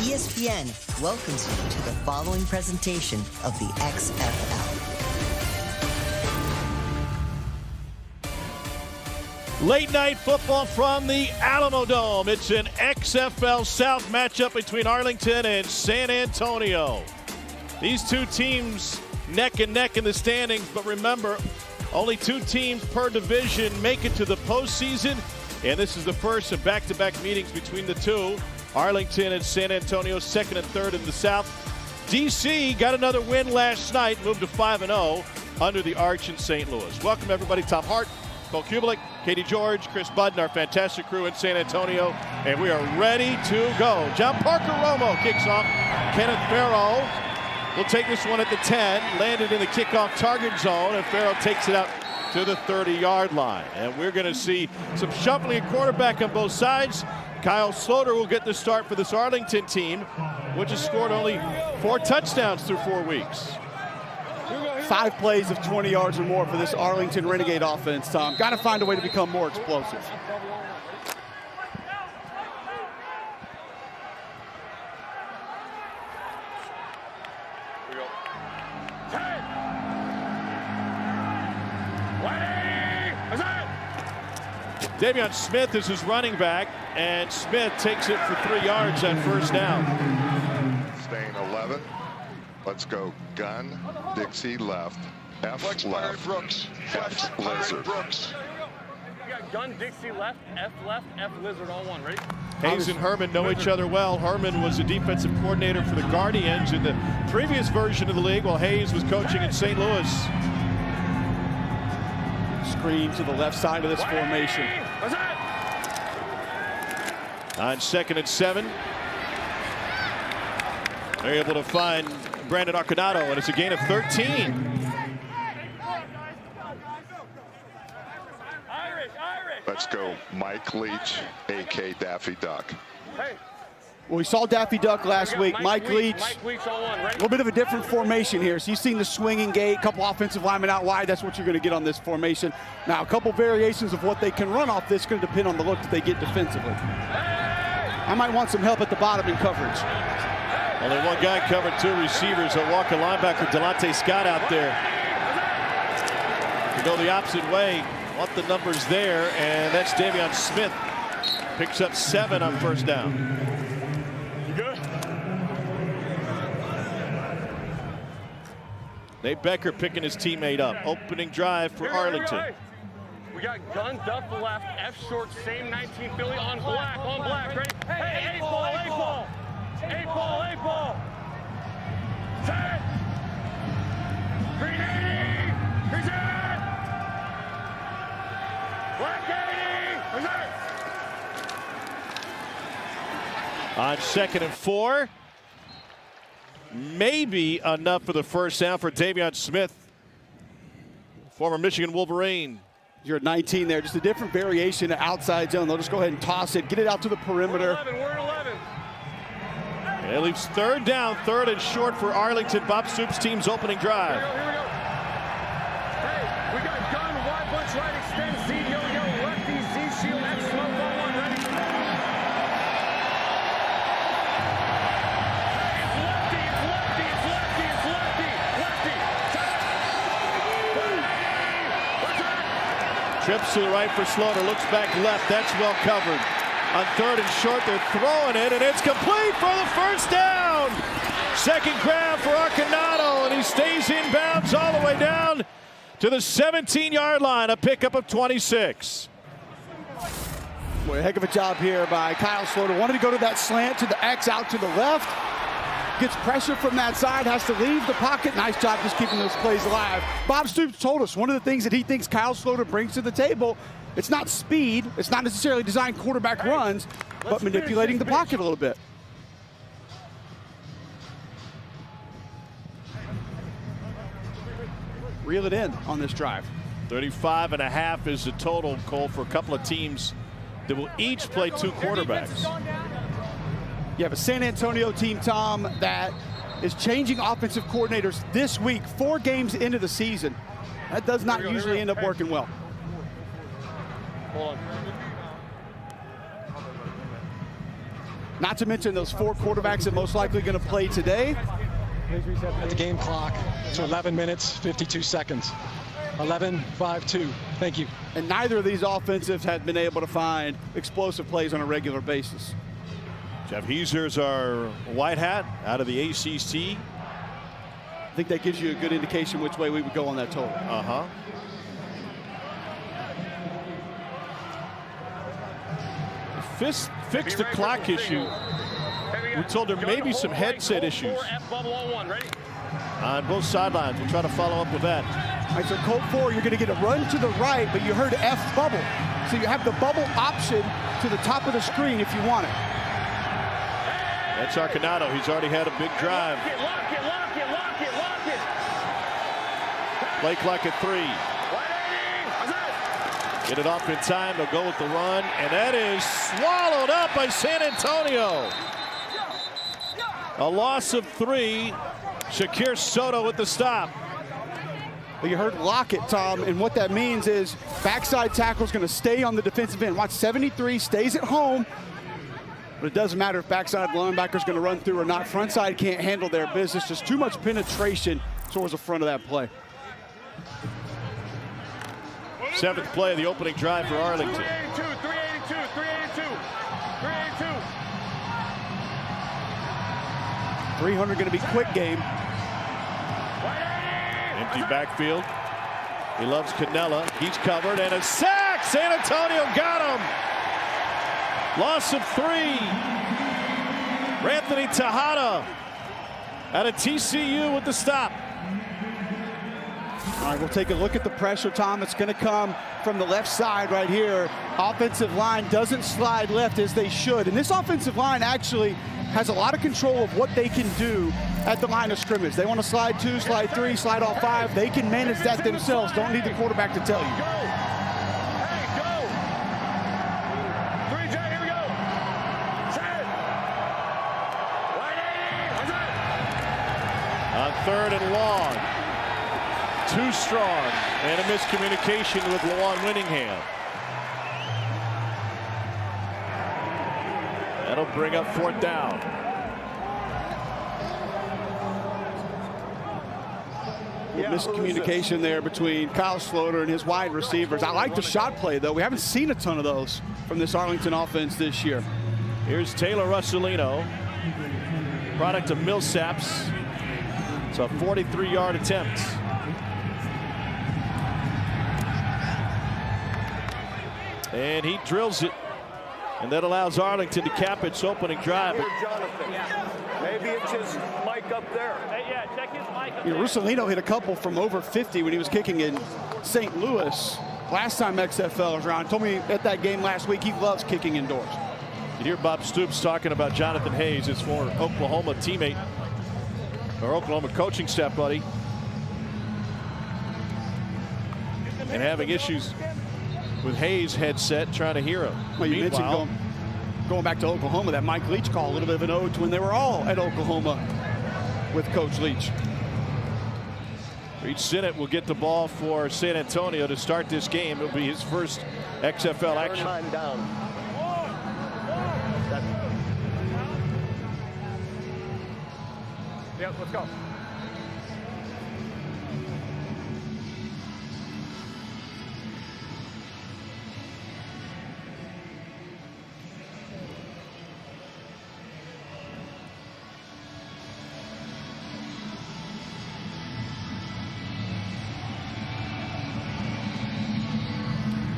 ESPN welcomes you to the following presentation of the XFL. Late night football from the Alamo Dome. It's an XFL South matchup between Arlington and San Antonio. These two teams neck and neck in the standings, but remember, only two teams per division make it to the postseason, and this is the first of back-to-back meetings between the two. Arlington and San Antonio, second and third in the South. DC got another win last night, moved to 5-0 under the Arch in St. Louis. Welcome everybody. Tom Hart, Cole Kubelik, Katie George, Chris Budden, our fantastic crew in San Antonio, and we are ready to go. John Parker Romo kicks off. Kenneth Farrow will take this one at the 10, landed in the kickoff target zone, and Farrow takes it out to the 30-yard line. And we're going to see some shuffling at quarterback on both sides. Kyle Sloter will get the start for this Arlington team, which has scored only 4 touchdowns through 4 weeks. 5 plays of 20 yards or more for this Arlington Renegade offense, Tom. Got to find a way to become more explosive. Davion Smith is his running back, and Smith takes it for 3 yards on first down. Staying 11. Let's go gun, Dixie left, F Flex left, Brooks. F lizard. Brooks. You got gun, Dixie left, F lizard, all one. Ready? Hayes and Herman know each other well. Herman was a defensive coordinator for the Guardians in the previous version of the league, while Hayes was coaching in St. Louis. Screen to the left side of this formation. What's that? On 2nd and 7. They're able to find Brandon Arconato, and it's a gain of 13. Irish. Let's go Mike Leach, A.K. Daffy Duck. Hey. Well, we saw Daffy Duck last week. Mike Leach, Mike Leach, all one. a Ready? little bit of a different formation here. So you've seen the swinging gate, a couple offensive linemen out wide. That's what you're going to get on this formation. Now, a couple variations of what they can run off this is going to depend on the look that they get defensively. I might want some help at the bottom in coverage. Only one guy covered 2 receivers. A Walker linebacker, Delonte Scott, out there. To go the opposite way, want the numbers there, and that's Davion Smith. Picks up 7 on first down. You good? Nate Becker picking his teammate up. Opening drive for Arlington. We got gun, Duff left, F short, same 19 Philly on black, ready? Hey, 8 ball. 8 ball. Set. Green 80. Present. Black 80. Present. On 2nd and 4. Maybe enough for the first down for Davion Smith, former Michigan Wolverine. You're at 19 there. Just a different variation of outside zone. They'll just go ahead and toss it, get it out to the perimeter. We're at 11. And it leaves 3rd down, 3rd and short for Arlington. Bob Soup's team's opening drive. Here we go. Hey, we got gun, wide bunch right, extend, Z, yo-yo, lefty, Z, shield, X, slow, ball, one, ready? Trips to the right for Sloter, looks back left, that's well covered. On 3rd and short, they're throwing it, and it's complete for the first down. Second grab for Arconato, and he stays inbounds all the way down to the 17-yard line, a pickup of 26. Boy, a heck of a job here by Kyle Sloter. Wanted to go to that slant to the X out to the left. Gets pressure from that side, has to leave the pocket. Nice job just keeping those plays alive. Bob Stoops told us one of the things that he thinks Kyle Sloter brings to the table, it's not speed, it's not necessarily designed quarterback runs, but manipulating the pocket a little bit. Reel it in on this drive. 35.5 is the total, Cole, for a couple of teams that will each play 2 quarterbacks. You have a San Antonio team, Tom, that is changing offensive coordinators this week, 4 games into the season. That does not usually end up working well. Hold on. Not to mention those 4 quarterbacks that most likely going to play today. At the game clock to 11 minutes, 52 seconds. 11-5-2. Thank you. And neither of these offensives have been able to find explosive plays on a regular basis. Jeff Heeser's our white hat out of the ACC. I think that gives you a good indication which way we would go on that total. Fix the clock issue. We told there may be some headset issues on both sidelines. We'll try to follow up with that. All right, so code 4, you're going to get a run to the right, but you heard F bubble. So you have the bubble option to the top of the screen if you want it. That's Arcanado. He's already had a big drive. Play clock at 3. Get it off in time. They'll go with the run, and that is swallowed up by San Antonio. A loss of 3. Shakir Soto with the stop. Well, you heard lock it, Tom, and what that means is backside tackle is going to stay on the defensive end. Watch 73 stays at home, but it doesn't matter if backside linebacker is going to run through or not. Front side can't handle their business. Just too much penetration towards the front of that play. 7th play of the opening drive for Arlington. 300 going to be quick game. Empty backfield. He loves Canella. He's covered, and a sack! San Antonio got him! Loss of 3. Anthony Tejada out of TCU with the stop. All right, we'll take a look at the pressure, Tom. It's going to come from the left side right here. Offensive line doesn't slide left as they should. And this offensive line actually has a lot of control of what they can do at the line of scrimmage. They want to slide 2, slide 3, slide all 5. They can manage that themselves. Don't need the quarterback to tell you. Go! 3J, here we go! Set! 180! On 3rd and long. Too strong, and a miscommunication with Lawan Winningham. That'll bring up 4th down. Miscommunication there between Kyle Sloter and his wide receivers. I like the shot play, though. We haven't seen a ton of those from this Arlington offense this year. Here's Taylor Russolino, product of Millsaps. It's a 43-yard attempt. And he drills it, and that allows Arlington to cap its opening drive. Maybe it's just Mike up there. Hey, yeah, check his mic up there. Russolino hit a couple from over 50 when he was kicking in St. Louis. Last time XFL was around, told me at that game last week he loves kicking indoors. You hear Bob Stoops talking about Jonathan Hayes, his former Oklahoma teammate, or Oklahoma coaching staff buddy, and having issues with Hayes' headset trying to hear him. Well, you mentioned going back to Oklahoma, that Mike Leach call, a little bit of an ode to when they were all at Oklahoma with Coach Leach. Reed Sinnott will get the ball for San Antonio to start this game. It'll be his first XFL action. Yeah, let's go.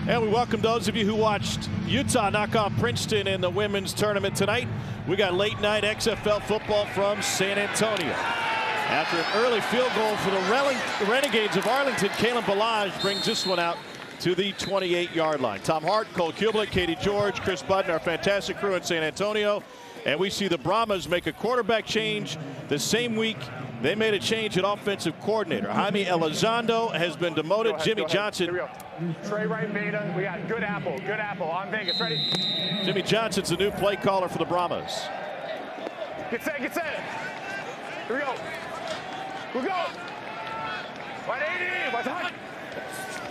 And we welcome those of you who watched Utah knock off Princeton in the women's tournament tonight. We got late night XFL football from San Antonio. After an early field goal for the Renegades of Arlington, Kalen Ballage brings this one out to the 28-yard line. Tom Hart, Cole Kublik, Katie George, Chris Budden, our fantastic crew in San Antonio. And we see the Brahmas make a quarterback change the same week they made a change at offensive coordinator. Jaime Elizondo has been demoted. Jimmy Johnson. Here we go. Trey Wright Beta. We got good apple. Good apple on Vegas. Ready? Jimmy Johnson's the new play caller for the Brahmas. Get set. Get set. Here we go. We go. 180. What's hot?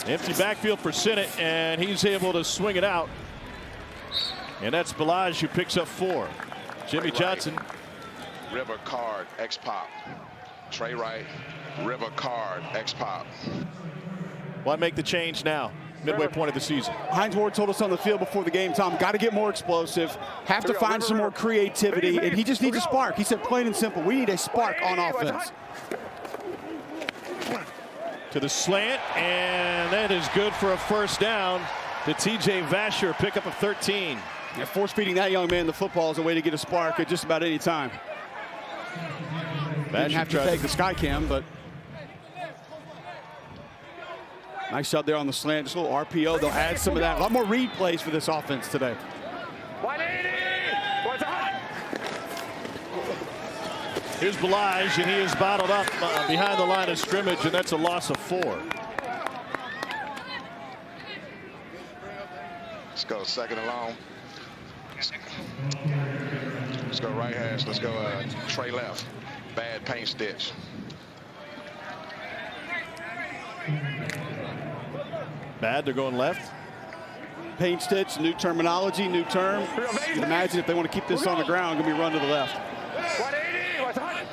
Empty backfield for Sinnott, and he's able to swing it out. And that's Ballage who picks up 4. Jimmy Johnson. River card, X-Pop. Trey Wright, River card, X-Pop. Why make the change now? Midway point of the season. Hines Ward told us on the field before the game, Tom, got to get more explosive, have to find some more creativity, and he just needs a spark. He said plain and simple, we need a spark on offense. To the slant, and that is good for a first down to TJ Vasher, pickup of 13. Yeah, force-feeding that young man the football is a way to get a spark at just about any time. Didn't have to take the sky cam, but nice shot there on the slant. Just a little RPO. They'll add some of that. A lot more read plays for this offense today. 180! What's hot? Here's Blige, and he is bottled up behind the line of scrimmage, and that's a loss of 4. Let's go second and long. Let's go right hash. Let's go Trey left. Bad paint stitch. Bad, they're going left. Paint stitch, new terminology, new term. You can imagine if they want to keep this on the ground, going to be run to the left. 180! What's hot?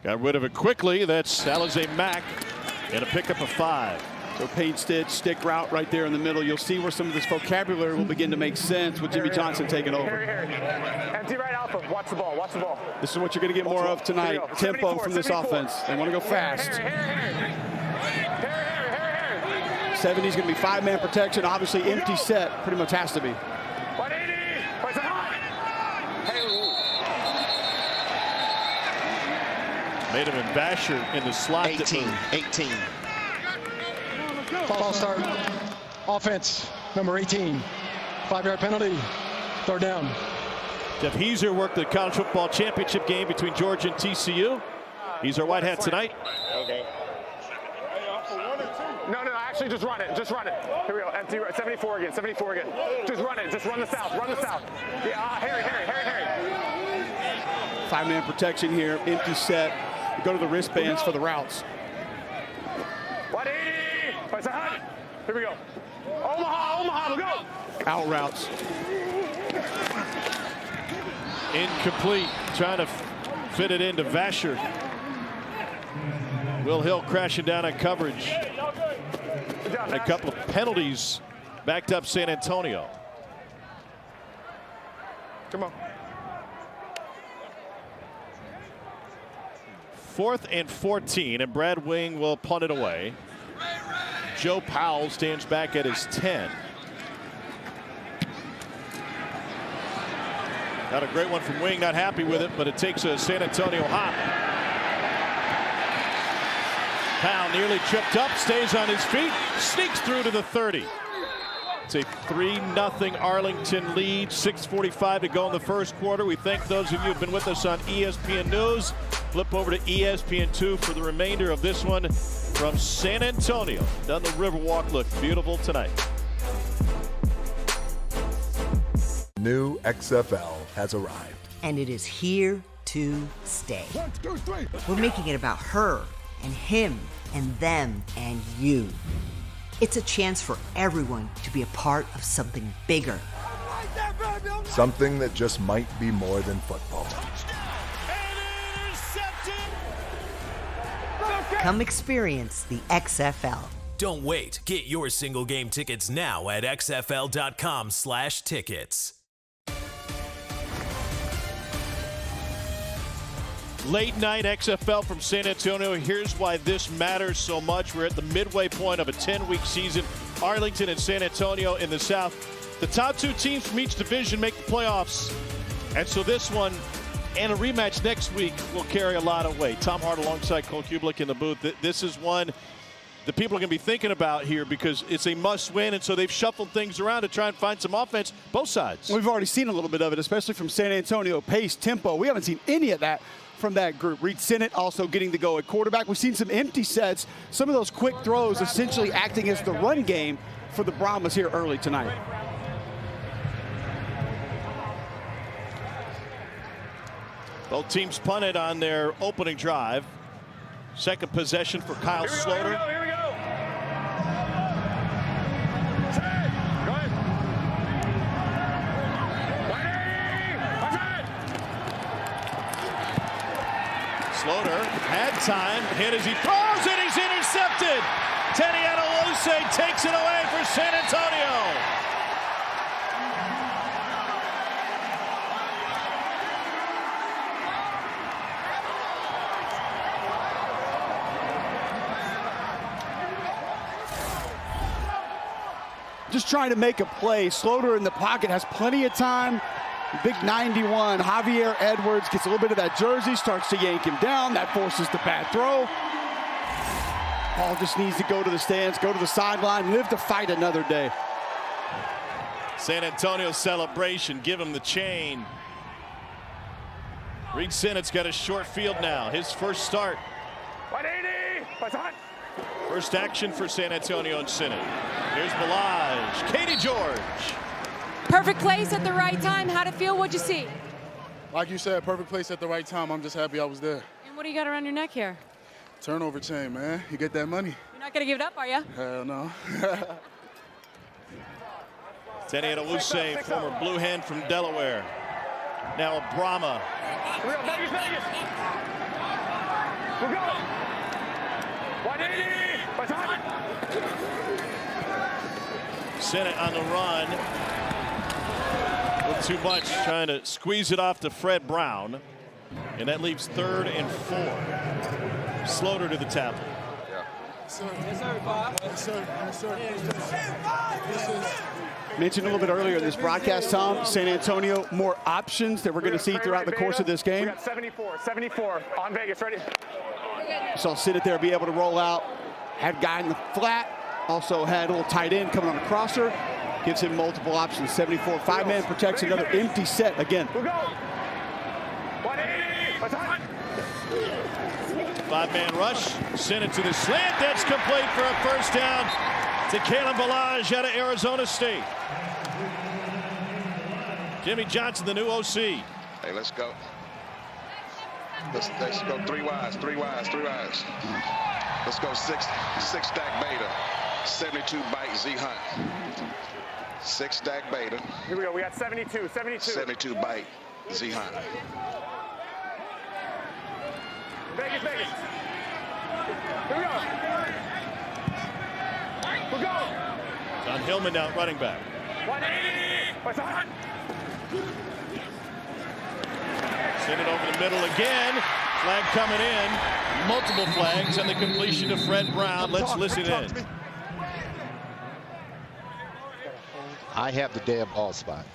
Got rid of it quickly. That's Alize Mack and a pickup of 5. So paint stitch, stick route right there in the middle. You'll see where some of this vocabulary will begin to make sense with Jimmy Johnson taking over. Empty right alpha. Watch the ball. Watch the ball. This is what you're going to get more of tonight. Tempo from this offense. They want to go fast. 70's going to be 5-man protection. Obviously, empty set pretty much has to be. 180. What's hot? Made him and Vasher in the slot. 18. False start. Offense, number 18. 5-yard penalty. Third down. Jeff Heiser worked the college football championship game between Georgia and TCU. He's our white hat tonight. Okay. No, actually just run it. Just run it. Here we go. Empty right. 74 again. 74 again. Just run it. Just run the south. Run the south. Yeah, Harry. 5-man protection here. Empty set. We go to the wristbands for the routes. 180. What's hot? Here we go. Omaha, we'll go. Out routes. Incomplete. Trying to fit it into Vasher. Will Hill crashing down on coverage. And a couple of penalties backed up San Antonio. Come on. 4th and 14, and Brad Wing will punt it away. Joe Powell stands back at his 10. Got a great one from Wing, not happy with it, but it takes a San Antonio hop. Powell nearly tripped up, stays on his feet, sneaks through to the 30. It's a 3-0 Arlington lead, 6:45 to go in the first quarter. We thank those of you who have been with us on ESPN News. Flip over to ESPN2 for the remainder of this one from San Antonio. Down the Riverwalk, look beautiful tonight. New XFL has arrived. And it is here to stay. 1, 2, 3. We're making it about her and him and them and you. It's a chance for everyone to be a part of something bigger. Something that just might be more than football. Come experience the XFL. Don't wait. Get your single game tickets now at xfl.com/tickets. Late night XFL from San Antonio. Here's why this matters so much. We're at the midway point of a 10-week season. Arlington and San Antonio in the South. The top 2 teams from each division make the playoffs. And so this one and a rematch next week will carry a lot of weight. Tom Hart alongside Cole Kublik in the booth. This is one that people are going to be thinking about here because it's a must-win, and so they've shuffled things around to try and find some offense, both sides. We've already seen a little bit of it, especially from San Antonio. Pace, tempo. We haven't seen any of that from that group. Reed Sinnott also getting the go at quarterback. We've seen some empty sets, some of those quick throws essentially acting as the run game for the Brahmas here early tonight. Both teams punted on their opening drive. Second possession for Kyle Sloter. Here we go. Go ahead. Slaughter had time, hit as he throws it, he's intercepted. Teddy Adoluse takes it away for San Antonio. Just trying to make a play. Slaughter in the pocket has plenty of time. Big 91, Javier Edwards gets a little bit of that jersey, starts to yank him down. That forces the bad throw. Ball just needs to go to the stands, go to the sideline, live to fight another day. San Antonio celebration, give him the chain. Reed Sinnott's got a short field now, his first start. 180, First action for San Antonio and Sinnott. Here's Balaj, Katie George. Perfect place at the right time. How'd it feel? What'd you see? Like you said, perfect place at the right time. I'm just happy I was there. And what do you got around your neck here? Turnover chain, man. You get that money. You're not going to give it up, are you? Hell no. Teddy Adoluse, former Blue Hen from Delaware. Now a Brahma. Vegas. We're going. 180, Sinnott on the run. With too much, trying to squeeze it off to Fred Brown. And that leaves 3rd and 4. Slaughter to the tablet. Mentioned a little bit earlier in this broadcast, Tom, San Antonio, more options that we're going to see throughout the course of this game. We got 74 on Vegas, ready? Saw Sinnott there be able to roll out. Had guy in the flat. Also had a little tight end coming on the crosser. Gives him multiple options. 74, 5-man protects another empty set again. We'll go. 180, 5-man rush. Sinnott to the slant. That's complete for a first down to Kalen Balaj out of Arizona State. Jimmy Johnson, the new OC. Hey, let's go. Let's go 3 wides. Let's go six stack beta. 72 bite Z Hunt. 6 stack beta. Here we go. We got 72. 72 bite Z Hunt. Vegas. Here we go. We'll go. John Hillman now running back. 180. Send it over the middle again. Flag coming in. Multiple flags and the completion to Fred Brown. Let's listen in. I have the damn ball spot.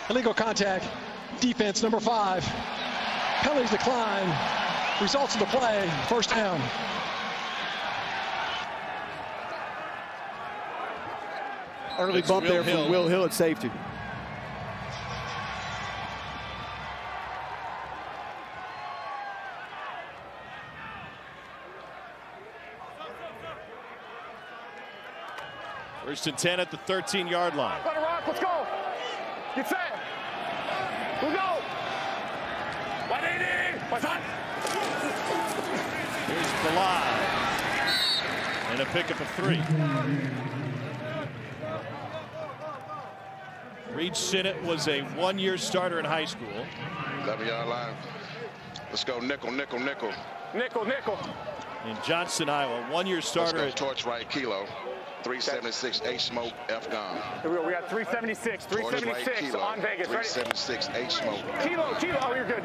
Illegal contact. Defense number 5. Penalties decline. Results of the play. First down. Early bump there from Will Hill at safety. First and 10 at the 13-yard line. Let it rock. Let's go. Get set. We'll go. 180. What's on? Here's Balaj. And a pickup of 3. Reed Sinnott was a 1-year starter in high school. 11-yard line. Let's go nickel. Nickel. In Johnston, Iowa, 1-year starter. Let's go torch right kilo. 376 H smoke F gun. Here we go. We got 376. 376 on Vegas. 376 H smoke. Kilo. Oh, you're good.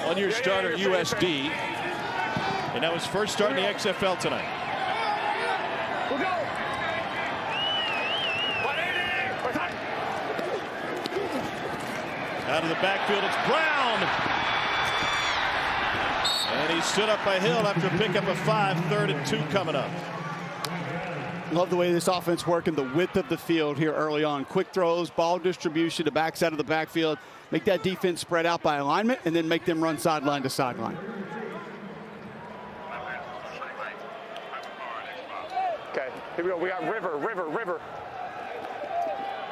1-year starter at USD. And that was first start in the XFL tonight. We'll go. 180. What's on? Out of the backfield, it's Brown. And he stood up by Hill after a pickup of 5. 3rd and 2 coming up. Love the way this offense working the width of the field here early on. Quick throws, ball distribution to backside of the backfield. Make that defense spread out by alignment and then make them run sideline to sideline. Okay, here we go. We got River.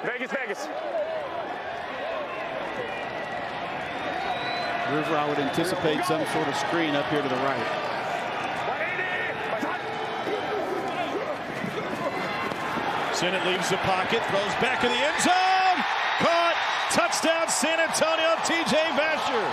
Vegas. River, I would anticipate some sort of screen up here to the right. Sinnott leaves the pocket, throws back in the end zone. Caught. Touchdown, San Antonio, T.J. Vasher.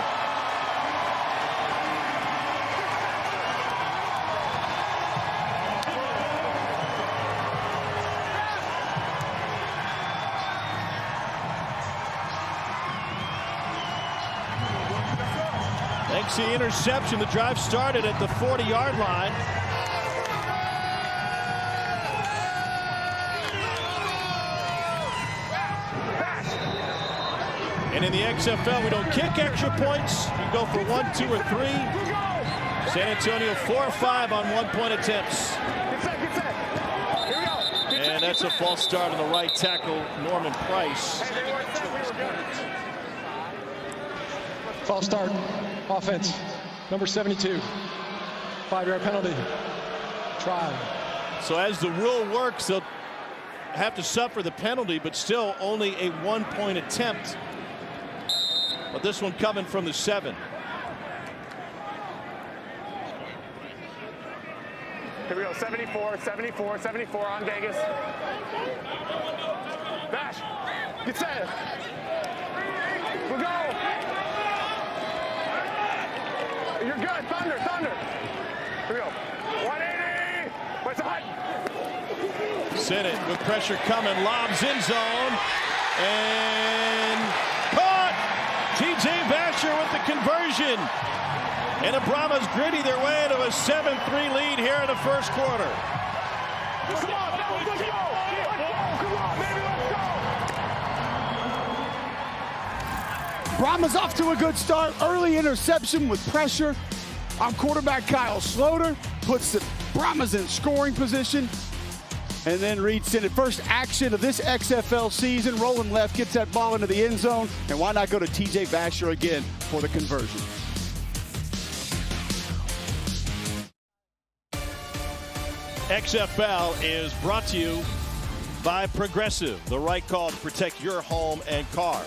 Thanks to the interception, the drive started at the 40-yard line. And in the XFL, we don't kick extra points. We go for 1, 2, or 3. San Antonio 4 or 5 on 1-point attempts. And that's a false start on the right tackle, Norman Price. False start. Offense. Number 72. 5-yard penalty. Try. So as the rule works, they'll have to suffer the penalty, but still only a 1-point attempt. But this one coming from the 7. Here we go, 74, 74, 74 on Vegas. Bash, get set. We'll go. You're good, Thunder, Thunder. Here we go, 180. What's hot? Sinnott with pressure coming, lobs in zone. And caught! T.J. Vasher with the conversion. And the Brahmas gritty their way to a 7-3 lead here in the first quarter. Come on, let's go. Come on, baby, let's go. Brahmas off to a good start. Early interception with pressure on quarterback Kyle Sloter. Puts the Brahmas in scoring position. And then Reed Sinnott, first action of this XFL season, rolling left, gets that ball into the end zone. And why not go to T.J. Vasher again for the conversion? XFL is brought to you by Progressive, the right call to protect your home and car.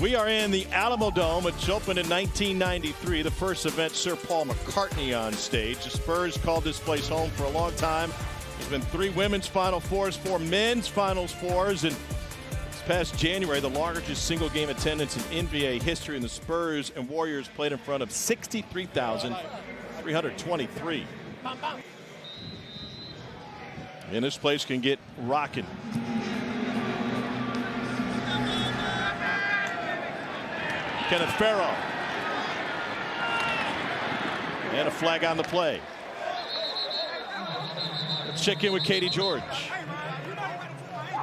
We are in the Alamo Dome, which opened in 1993, the first event, Sir Paul McCartney on stage. The Spurs called this place home for a long time. There's been 3 women's Final Fours, 4 men's Finals Fours, and this past January, the largest single game attendance in NBA history, and the Spurs and Warriors played in front of 63,323. And this place can get rocking. Kenneth Farrow. And a flag on the play. Let's check in with Katie George.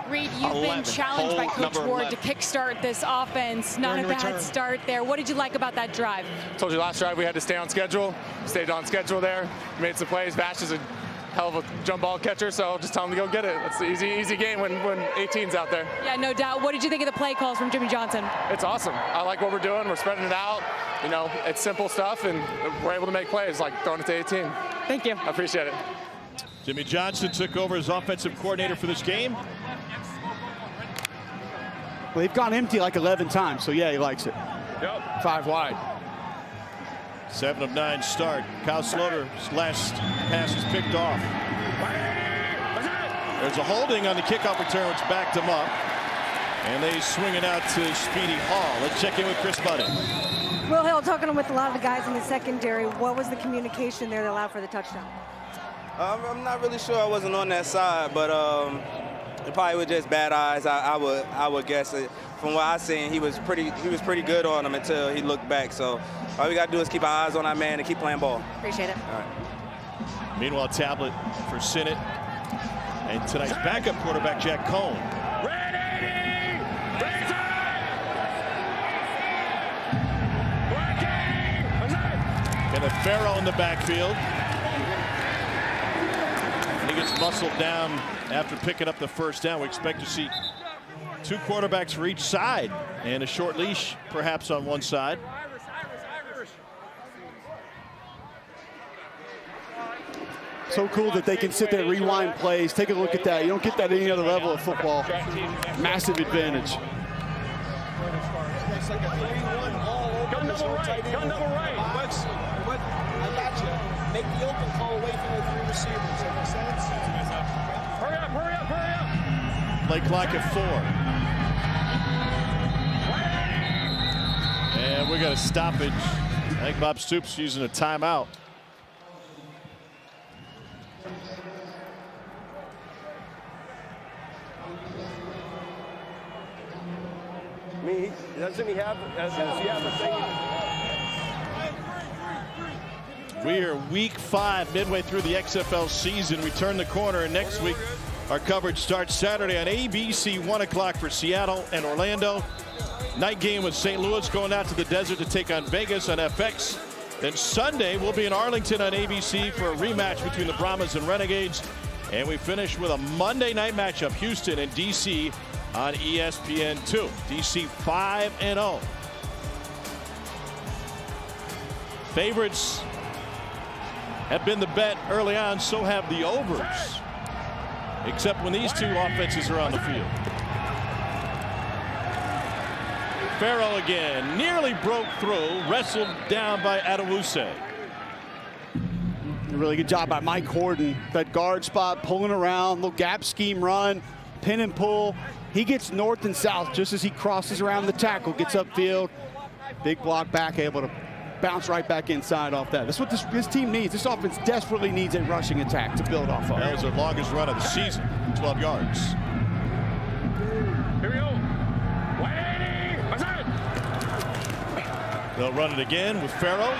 Reed, you've been challenged by Coach Ward to kickstart this offense. Not a bad start there. What did you like about that drive? Told you last drive we had to stay on schedule. Stayed on schedule there. Made some plays. Vash is a hell of a jump ball catcher, so just tell him to go get it. It's an easy game when 18's out there. Yeah, no doubt. What did you think of the play calls from Jimmy Johnson? It's awesome. I like what we're doing. We're spreading it out. You know, it's simple stuff, and we're able to make plays like throwing it to 18. Thank you. I appreciate it. Jimmy Johnson took over as offensive coordinator for this game. Well, they've gone empty like 11 times, so yeah, he likes it. Yep. 5 wide. 7 of 9 start. Kyle Sloter's last pass is picked off. There's a holding on the kickoff return, which backed him up. And they swing it out to Speedy Hall. Let's check in with Chris Budding. Will Hill, talking with a lot of the guys in the secondary, what was the communication there that allowed for the touchdown? I'm not really sure. I wasn't on that side, but it probably was just bad eyes. I would guess it. From what I seen, he was pretty good on him until he looked back. So all we got to do is keep our eyes on our man and keep playing ball. Appreciate it. All right. Meanwhile, tablet for Sinnott. And tonight's backup quarterback, Jack Cohn. Kenneth Farrow in the backfield. And he gets muscled down after picking up the first down. We expect to see 2 quarterbacks for each side and a short leash perhaps on one side. So cool that they can sit there and rewind plays. Take a look at that. You don't get that at any other level of football. Massive advantage. Gun double right. Gun double right. I got you. Make the open call away from the 3 receivers. That makes sense? Hurry up, hurry up, hurry up. Play clock at 4. And we got a stoppage. I think Bob Stoops using a timeout. Doesn't he have a thing? We are week 5, midway through the XFL season. We turn the corner, and next week our coverage starts Saturday on ABC, 1 o'clock for Seattle and Orlando. Night game with St. Louis going out to the desert to take on Vegas on FX. Then Sunday we'll be in Arlington on ABC for a rematch between the Brahmas and Renegades. And we finish with a Monday night matchup, Houston and DC on ESPN2. DC 5-0. Favorites have been the bet early on, so have the overs. Except when these two offenses are on the field. Farrell again, nearly broke through, wrestled down by Adewuse. A really good job by Mike Horton. That guard spot, pulling around, little gap scheme run, pin and pull. He gets north and south just as he crosses around the tackle, gets upfield. Big block back, able to bounce right back inside off that. That's what this team needs. This offense desperately needs a rushing attack to build off of. That was their longest run of the season, 12 yards. Here we go. 180. They'll run it again with Farrell.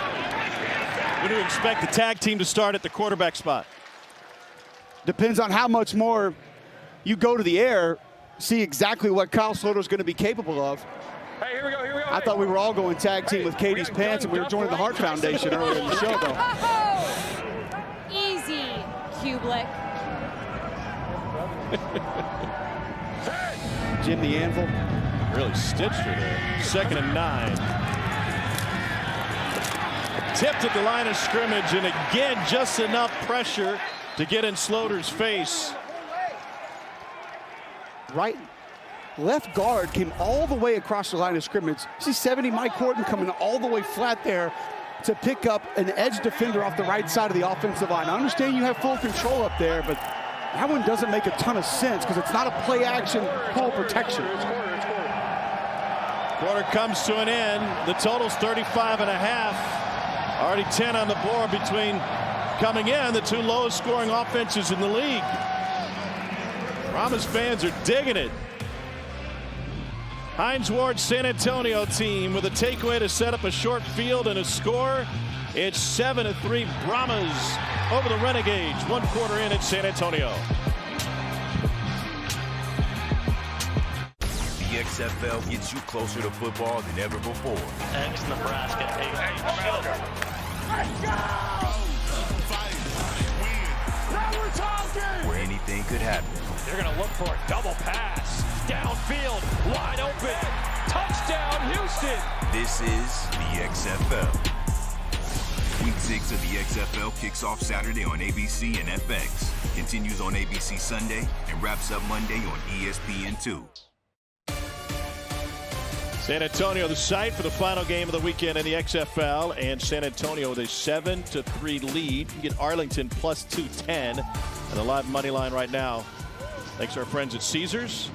What do you expect the tag team to start at the quarterback spot? Depends on how much more you go to the air, see exactly what Kyle Sloter is going to be capable of. Hey, here we go, here we go. I thought we were all going tag team with Katie's Pants, and we were joining the Hart Foundation earlier in the show, though. Easy, Kublick. Jim the Anvil. Really stitched her there. 2nd and 9. Tipped at the line of scrimmage, and again, just enough pressure to get in Sloter's face. Left guard came all the way across the line of scrimmage. See 70 Mike Horton coming all the way flat there to pick up an edge defender off the right side of the offensive line. I understand you have full control up there, but that one doesn't make a ton of sense because it's not a play action pull protection. Quarter comes to an end. The total's 35.5. Already 10 on the board between coming in the two lowest scoring offenses in the league. Brahmas fans are digging it. Hines Ward's San Antonio team with a takeaway to set up a short field and a score. It's 7-3 Brahmas over the Renegades. 1 quarter in at San Antonio. The XFL gets you closer to football than ever before. Ex-Nebraska. Let's go! Now we're talking! Where anything could happen. They're going to look for a double pass. Downfield, wide open. Touchdown, Houston! This is the XFL. Week 6 of the XFL kicks off Saturday on ABC and FX, continues on ABC Sunday, and wraps up Monday on ESPN2. San Antonio, the site for the final game of the weekend in the XFL, and San Antonio with a 7-3 lead. You can get Arlington plus 210 and a live money line right now. Thanks to our friends at Caesars.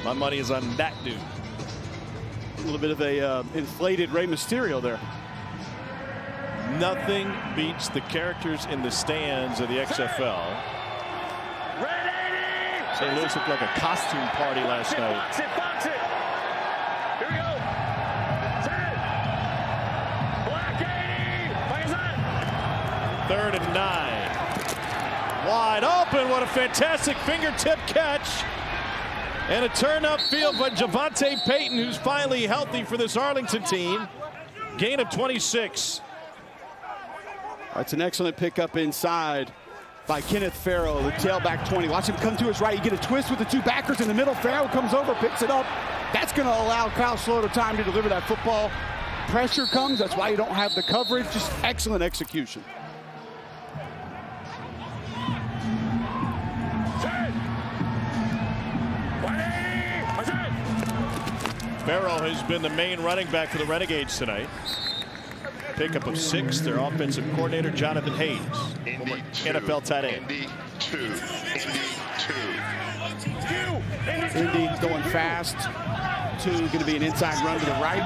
My money is on that dude. A little bit of a inflated Rey Mysterio there. Nothing beats the characters in the stands of the XFL. St. Louis looked like a costume party last night. Box it, box it. Here we go. 10. Black 80. 3rd and 9. Wide open. What a fantastic fingertip catch. And a turn upfield by Javante Payton, who's finally healthy for this Arlington team. Gain of 26. That's an excellent pickup inside by Kenneth Farrell, the tailback 20. Watch him come to his right. You get a twist with the two backers in the middle. Farrell comes over, picks it up. That's going to allow Kyle Sloter time to deliver that football. Pressure comes. That's why you don't have the coverage. Just excellent execution. Farrell has been the main running back for the Renegades tonight. Pickup of 6, their offensive coordinator, Jonathan Hayes, former NFL tight end. Indy 2. Indy going fast. 2 going to be an inside run to the right.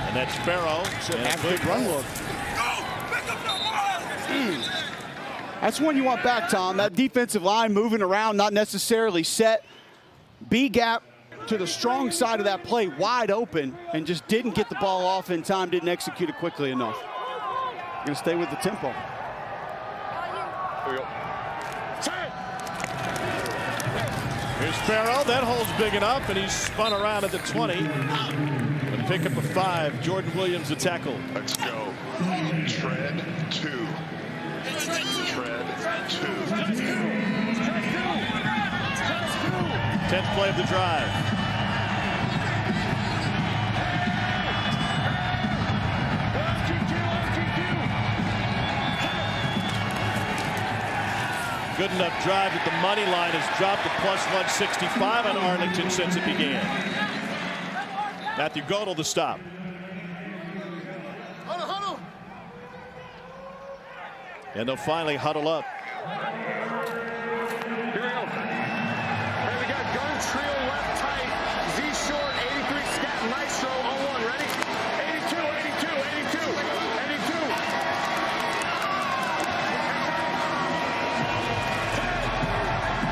And that's Sparrow. Have a big run look. That's one you want back, Tom. That defensive line moving around, not necessarily set. B gap to the strong side of that play, wide open, and just didn't get the ball off in time, didn't execute it quickly enough. Gonna stay with the tempo. Here we go. Here's Sparrow. That hole's big enough, and he's spun around at the 20. And pick up a 5. Jordan Williams, the tackle. Let's go. Tread 2. Tread 2. 10th play of the drive. Good enough drive that the money line has dropped to plus 165 on Arlington since it began. Matthew Godel the stop. Huddle. And they'll finally huddle up. Here we go. Hey, we got gun trio left tight. Z short, 83 scat maestro on 1. Ready? 82, 82, 82, 82.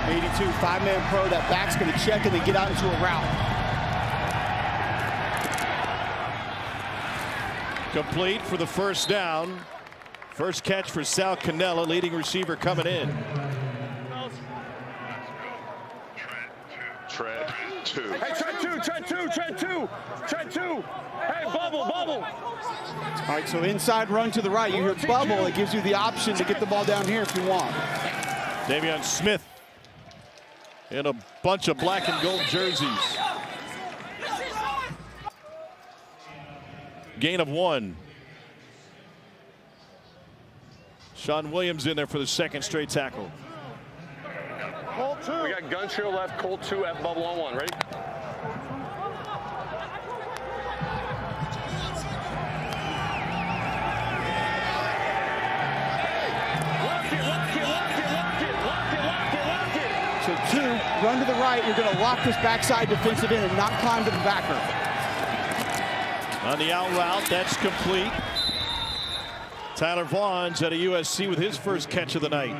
82, 5-man pro. That back's going to check and then get out into a route. Complete for the first down. First catch for Sal Cannella, leading receiver coming in. Tread 2. Hey, tread 2, tread 2, tread 2, tread 2. Hey, bubble. All right, so inside run to the right. You hear bubble. It gives you the option to get the ball down here if you want. Davion Smith in a bunch of black and gold jerseys. Gain of 1. Sean Williams in there for the second straight tackle. Colt 2. We got gun trio left, Colt 2, F bubble on 1. Ready? Lock it. So 2, run to the right. You're going to lock this backside defensive end and not climb to the backer. On the out route, that's complete. Tyler Vaughn's at a USC with his first catch of the night.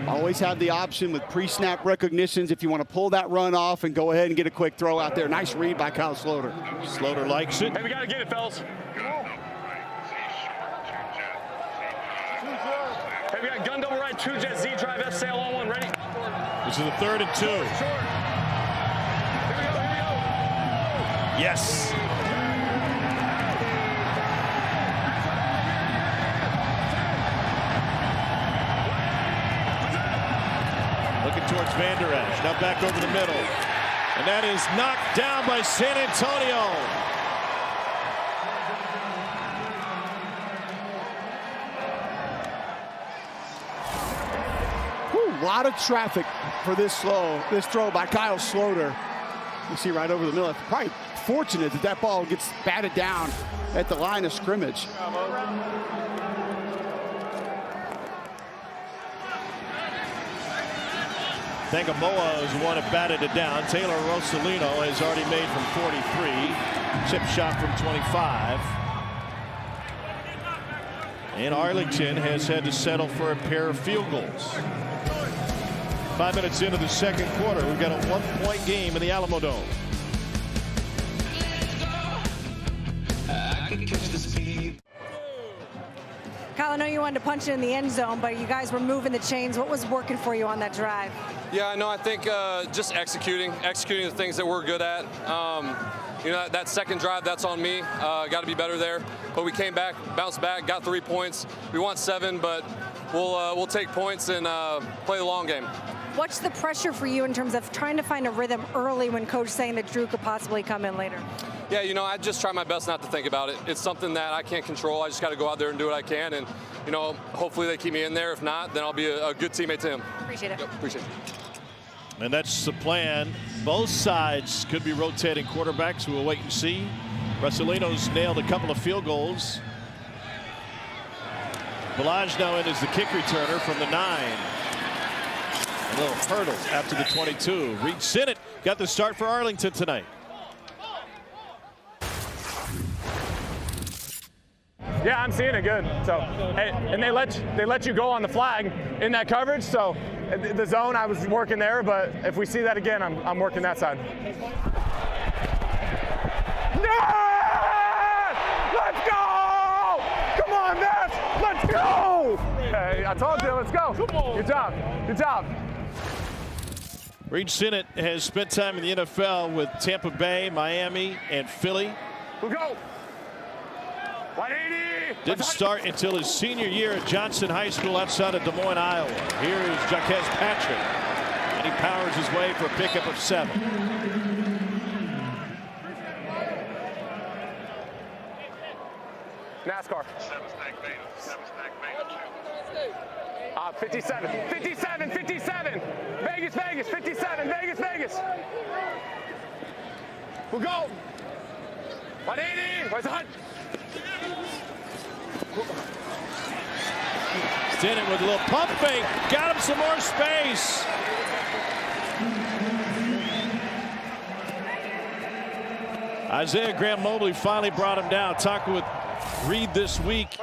Always have the option with pre-snap recognitions if you want to pull that run off and go ahead and get a quick throw out there. Nice read by Kyle Sloter. Sloter likes it. Hey, we got to get it, fellas. Hey, we got gun double right, 2 jet Z drive F sail on 1. Ready? This is the 3rd and 2. Here we go. Yes. Looking towards Van Der Esch. Now back over the middle. And that is knocked down by San Antonio. A lot of traffic for this throw by Kyle Sloter. You see right over the middle. It's probably fortunate that that ball gets batted down at the line of scrimmage. Tangamoa is the one that batted it down. Taylor Rosalino has already made from 43. Chip shot from 25. And Arlington has had to settle for a pair of field goals. 5 minutes into the second quarter, we've got a 1-point game in the Alamo Dome. Kyle, I know you wanted to punch it in the end zone, but you guys were moving the chains. What was working for you on that drive? Yeah, no, I think just executing the things that we're good at. You know, that second drive, that's on me. Got to be better there. But we came back, bounced back, got 3 points. We want 7, but we'll take points and play the long game. What's the pressure for you in terms of trying to find a rhythm early when coach saying that Drew could possibly come in later? Yeah, you know, I just try my best not to think about it. It's something that I can't control. I just got to go out there and do what I can. And, you know, hopefully they keep me in there. If not, then I'll be a good teammate to him. Appreciate it. Yep, appreciate it. And that's the plan. Both sides could be rotating quarterbacks. We'll wait and see. Rosalino's nailed a couple of field goals. Balaj now in as the kick returner from the 9. A little hurdle after the 22. Reed Sinnott got the start for Arlington tonight. Yeah, I'm seeing it good. So, hey, and they let you go on the flag in that coverage. So, the zone, I was working there, but if we see that again, I'm working that side. Ness! Let's go! Come on, Ness! Let's go! Hey, I told you, let's go. Good job. Good job. Reed Sinnott has spent time in the NFL with Tampa Bay, Miami, and Philly. We'll go. 180. Didn't start until his senior year at Johnson High School outside of Des Moines, Iowa. Here is Jaquez Patrick, and he powers his way for a pickup of 7. NASCAR. 57. 57. 57. Vegas, Vegas. 57. Vegas, Vegas. We'll go. 180. Where's the hunt? Sinnott with a little pump fake. Got him some more space. Isaiah Graham Mobley finally brought him down. Talking with Reed this week.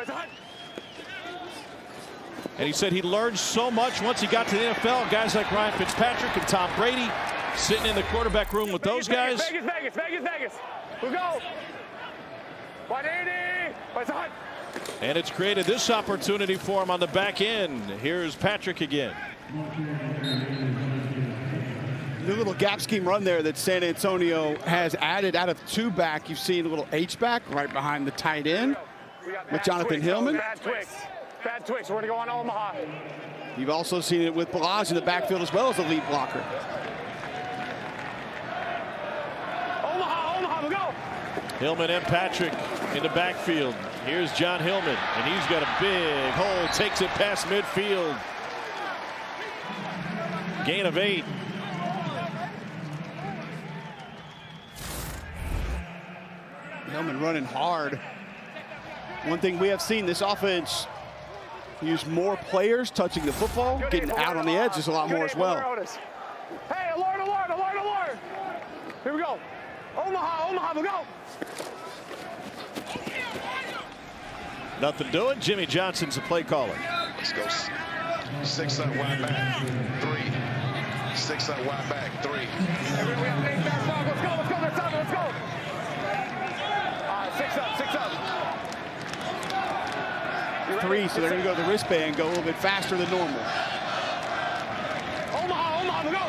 And he said he learned so much once he got to the NFL. Guys like Ryan Fitzpatrick and Tom Brady sitting in the quarterback room with those guys. Vegas, Vegas, Vegas, Vegas. We'll go. 180. Where's the hunt? And it's created this opportunity for him on the back end. Here's Patrick again. The little gap scheme run there that San Antonio has added out of 2 back. You've seen a little H-back right behind the tight end with Jonathan Hillman. Bad twix. Bad twix. We're going to go on Omaha. You've also seen it with Balazs in the backfield as well as the lead blocker. Omaha, Omaha, we'll go. Hillman and Patrick in the backfield. Here's John Hillman, and he's got a big hole. Takes it past midfield. Gain of 8. Hillman running hard. One thing we have seen this offense use more players touching the football, getting out on the edges a lot more as well. Hey, alert, alert, alert, alert. Here we go. Omaha, Omaha, we'll go. Nothing doing. Jimmy Johnson's the play caller. Let's go. 6 up, wide back. 3. 6 up, wide back. 3. Let's go, let's go, let's go. 6 up, 6 up. 3, so they're going to go to the wristband, go a little bit faster than normal. Omaha, Omaha, we'll go.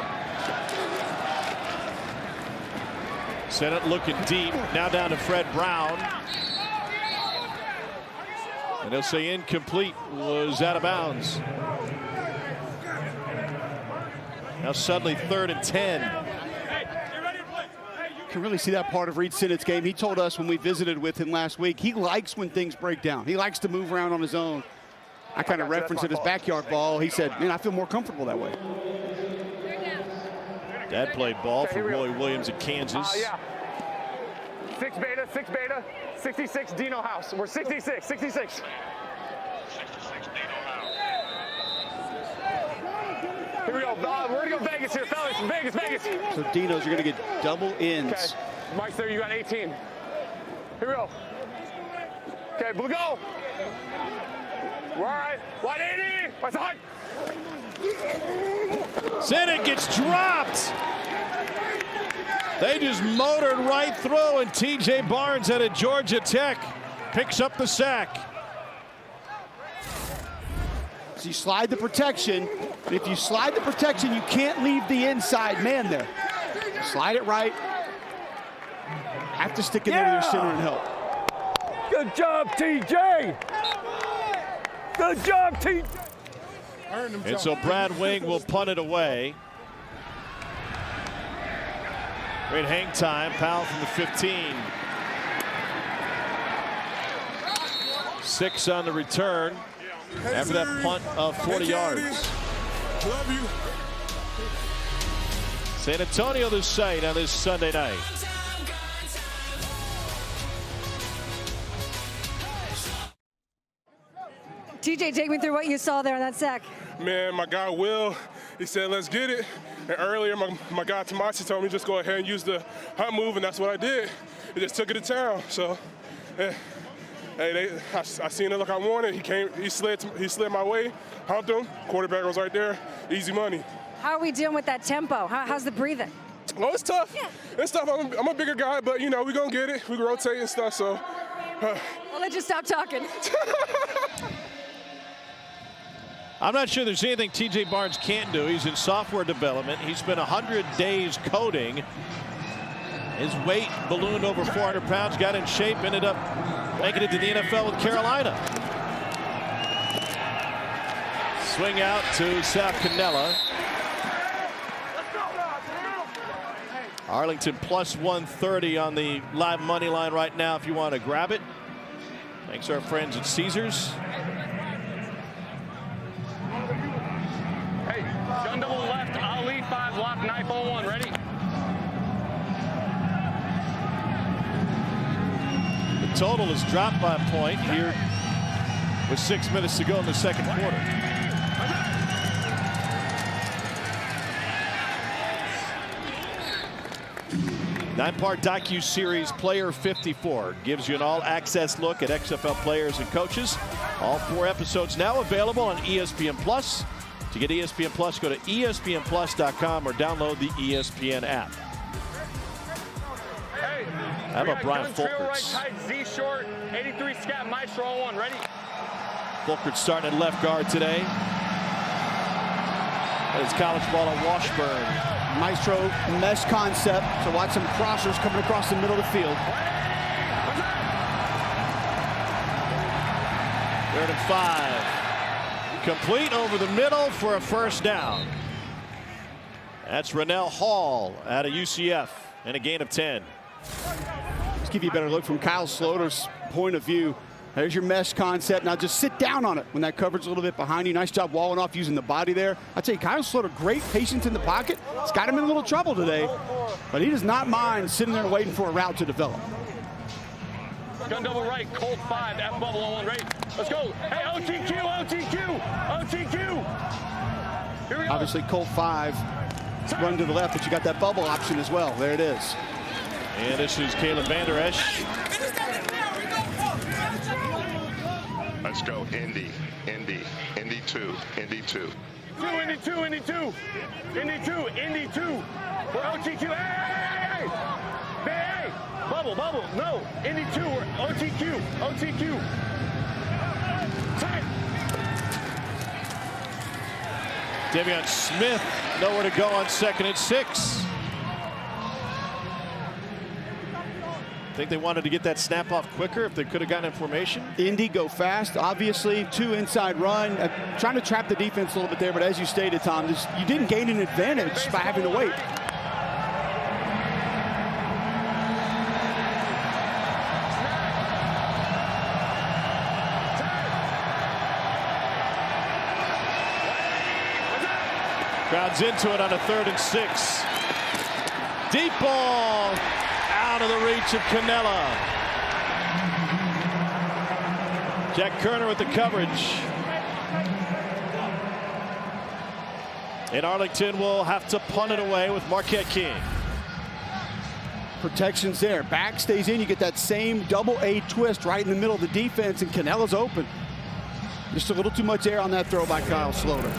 Sinnott looking deep. Now down to Fred Brown. And they'll say incomplete, was out of bounds. Now suddenly 3rd and 10. You can really see that part of Reed Sinnott's game. He told us when we visited with him last week, he likes when things break down. He likes to move around on his own. I kind of referenced it as backyard ball. He said, man, I feel more comfortable that way. Dad played ball for Roy Williams at Kansas. Yeah. 6 beta, 6 beta, 66 Dino House. We're 66, 66. Here we go. We're going to go Vegas here, fellas. Vegas, Vegas. So Dinos are going to get double ends. Okay. Mike's there. You got 18. Here we go. Okay, blue go. We're all right. 180. What's the hunt? Sinnott gets dropped. They just motored right through, and T.J. Barnes out of Georgia Tech picks up the sack. So you slide the protection. If you slide the protection, you can't leave the inside man there. Slide it right. Have to stick in there to your center and help. Good job, TJ. Good job, TJ. And so Brad Wing will punt it away. Great hang time. Powell from the 15. 6 on the return after that punt of 40 yards. Love you. San Antonio the site on this Sunday night. TJ, take me through what you saw there on that sack. Man, my guy Will, he said, let's get it. And earlier, my guy Tamashi told me just go ahead and use the hunt move, and that's what I did. It just took it to town. So, I seen it like I wanted. He slid my way, humped him. Quarterback was right there. Easy money. How are we dealing with that tempo? How's the breathing? Oh, it's tough. Yeah. It's tough. I'm a bigger guy, but, you know, we're going to get it. We can rotate and stuff, so. I'll let you stop talking. I'm not sure there's anything TJ Barnes can't do. He's in software development. He spent 100 days coding. His weight ballooned over 400 pounds, got in shape, ended up making it to the NFL with Carolina. Swing out to South Canella. Arlington plus 130 on the live money line right now if you want to grab it. Thanks to our friends at Caesars. Hey, gun double left, Ali 5, lock knife on 1, ready? The total is dropped by a point here with 6 minutes to go in the second quarter. Nine-part docu-series Player 54 gives you an all-access look at XFL players and coaches. All 4 episodes now available on ESPN Plus. To get ESPN Plus, go to ESPNplus.com or download the ESPN app. Hey, how about Brian Trail right Fulkerts? tight, Z short, 83 scat, Maestro on 1, ready? Fulkerts starting at left guard today. It's college ball at Washburn. Maestro mesh concept, so watch some crossers coming across the middle of the field. 3rd and 5. Complete over the middle for a first down. That's Rennell Hall out of UCF and a gain of 10. Let's give you a better look from Kyle Sloter's point of view. There's your mesh concept. Now just sit down on it when that coverage is a little bit behind you. Nice job walling off using the body there. I'd say Kyle Sloter, great patience in the pocket. It's got him in a little trouble today, but he does not mind sitting there waiting for a route to develop. Gun double right, Colt 5, F bubble on 1, ready? Let's go. Hey, OTQ, OTQ, OTQ. Here we go. Obviously, Colt 5 run to the left, but you got that bubble option as well. There it is. And this is Caleb Van Der Esch. Let's go, Indy 2, Indy 2. Indy 2. We're OTQ, hey! Hey! Bubble, no, Indy 2, we're OTQ. Devion Smith nowhere to go on 2nd and 6. Think they wanted to get that snap off quicker if they could have gotten in formation. Indy go fast, obviously 2 inside run, trying to trap the defense a little bit there, but as you stated, Tom, you didn't gain an advantage by having to wait. Crowd's into it on a 3rd and 6. Deep ball out of the reach of Canella. Jack Kerner with the coverage. And Arlington will have to punt it away with Marquette King. Protection's there. Back stays in. You get that same double A twist right in the middle of the defense, and Canella's open. Just a little too much air on that throw by Kyle Sloter.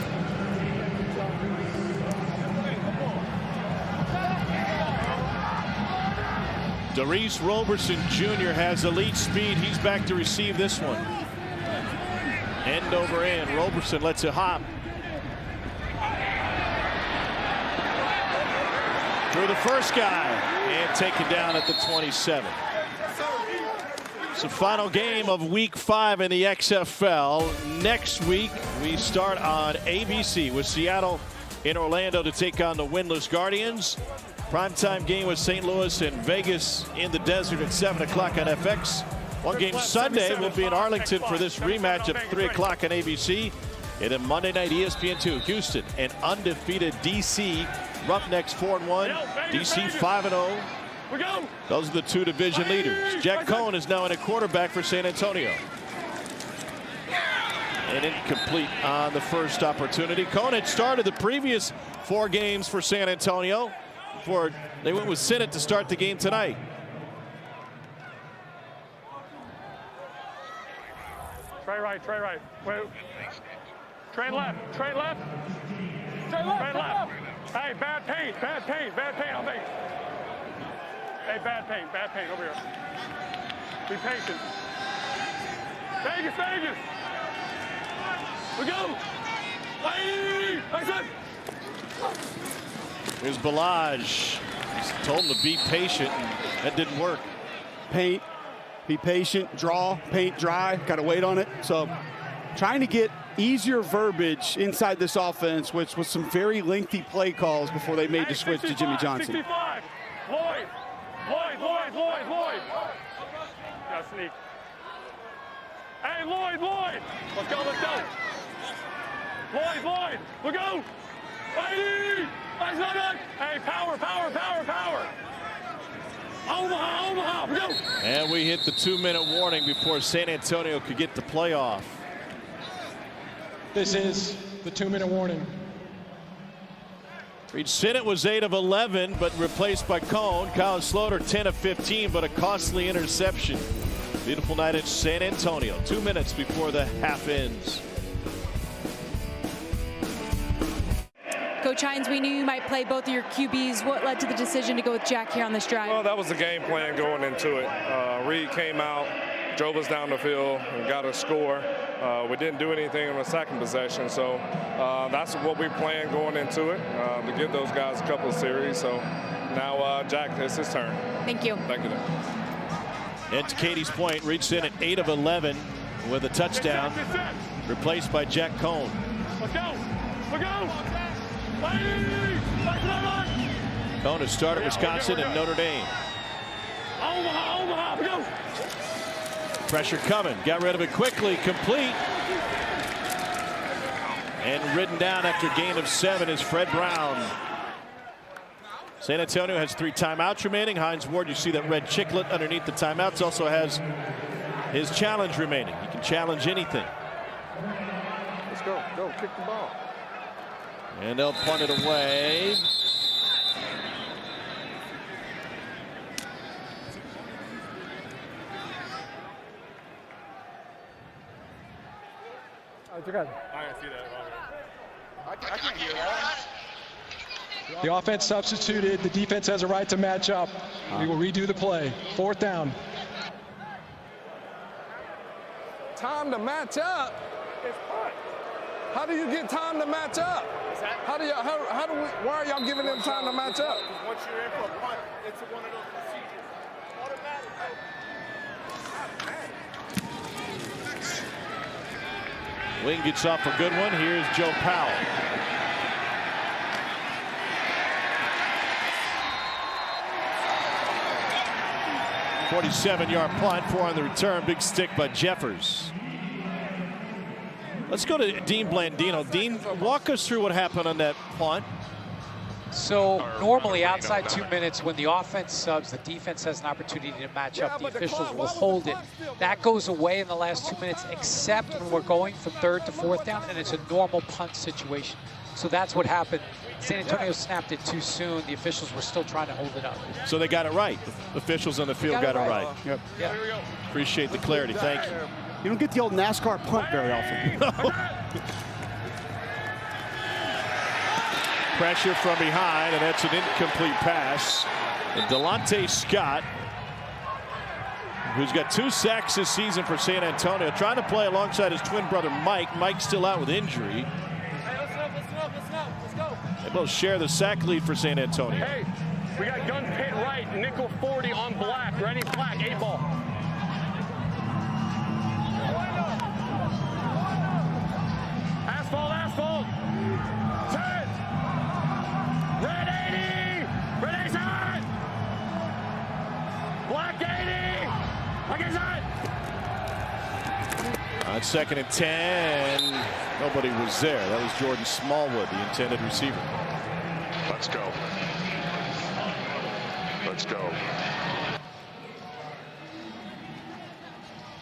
Darius Roberson Jr. has elite speed. He's back to receive this one. End over end. Roberson lets it hop. Through the first guy and taken down at the 27. It's the final game of week 5 in the XFL. Next week, we start on ABC with Seattle in Orlando to take on the winless Guardians. Primetime game with St. Louis and Vegas in the desert at 7 o'clock on FX. One game Sunday will be in Arlington for this rematch at 3 o'clock on ABC. And then Monday night ESPN2, Houston and undefeated DC. Roughnecks 4-1, DC 5-0. Those are the 2 division leaders. Jack Cohen is now in a quarterback for San Antonio. And incomplete on the first opportunity. Cone had started the previous 4 games for San Antonio before they went with Sinnott to start the game tonight. Trey right, Trey right. Wait. Trey left, Trey left. Trey left, Trey left. Hey, bad paint, I'll make. Hey, bad paint, over here. Be patient. Vegas, Vegas. We go. Hey, here's Balaj. He's told him to be patient, and that didn't work. Paint, be patient, draw, paint dry, got to wait on it. So trying to get easier verbiage inside this offense, which was some very lengthy play calls before they made the switch to Jimmy Johnson. 65. Lloyd. Got to sneak. Hey, Lloyd. Let's go. Lloyd. We'll go. Hey, power. Omaha, we go. And we hit the 2-minute warning before San Antonio could get the playoff. This is the 2-minute warning. Reed Sinnott was 8 of 11, but replaced by Cone. Colin Slaughter 10 of 15, but a costly interception. Beautiful night at San Antonio. 2 minutes before the half ends. Coach Hines, we knew you might play both of your QBs. What led to the decision to go with Jack here on this drive? Well, that was the game plan going into it. Reed came out, drove us down the field, and got a score. We didn't do anything on the second possession, so that's what we planned going into it, to give those guys a couple of series. So now Jack, it's his turn. Thank you. Thank you. And to Katie's point, Reed Sinnott 8 of 11 with a touchdown, replaced by Jack Cone. Let's go. Cone has started Wisconsin and Notre Dame. Omaha, we go. Pressure coming, got rid of it quickly, complete. And ridden down after a gain of 7 is Fred Brown. San Antonio has 3 timeouts remaining. Hines Ward, you see that red chiclet underneath the timeouts, also has his challenge remaining. He can challenge anything. Let's go, kick the ball. And they'll punt it away. I didn't see that. I can't hear that. The offense substituted. The defense has a right to match up. We will redo the play. 4th down. Time to match up? How do you get time to match up? Why are y'all giving them time to match up? Once you're in for a punt, it's one of those procedures. Automatic. Wing gets off a good one. Here's Joe Powell. "47-yard punt, 4 on the return. Big stick by Jeffers. Let's go to Dean Blandino. Dean, walk us through what happened on that punt. So normally outside 2 minutes, when the offense subs, the defense has an opportunity to match up. The officials will hold it. That goes away in the last 2 minutes, except when we're going from 3rd to 4th down, and it's a normal punt situation. So that's what happened. San Antonio snapped it too soon. The officials were still trying to hold it up. So they got it right. The officials on the field got it right. Yep. Yeah. Appreciate the clarity. Thank you. You don't get the old NASCAR punt very often. Pressure from behind, and that's an incomplete pass. And Delonte Scott, who's got 2 sacks this season for San Antonio, trying to play alongside his twin brother Mike. Mike's still out with injury. Hey, let's go. They both share the sack lead for San Antonio. Hey, we got gun pit right, nickel 40 on black, ready flag, 8 ball. Asphalt. 10. Red 80. Red 80 side. Black 80. Black 80 side. On 2nd and 10, nobody was there. That was Jordan Smallwood, the intended receiver. Let's go.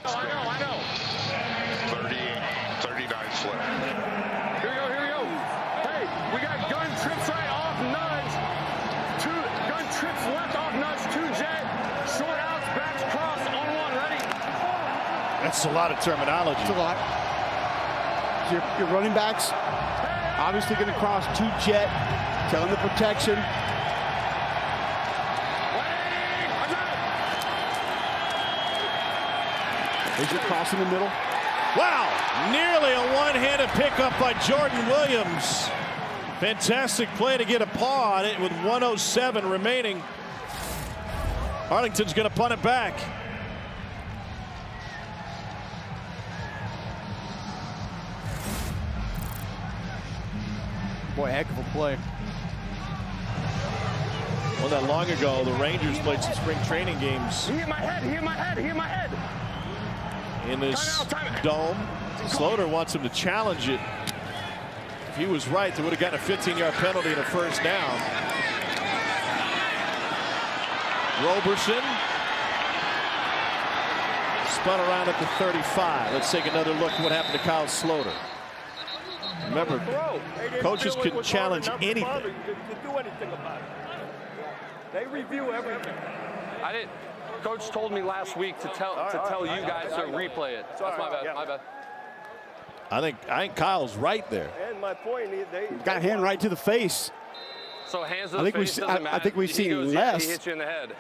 I know. 38, 39 That's a lot of terminology. It's a lot. Your running backs obviously going to cross 2 jet, telling the protection. There's your cross in the middle. Wow, nearly a one-handed pickup by Jordan Williams. Fantastic play to get a paw on it with 1:07 remaining. Arlington's going to punt it back. Boy, heck of a play. Well, not long ago, the Rangers played some spring training games. He hit my head, he hit my head, he hit my head. In this dome. Slaughter wants him to challenge it. If he was right, they would have gotten a 15-yard penalty and a first down. Roberson spun around at the 35. Let's take another look at what happened to Kyle Slaughter. Remember, coaches can challenge anything. Do anything about it. They review everything. I didn't. Coach told me last week to tell you guys to replay it. That's my bad. My bad. I think Kyle's right there. And my point is they got a hand right to the face. So hands to the face doesn't matter. I think we've seen less. He hit you in the head.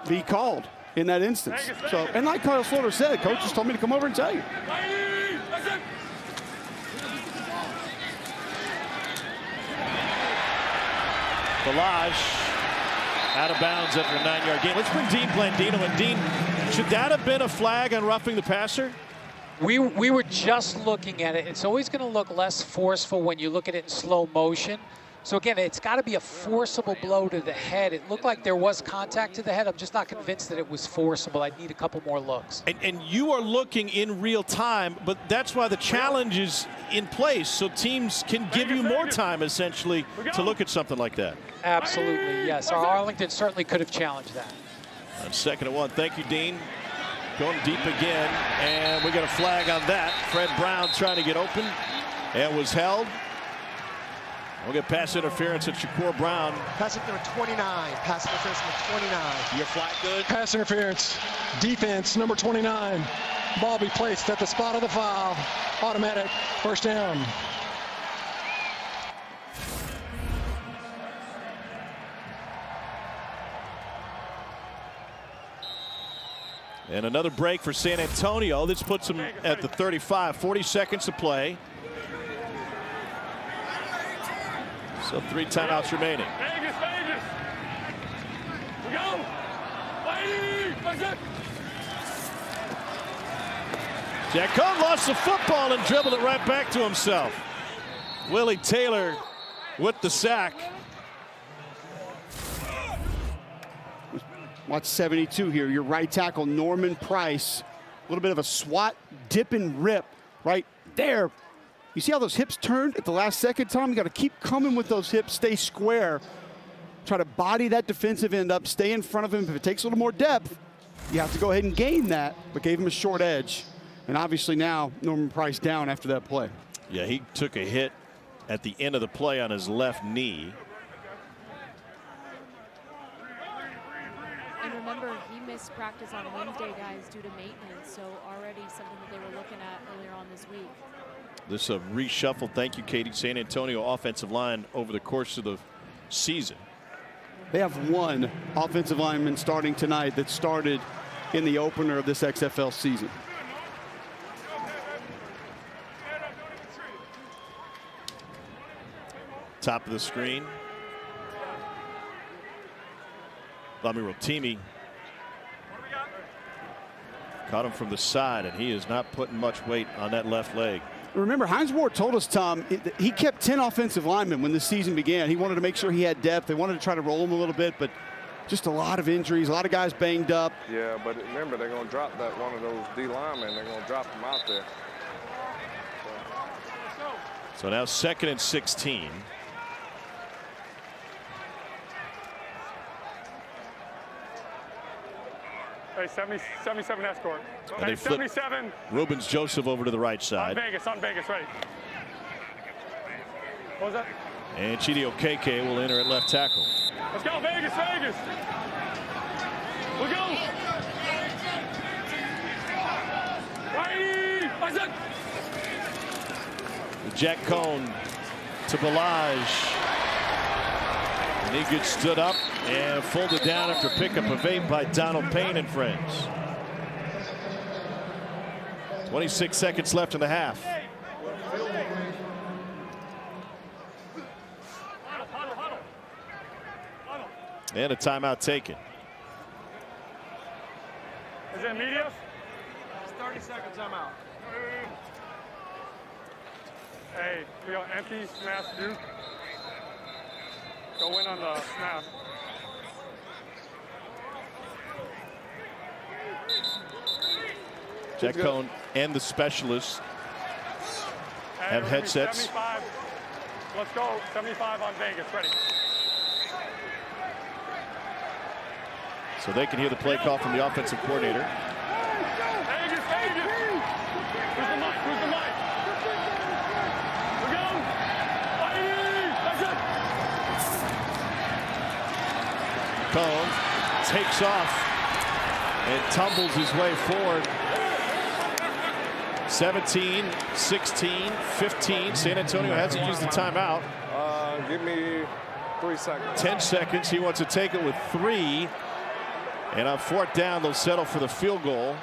Be called in that instance. So, and like Kyle Slaughter said, coaches told me to come over and tell you. Balazs out of bounds after a 9-yard gain. Let's bring Dean Blandino in. Dean, should that have been a flag on roughing the passer? We were just looking at it. It's always going to look less forceful when you look at it in slow motion. So again, it's got to be a forcible blow to the head. It looked like there was contact to the head. I'm just not convinced that it was forcible. I'd need a couple more looks. And you are looking in real time, but that's why the challenge is in place, so teams can give you more time, essentially, to look at something like that. Absolutely, yes. Arlington certainly could have challenged that. On 2nd and 1, thank you, Dean. Going deep again, and we got a flag on that. Fred Brown trying to get open, and was held. We'll get pass interference at Shakur Brown. Pass interference number 29. Pass interference number 29. Your flag good? Pass interference. Defense number 29. Ball be placed at the spot of the foul. Automatic first down. And another break for San Antonio. This puts them at the 35. 40 seconds to play. So 3 timeouts remaining. Vegas, Vegas. We go. Jack Cohn lost the football and dribbled it right back to himself. Willie Taylor with the sack. Watch 72 here. Your right tackle, Norman Price. A little bit of a swat, dip and rip right there. You see how those hips turned at the last second, Tom? You got to keep coming with those hips, stay square. Try to body that defensive end up, stay in front of him. If it takes a little more depth, you have to go ahead and gain that, but gave him a short edge. And obviously now Norman Price down after that play. Yeah, he took a hit at the end of the play on his left knee. And remember, he missed practice on Wednesday, guys, due to maintenance. So already something that they were looking at earlier on this week. This reshuffled, thank you, Katie, San Antonio offensive line over the course of the season. They have one offensive lineman starting tonight that started in the opener of this XFL season. Top of the screen. Lami Rotimi caught him from the side, and he is not putting much weight on that left leg. Remember, Hines Ward told us, Tom, he kept 10 offensive linemen when the season began. He wanted to make sure he had depth. They wanted to try to roll him a little bit, but just a lot of injuries, a lot of guys banged up. Yeah, but remember, they're going to drop that one of those D linemen. They're going to drop him out there. So now 2nd and 16. Hey, 77 escort. And Hey, they flip 77. Rubens Joseph over to the right side. On Vegas, ready. What was that? And Chidi Okeke will enter at left tackle. Let's go, Vegas, Vegas. We go. Jack Cohn to Balaj. And he gets stood up and folded down after pickup of 8 by Donald Payne and friends. 26 seconds left in the half. And a timeout taken. Is it immediate? It's 30 seconds, timeout. Hey, we got empty smash Duke. Go in on the snap. Jack Cohn and the specialists have headsets. 75. Let's go. 75 on Vegas. Ready. So they can hear the play call from the offensive coordinator. Vegas. Who's the mic? Who's the mic? We're going. That's it. Cohn takes off and tumbles his way forward. 17, 16, 15. San Antonio hasn't used the timeout. Give me 3 seconds. 10 seconds. He wants to take it with 3. And on 4th down, they'll settle for the field goal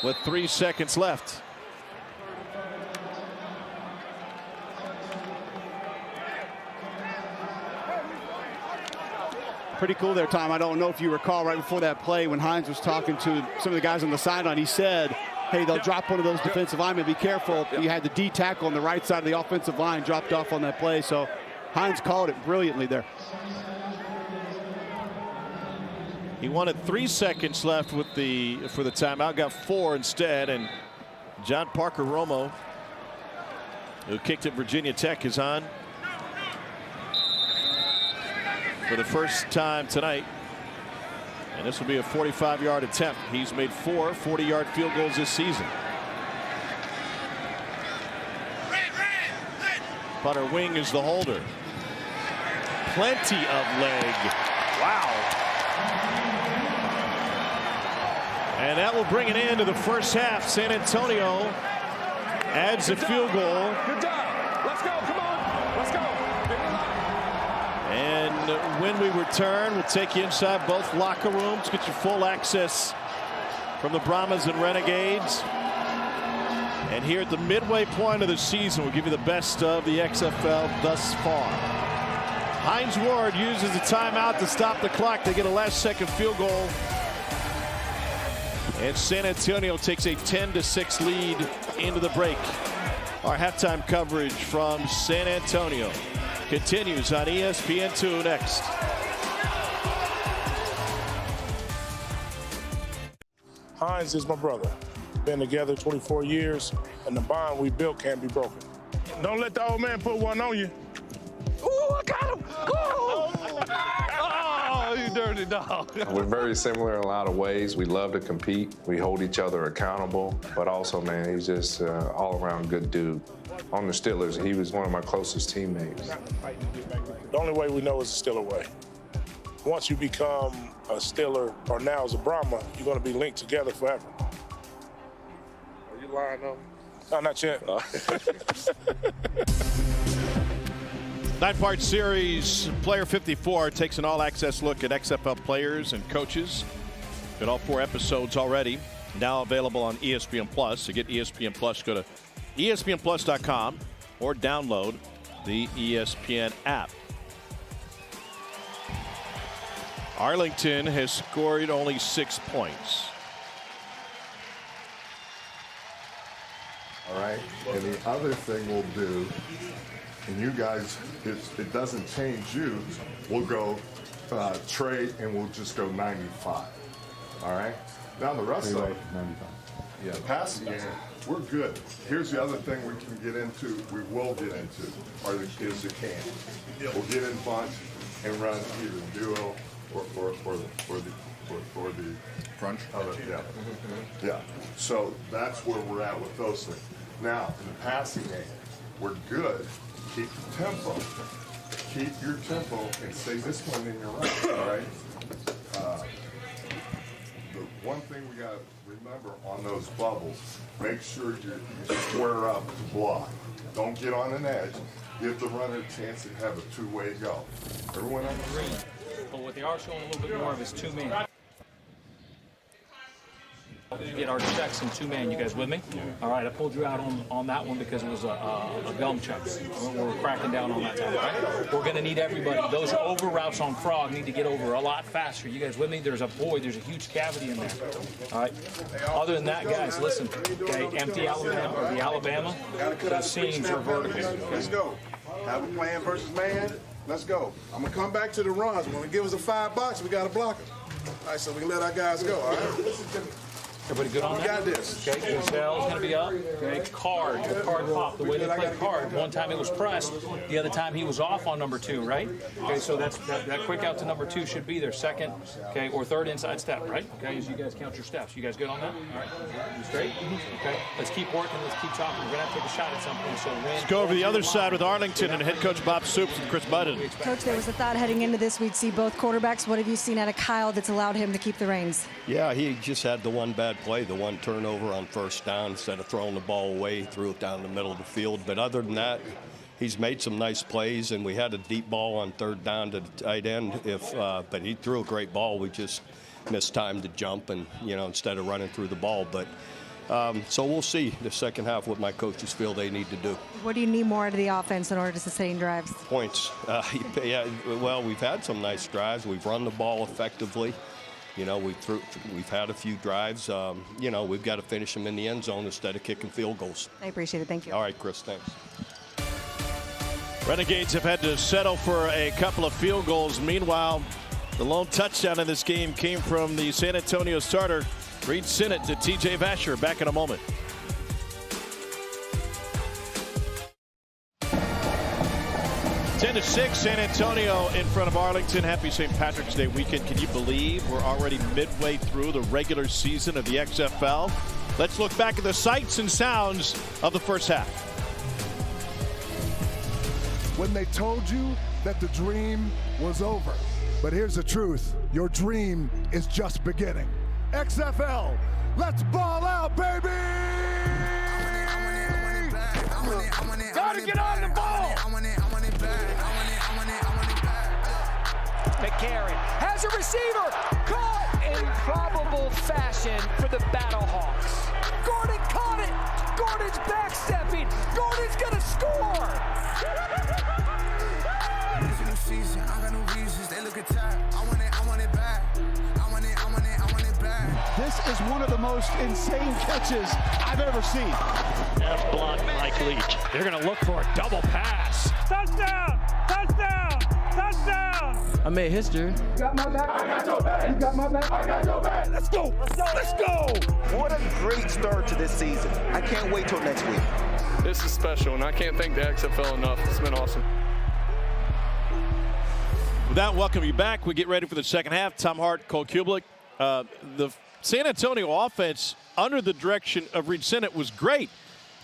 with 3 seconds left. Pretty cool there, Tom. I don't know if you recall right before that play when Hines was talking to some of the guys on the sideline, he said, hey, they'll drop one of those defensive linemen. Be careful. You had the D tackle on the right side of the offensive line dropped off on that play. So Hines called it brilliantly there. He wanted 3 seconds left for the timeout, got 4 instead, and John Parker Romo, who kicked at Virginia Tech, is on for the first time tonight. And this will be a 45-yard attempt. He's made 4 40-yard field goals this season. Punter Wing is the holder. Plenty of leg. Wow. And that will bring an end to the first half. San Antonio adds a field goal. Good job. Let's go. Come on. Let's go. And when we return, we'll take you inside both locker rooms, get you full access from the Brahmas and Renegades. And here at the midway point of the season, we'll give you the best of the XFL thus far. Hines Ward uses the timeout to stop the clock. They get a last-second field goal. And San Antonio takes a 10-6 lead into the break. Our halftime coverage from San Antonio continues on ESPN2 next. Hines is my brother. Been together 24 years, and the bond we built can't be broken. Don't let the old man put one on you. Ooh, I got him. Oh, you dirty dog. We're very similar in a lot of ways. We love to compete. We hold each other accountable, but also, man, he's just all-around good dude. On the Steelers, he was one of my closest teammates. The only way we know is the Steeler way. Once you become a Steeler, or now as a Brahma, you're going to be linked together forever. Are you lying, though? No, not yet. 9-part series, Player 54 takes an all-access look at XFL players and coaches. Got all 4 episodes already, now available on ESPN Plus. To get ESPN Plus, go to ESPNplus.com or download the ESPN app. Arlington has scored only 6 points. All right, and the other thing we'll do, and you guys, it doesn't change you, we'll go trade and we'll just go 95. All right? Now the rest of it, 95. Yeah, the passing game, we're good. Here's the other thing we can get into, we will get into, is the can. We'll get in bunch and run either duo or the crunch. Yeah. Yeah. So that's where we're at with those things. Now, in the passing game, we're good. Keep the tempo. Keep your tempo and stay disciplined in your right. All right. one thing we got to remember on those bubbles, make sure you square up to block. Don't get on an edge. Give the runner a chance to have a two-way go. Everyone on the ring. But what they are showing a little bit more of is two-man. Get our checks in two-man. You guys with me? All right, I pulled you out on that one because it was a gum check. We're cracking down on that time, right? We're going to need everybody. Those over routes on Frog need to get over a lot faster. You guys with me? There's a huge cavity in there. All right. Other than that, guys, listen. Okay, empty Alabama or the Alabama. The seams are vertical. Let's go. Have a plan versus man. Let's go. I'm going to come back to the runs. When they give us a $5, we got to block them. All right, so we can let our guys go, all right? Everybody good on that? We got this. Okay, Gisele's going to be up. Okay, card pop. The way they play card. One time it was pressed. The other time he was off on number 2, right? Okay, so that quick out to number 2 should be their second, okay, or third inside step, right? Okay, as you guys count your steps. You guys good on that? All right. You straight? Okay, let's keep working. Let's keep talking. We're going to have to take a shot at something. So let's go over the other side with Arlington and head coach Bob Supes and Chris Budden. Coach, there was a thought heading into this we'd see both quarterbacks. What have you seen out of Kyle that's allowed him to keep the reins? Yeah, he just had the one bad play, the one turnover on first down. Instead of throwing the ball away, he threw it down the middle of the field. But other than that, he's made some nice plays, and we had a deep ball on third down to the tight end. But he threw a great ball. We just missed time to jump, and instead of running through the ball. But so we'll see the second half what my coaches feel they need to do. What do you need more out of the offense in order to sustain drives? Points. Yeah. Well, we've had some nice drives. We've run the ball effectively. We've had a few drives. We've got to finish them in the end zone instead of kicking field goals. I appreciate it. Thank you. All right, Chris. Thanks. Renegades have had to settle for a couple of field goals. Meanwhile, the lone touchdown in this game came from the San Antonio starter, Reed Sinnott, to T.J. Vasher. Back in a moment. (10-6), San Antonio in front of Arlington. Happy St. Patrick's Day weekend. Can you believe we're already midway through the regular season of the XFL? Let's look back at the sights and sounds of the first half. When they told you that the dream was over. But here's the truth. Your dream is just beginning. XFL, let's ball out, baby! Gotta get on the ball! McCarron has a receiver caught in probable fashion for the Battlehawks. Gordon caught it. Gordon's backstepping. Gordon's gonna score. It's a new season. I got no reasons. They look at tired. I want it back. I want it back. This is one of the most insane catches I've ever seen. F blocked Mike Leach. They're gonna look for a double pass. Touchdown! Touchdown! Touchdown! I made history. You got my back. I got your back. You got my back. I got your back. Let's go. Let's go. Let's go. What a great start to this season. I can't wait till next week. This is special, and I can't thank the XFL enough. It's been awesome. With that, welcome you back. We get ready for the second half. Tom Hart, Cole Kublik. The San Antonio offense, under the direction of Reed Sinnott, was great.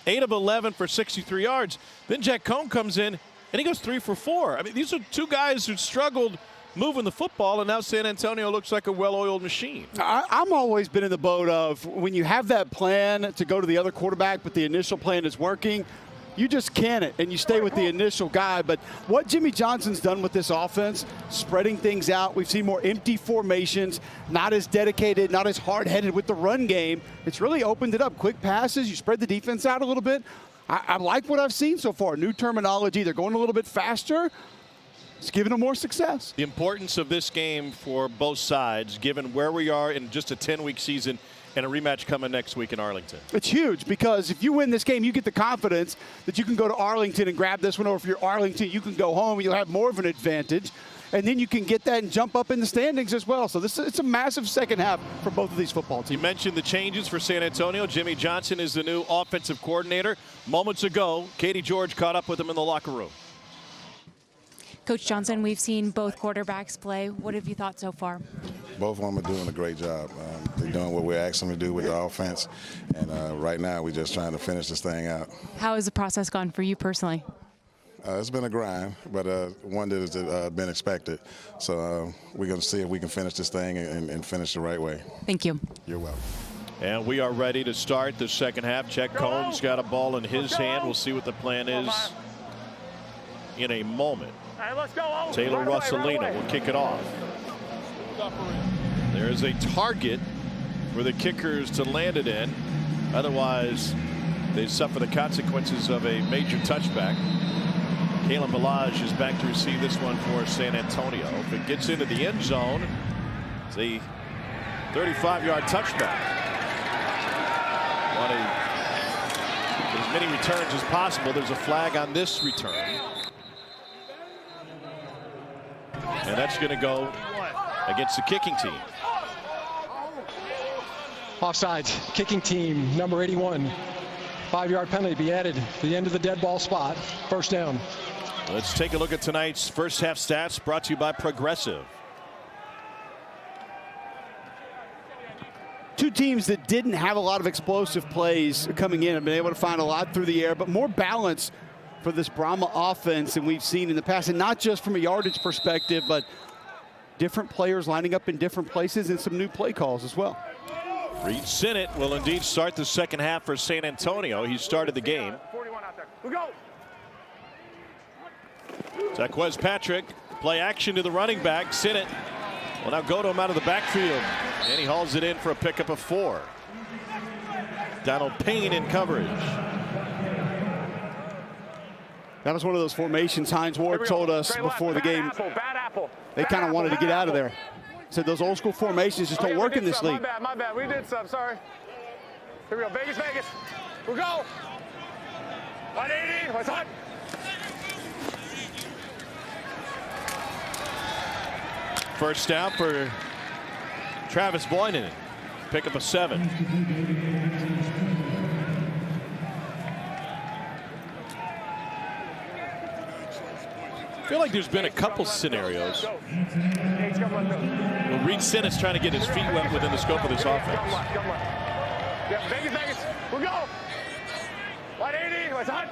8 of 11 for 63 yards. Then Jack Cohn comes in, and he goes 3 for 4. I mean, these are two guys who struggled moving the football, and now San Antonio looks like a well-oiled machine. I'm always been in the boat of when you have that plan to go to the other quarterback, but the initial plan is working, you just can it, and you stay with the initial guy. But what Jimmy Johnson's done with this offense, spreading things out, we've seen more empty formations, not as dedicated, not as hard-headed with the run game. It's really opened it up. Quick passes, you spread the defense out a little bit. I like what I've seen so far. New terminology, they're going a little bit faster. It's giving them more success. The importance of this game for both sides, given where we are in just a 10-week season and a rematch coming next week in Arlington. It's huge because if you win this game, you get the confidence that you can go to Arlington and grab this one, or if you're Arlington, you can go home and you'll have more of an advantage. And then you can get that and jump up in the standings as well. So it's a massive second half for both of these football teams. You mentioned the changes for San Antonio. Jimmy Johnson is the new offensive coordinator. Moments ago, Katie George caught up with him in the locker room. Coach Johnson, we've seen both quarterbacks play. What have you thought so far? Both of them are doing a great job. They're doing what we're asking them to do with the offense. And right now, we're just trying to finish this thing out. How has the process gone for you personally? It's been a grind, but one that has been expected. So we're going to see if we can finish this thing and finish the right way. Thank you. You're welcome. And we are ready to start the second half. Chet Cohn's got a ball in his hand. We'll see what the plan is in a moment. Hey, let's go. Taylor Russolino will kick it off. There's a target for the kickers to land it in. Otherwise, they suffer the consequences of a major touchback. Kalen Ballage is back to receive this one for San Antonio. If it gets into the end zone, it's a 35-yard touchback. Want as many returns as possible. There's a flag on this return. And that's going to go against the kicking team. Offsides, kicking team, number 81. 5-yard penalty be added to the end of the dead ball spot. First down. Let's take a look at tonight's first half stats brought to you by Progressive. Two teams that didn't have a lot of explosive plays coming in have been able to find a lot through the air, but more balance for this Brahma offense than we've seen in the past, and not just from a yardage perspective, but different players lining up in different places and some new play calls as well. Reed Sinnott will indeed start the second half for San Antonio. He started the game. 41 out there. We go. Taquez Patrick, play action to the running back. Sinnott will now go to him out of the backfield, and he hauls it in for a pickup of 4. Donald Payne in coverage. That was one of those formations Hines Ward told us before the game. Bad apple. They kind of wanted to get out of there. Said those old school formations just don't work in this league. My bad. We did some. Sorry. Here we go. Vegas. We go. 180. What's hot? First down for Travis Boynan. Pick up a 7. I feel like there's been a couple scenarios where Reed Sinnott's trying to get his feet wet within the scope of this offense. Yeah, Vegas. We'll go. 180. What's hot?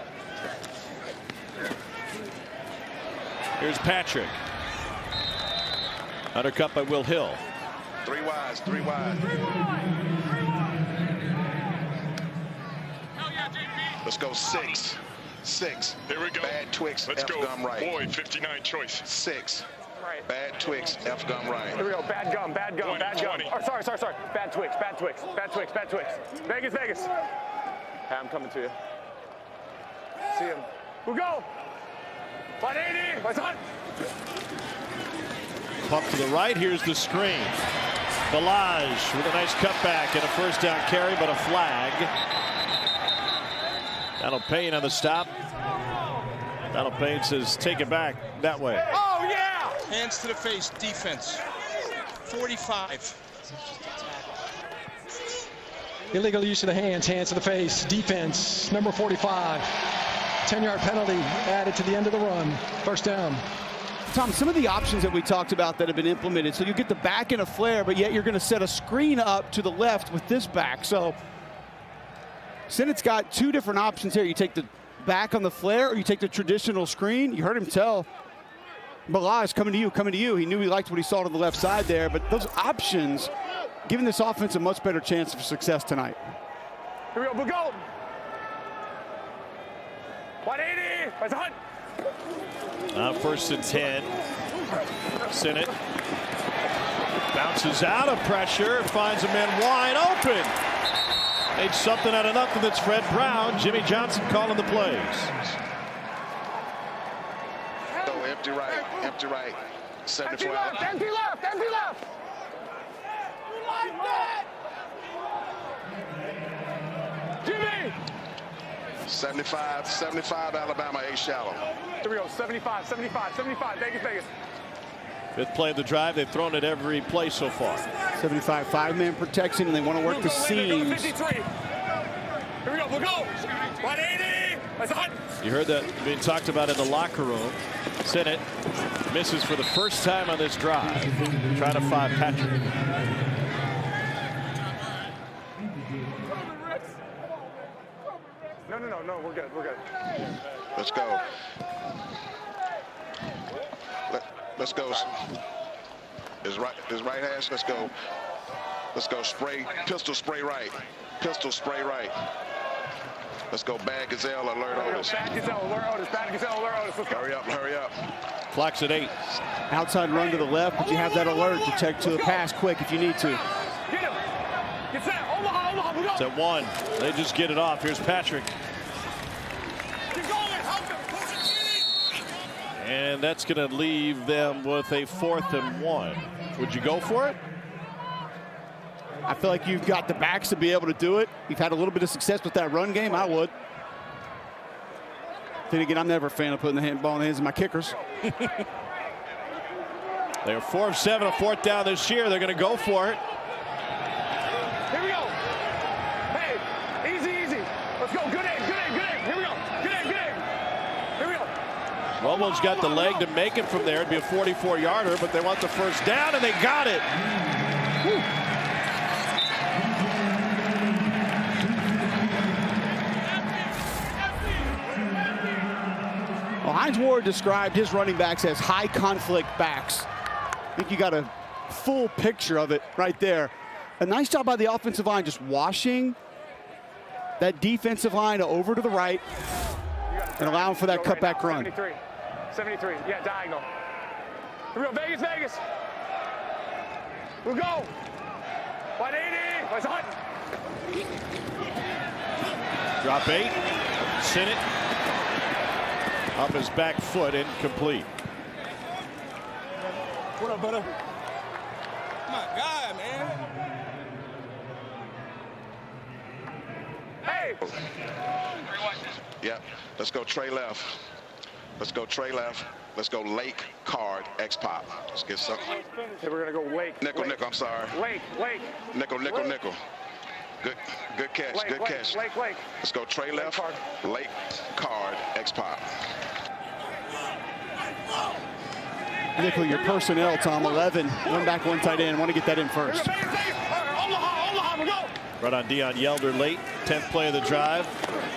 Here's Patrick. Undercut by Will Hill. 3 wide. Let's go 6. Here we go. Bad Twix. Let's F go. gum right. Boy, 59 choice. 6. Right. Bad Twix. F gum right. Here we go. Bad gum. 20. Oh, sorry. Bad Twix. Vegas. Hey, I'm coming to you. See him. We'll go. 180. What's on? Pump to the right. Here's the screen. Ballage with a nice cutback and a first down carry, but a flag. Donald Payne on the stop. Donald Payne says, take it back that way. Oh, yeah! Hands to the face, defense. 45. Illegal use of the hands to the face, defense, number 45. 10-yard penalty added to the end of the run. First down. Tom, some of the options that we talked about that have been implemented, so you get the back in a flare, but yet you're going to set a screen up to the left with this back. So Sinnott's got 2 different options here. You take the back on the flare, or you take the traditional screen. You heard him tell Ballage, coming to you. He knew he liked what he saw to the left side there, but those options giving this offense a much better chance of success tonight. Here we go. We'll go. 180. What's on? First and 10. Sinnott bounces out of pressure, finds a man wide open. Made something out of nothing. That's Fred Brown. Jimmy Johnson calling the plays. Go empty right. 75. Empty left. Jimmy. 75 Alabama, A shallow. Here we go. 75. Vegas. Fifth play of the drive. They've thrown it every play so far. 75 5-man protection, and they want to work the seams. 53. Here we go. We'll go. 180. That's hot. You heard that being talked about in the locker room. Sinnott misses for the first time on this drive. Trying to find Patrick. No. We're good. Let's go. Let's go. His right hash. Let's go. Let's go. Spray. Pistol spray right. Pistol spray right. Let's go. Bad Gazelle alert Otis. Bad Gazelle alert Otis. Bad Gazelle alert Otis. Let's go. Hurry up. Hurry up. Clock's at 8. Outside run to the left, but you have that alert to check to the pass quick if you need to. Get him. Get set. Omaha. Omaha. We go. It's at 1. They just get it off. Here's Patrick. Keep going. Help him. And that's going to leave them with a 4th and 1. Would you go for it? I feel like you've got the backs to be able to do it. You've had a little bit of success with that run game. I would. Then again, I'm never a fan of putting the ball in the hands of my kickers. They're 4 of 7, a 4th down this year. They're going to go for it. Here we go. Hey, easy, easy. Let's go. Good aim, good aim, good aim. Here we go. Good aim, good aim. Here we go. Romo's got the leg to make it from there. It'd be a 44-yarder, but they want the first down, and they got it. Woo. Well, Hines Ward described his running backs as high conflict backs. I think you got a full picture of it right there. A nice job by the offensive line just washing that defensive line over to the right and allowing for that cutback run. 73, yeah, diagonal. Here we go, Vegas, Vegas. We'll go. 180, let's hunt. Drop 8, Sinnott. Up his back foot, incomplete. What up, brother? My God, man. Hey! Yep. Let's go Trey left. Let's go Trey left. Let's go Lake Card X Pop. Let's get something. Hey, we're gonna go Lake. Nickel, nickel. I'm sorry. Lake. Nickel, nickel, nickel. Good catch. Good catch. Lake. Let's go Trey left. Lake Card X Pop. Nickel, your personnel, Tom, 11. One back, one tight end. Want to get that in first. Omaha, we go. Right on Deion Yelder late. 10th play of the drive.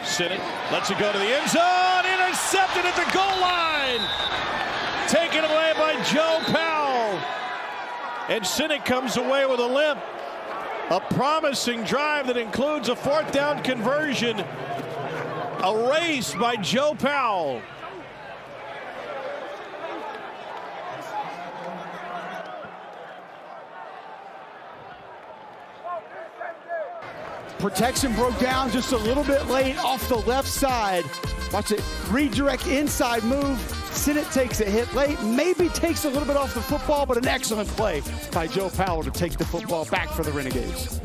Sinnott lets it go to the end zone. Intercepted at the goal line. Taken away by Joe Powell. And Sinnott comes away with a limp. A promising drive that includes a 4th down conversion. Erased by Joe Powell. Protection broke down just a little bit late off the left side. Watch it redirect inside move. Sinnott takes a hit late, maybe takes a little bit off the football, but an excellent play by Joe Powell to take the football back for the Renegades.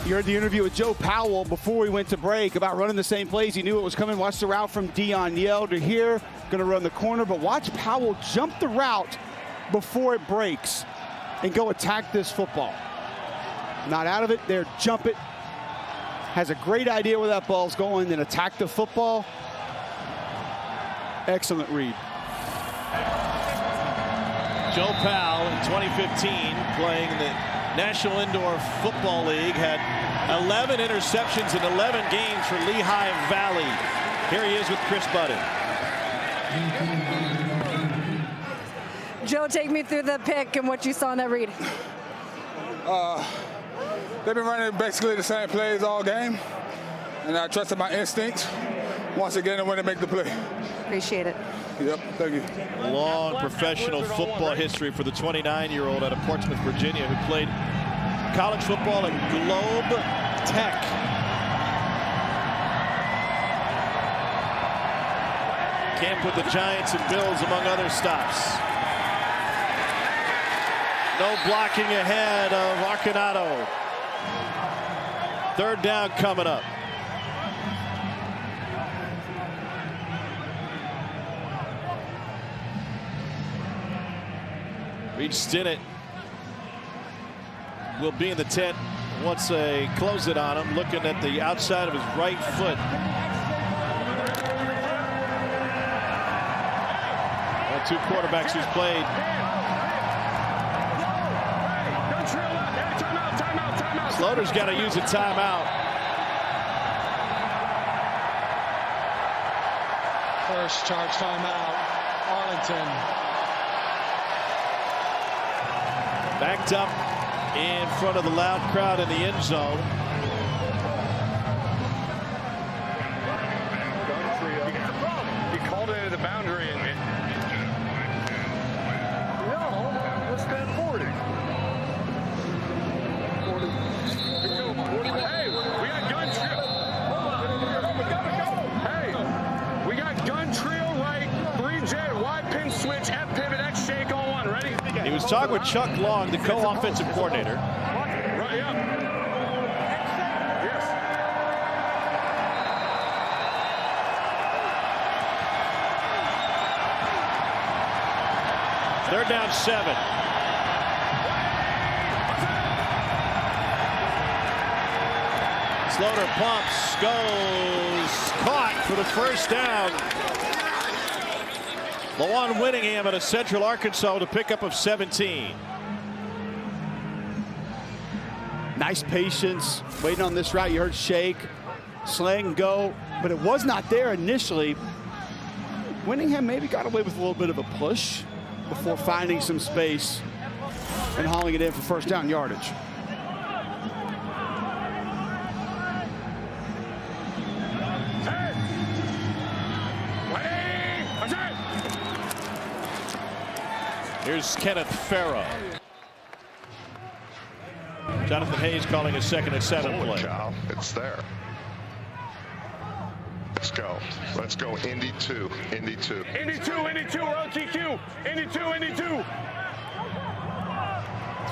You heard the interview with Joe Powell before we went to break about running the same plays. He knew it was coming. Watch the route from Deion Yelder here. Going to run the corner, but watch Powell jump the route before it breaks and go attack this football. Not out of it there, jump it. Has a great idea where that ball's going, then attack the football. Excellent read. Joe Powell in 2015 playing in the National Indoor Football League had 11 interceptions in 11 games for Lehigh Valley. Here he is with Chris Budden. Joe, take me through the pick and what you saw in that read. They've been running basically the same plays all game, and I trusted my instincts once again when they make the play. Appreciate it. Yep, thank you. Long professional football history for the 29-year-old out of Portsmouth, Virginia, who played college football at Globe Tech. Camp with the Giants and Bills, among other stops. No blocking ahead of Arconato. 3rd down coming up. Reed Stinnett will be in the tent once they close it on him, looking at the outside of his right foot. Well, two quarterbacks who's played. Slaughter's got to use a timeout. First charge timeout, Arlington. Backed up in front of the loud crowd in the end zone. He called it at the boundary and let's stand 40. Hey, we got gun trio. Hey, we got gun trio right, 3J, Y pin switch, F pivot, X shake on one. Ready? He was talking with Chuck Long, the co-offensive coordinator. Right, yeah. Yes. They're down 7. Slaughter pumps, goes, caught for the first down. Lawan Winningham out of Central Arkansas to pick up of 17. Nice patience, waiting on this route. You heard shake, sling, go, but it was not there initially. Winningham maybe got away with a little bit of a push before finding some space and hauling it in for first down yardage. Here's Kenneth Farrow. Jonathan Hayes calling a 2nd and 7 play. Cow. It's there. Let's go. Let's go. Indy 2. Indy 2. Indy 2. Indy 2. We're OTQ. Indy 2. Indy 2. To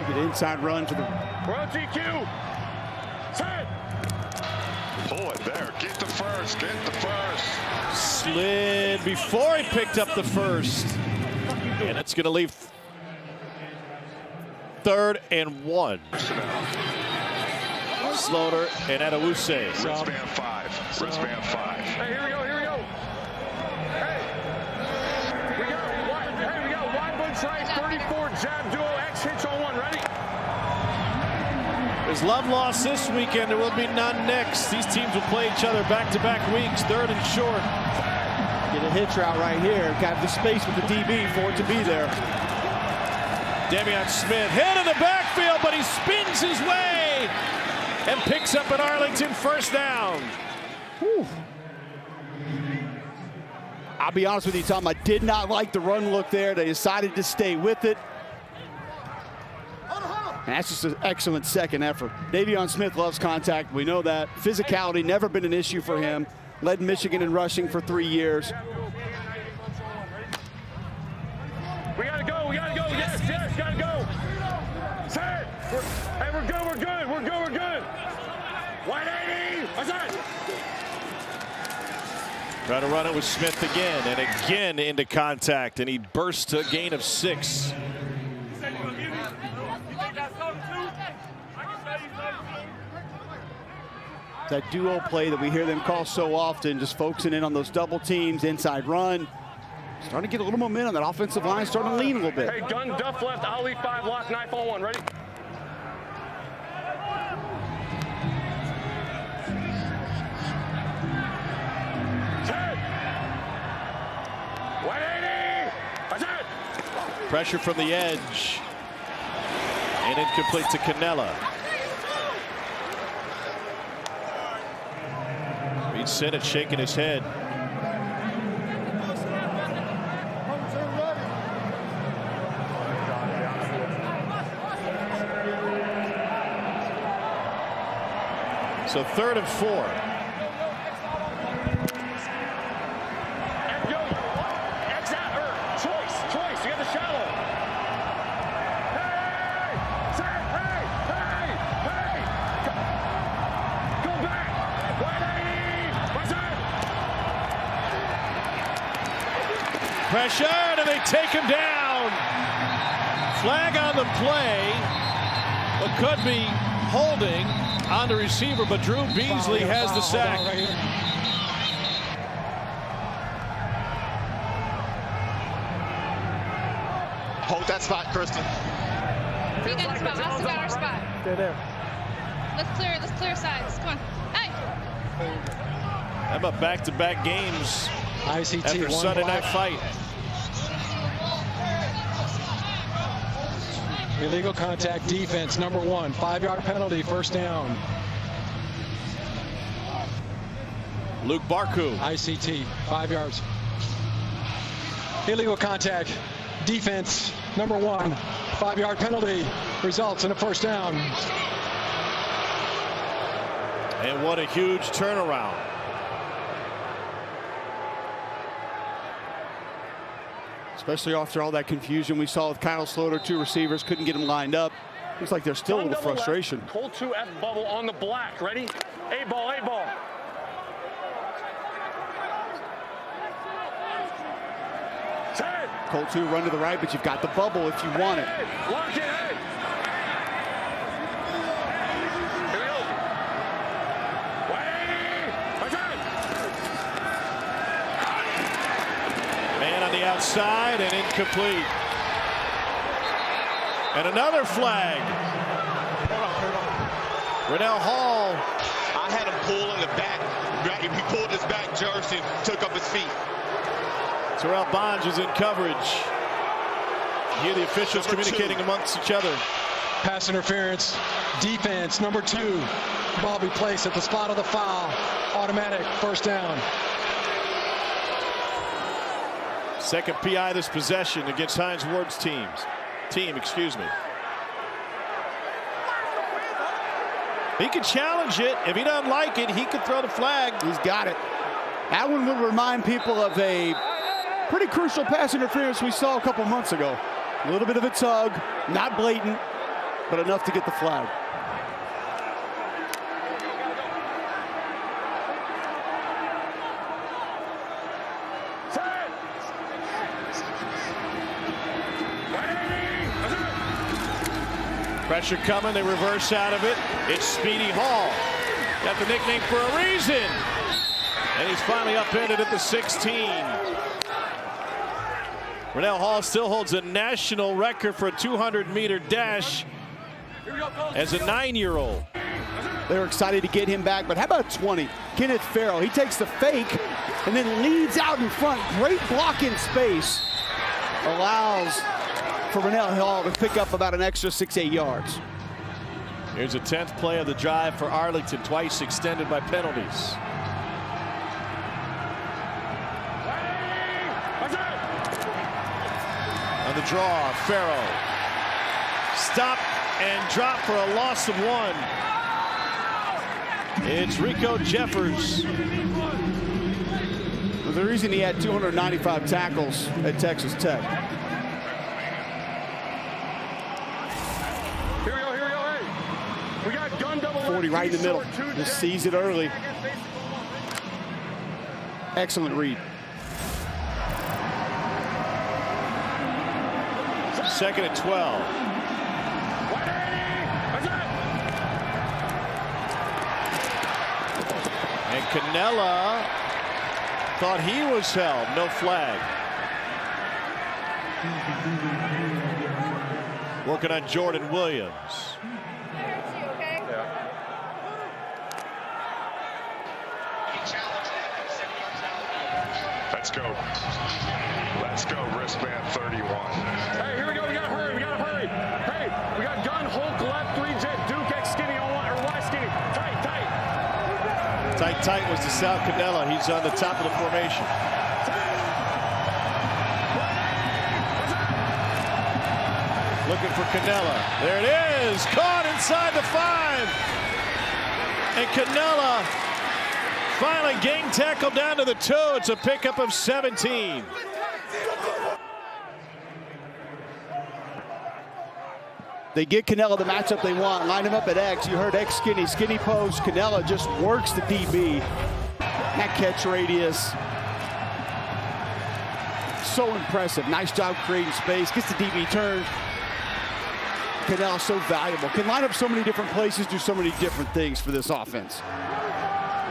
get inside run to the. We're OTQ. Set. Pull it there. Get the first. Get the first. Slid before he picked up the first. And it's going to leave 3rd and 1. Slaughter and Adewuse. Wristband 5. Wristband 5. Hey, here we go. Here we go. Hey, we got wide bunch right, 34 jab duo X hitch on one. Ready? There's love lost this weekend. There will be none next. These teams will play each other back-to-back weeks. 3rd and short. Get a hitch route right here. Got the space with the DB for it to be there. Damian Smith hit in the backfield, but he spins his way and picks up an Arlington first down. Whew. I'll be honest with you, Tom, I did not like the run look there. They decided to stay with it. And that's just an excellent second effort. Davion Smith loves contact. We know that. Physicality never been an issue for him. Led Michigan in rushing for 3 years. We gotta go. We gotta go. Yes, yes, gotta go. Set. Hey, we're good. We're good. We're good. We're good. 180. What's that? Trying to run it with Smith again and again into contact, and he bursts to a gain of 6. That duo play that we hear them call so often, just focusing in on those double teams, inside run. Starting to get a little momentum. That offensive line starting to lean a little bit. Hey, gun, duff left, Ali 5, lock, knife on 1. Ready? Set. 180. That's it. Pressure from the edge. And incomplete to Cannella. Reed Stinnett shaking his head. So 3rd and 4. Choice. You got the shallow. Hey! Set! Hey! Go back! 180! What's that? Pressure, and they take him down. Flag on the play. What could be holding on the receiver, but Drew Beasley has the sack. Hold that spot, Kristen. We got a spot. We also got our spot. Stay there. Let's clear sides. Come on. Hey! How about back-to-back games ICT, after Sunday night fight? Illegal contact defense, number 1. 5-yard penalty, first down. Luke Barku. ICT, 5 yards. Illegal contact defense, number 1. 5-yard penalty results in a first down. And what a huge turnaround. Especially after all that confusion we saw with Kyle Sloter, 2 receivers, couldn't get him lined up. Looks like there's still a little frustration. Colt 2F bubble on the black. Ready? A-ball, A-ball. Colt 2 run to the right, but you've got the bubble if you want it. Lock it in. Here we go. Man on the outside and incomplete. And another flag. Rennell Hall. I had him pull in the back. He pulled his back jersey, took up his feet. Terrell Bonds is in coverage. Here the officials communicating amongst each other. Pass interference, defense, number 2. Ball be placed at the spot of the foul. Automatic, first down. Second PI this possession against Hines Ward's team. He could challenge it. If he doesn't like it, he could throw the flag. He's got it. That one would remind people of a pretty crucial pass interference we saw a couple months ago. A little bit of a tug, not blatant, but enough to get the flag. Pressure coming, they reverse out of it. It's Speedy Hall. Got the nickname for a reason. And he's finally upended at the 16. Rennell Hall still holds a national record for a 200-meter dash as a 9-year-old. They were excited to get him back, but how about 20? Kenneth Farrell, he takes the fake and then leads out in front. Great block in space. Allows for Rennell Hall to pick up about an extra 6-8 yards. Here's a 10th play of the drive for Arlington, twice extended by penalties. On the draw, Farrell. Stop and drop for a loss of 1. It's Rico Jeffers. Well, the reason he had 295 tackles at Texas Tech. Here we go, hey. We got gun double 40 right in the middle. Just sees it early. Excellent read. Second and 12. And Cannella thought he was held. No flag. Working on Jordan Williams. Let's go. Let's go, wristband 31. Hey, here we go. We gotta hurry. Hey, we got gun, Hulk left, 3-jet, Duke X skinny on one, or Y skinny. Tight was to Sal Cannella. He's on the top of the formation. Looking for Cannella. There it is. Caught inside the 5. And Cannella finally gang tackle down to the 2. It's a pickup of 17. They get Cannella the matchup they want. Line him up at X. You heard X skinny post. Cannella just works the DB. That catch radius. So impressive. Nice job creating space. Gets the DB turned. Cannell is so valuable. Can line up so many different places, do so many different things for this offense.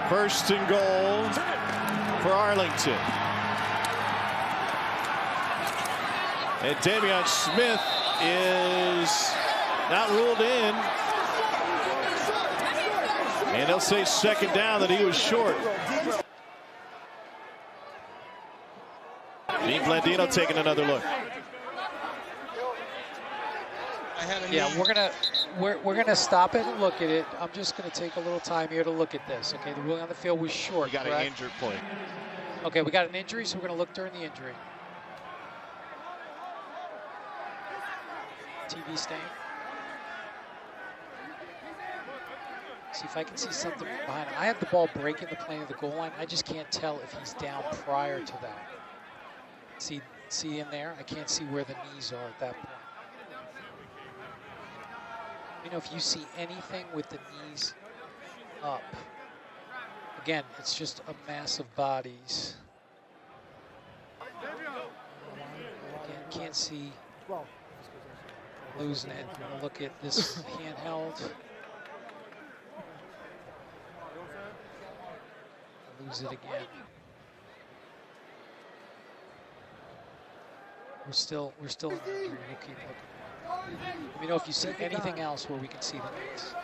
First and goal for Arlington. And Davion Smith is not ruled in. And they'll say second down that he was short. Dean Blandino taking another look. Yeah, we're gonna stop it and look at it. I'm just gonna take a little time here to look at this. Okay, the ruling on the field was short. We got an injured play. Okay, we got an injury, so we're gonna look during the injury. TV stain. See if I can see something from behind him. I have the ball breaking the plane of the goal line. I just can't tell if he's down prior to that. See in there? I can't see where the knees are at that point. You know, if you see anything with the knees up, again, it's just a mass of bodies. Again, can't see. Losing it. Look at this handheld. Lose it again. We're still in the injury. We'll keep looking. Let me know if you see anything else where we can see the knees.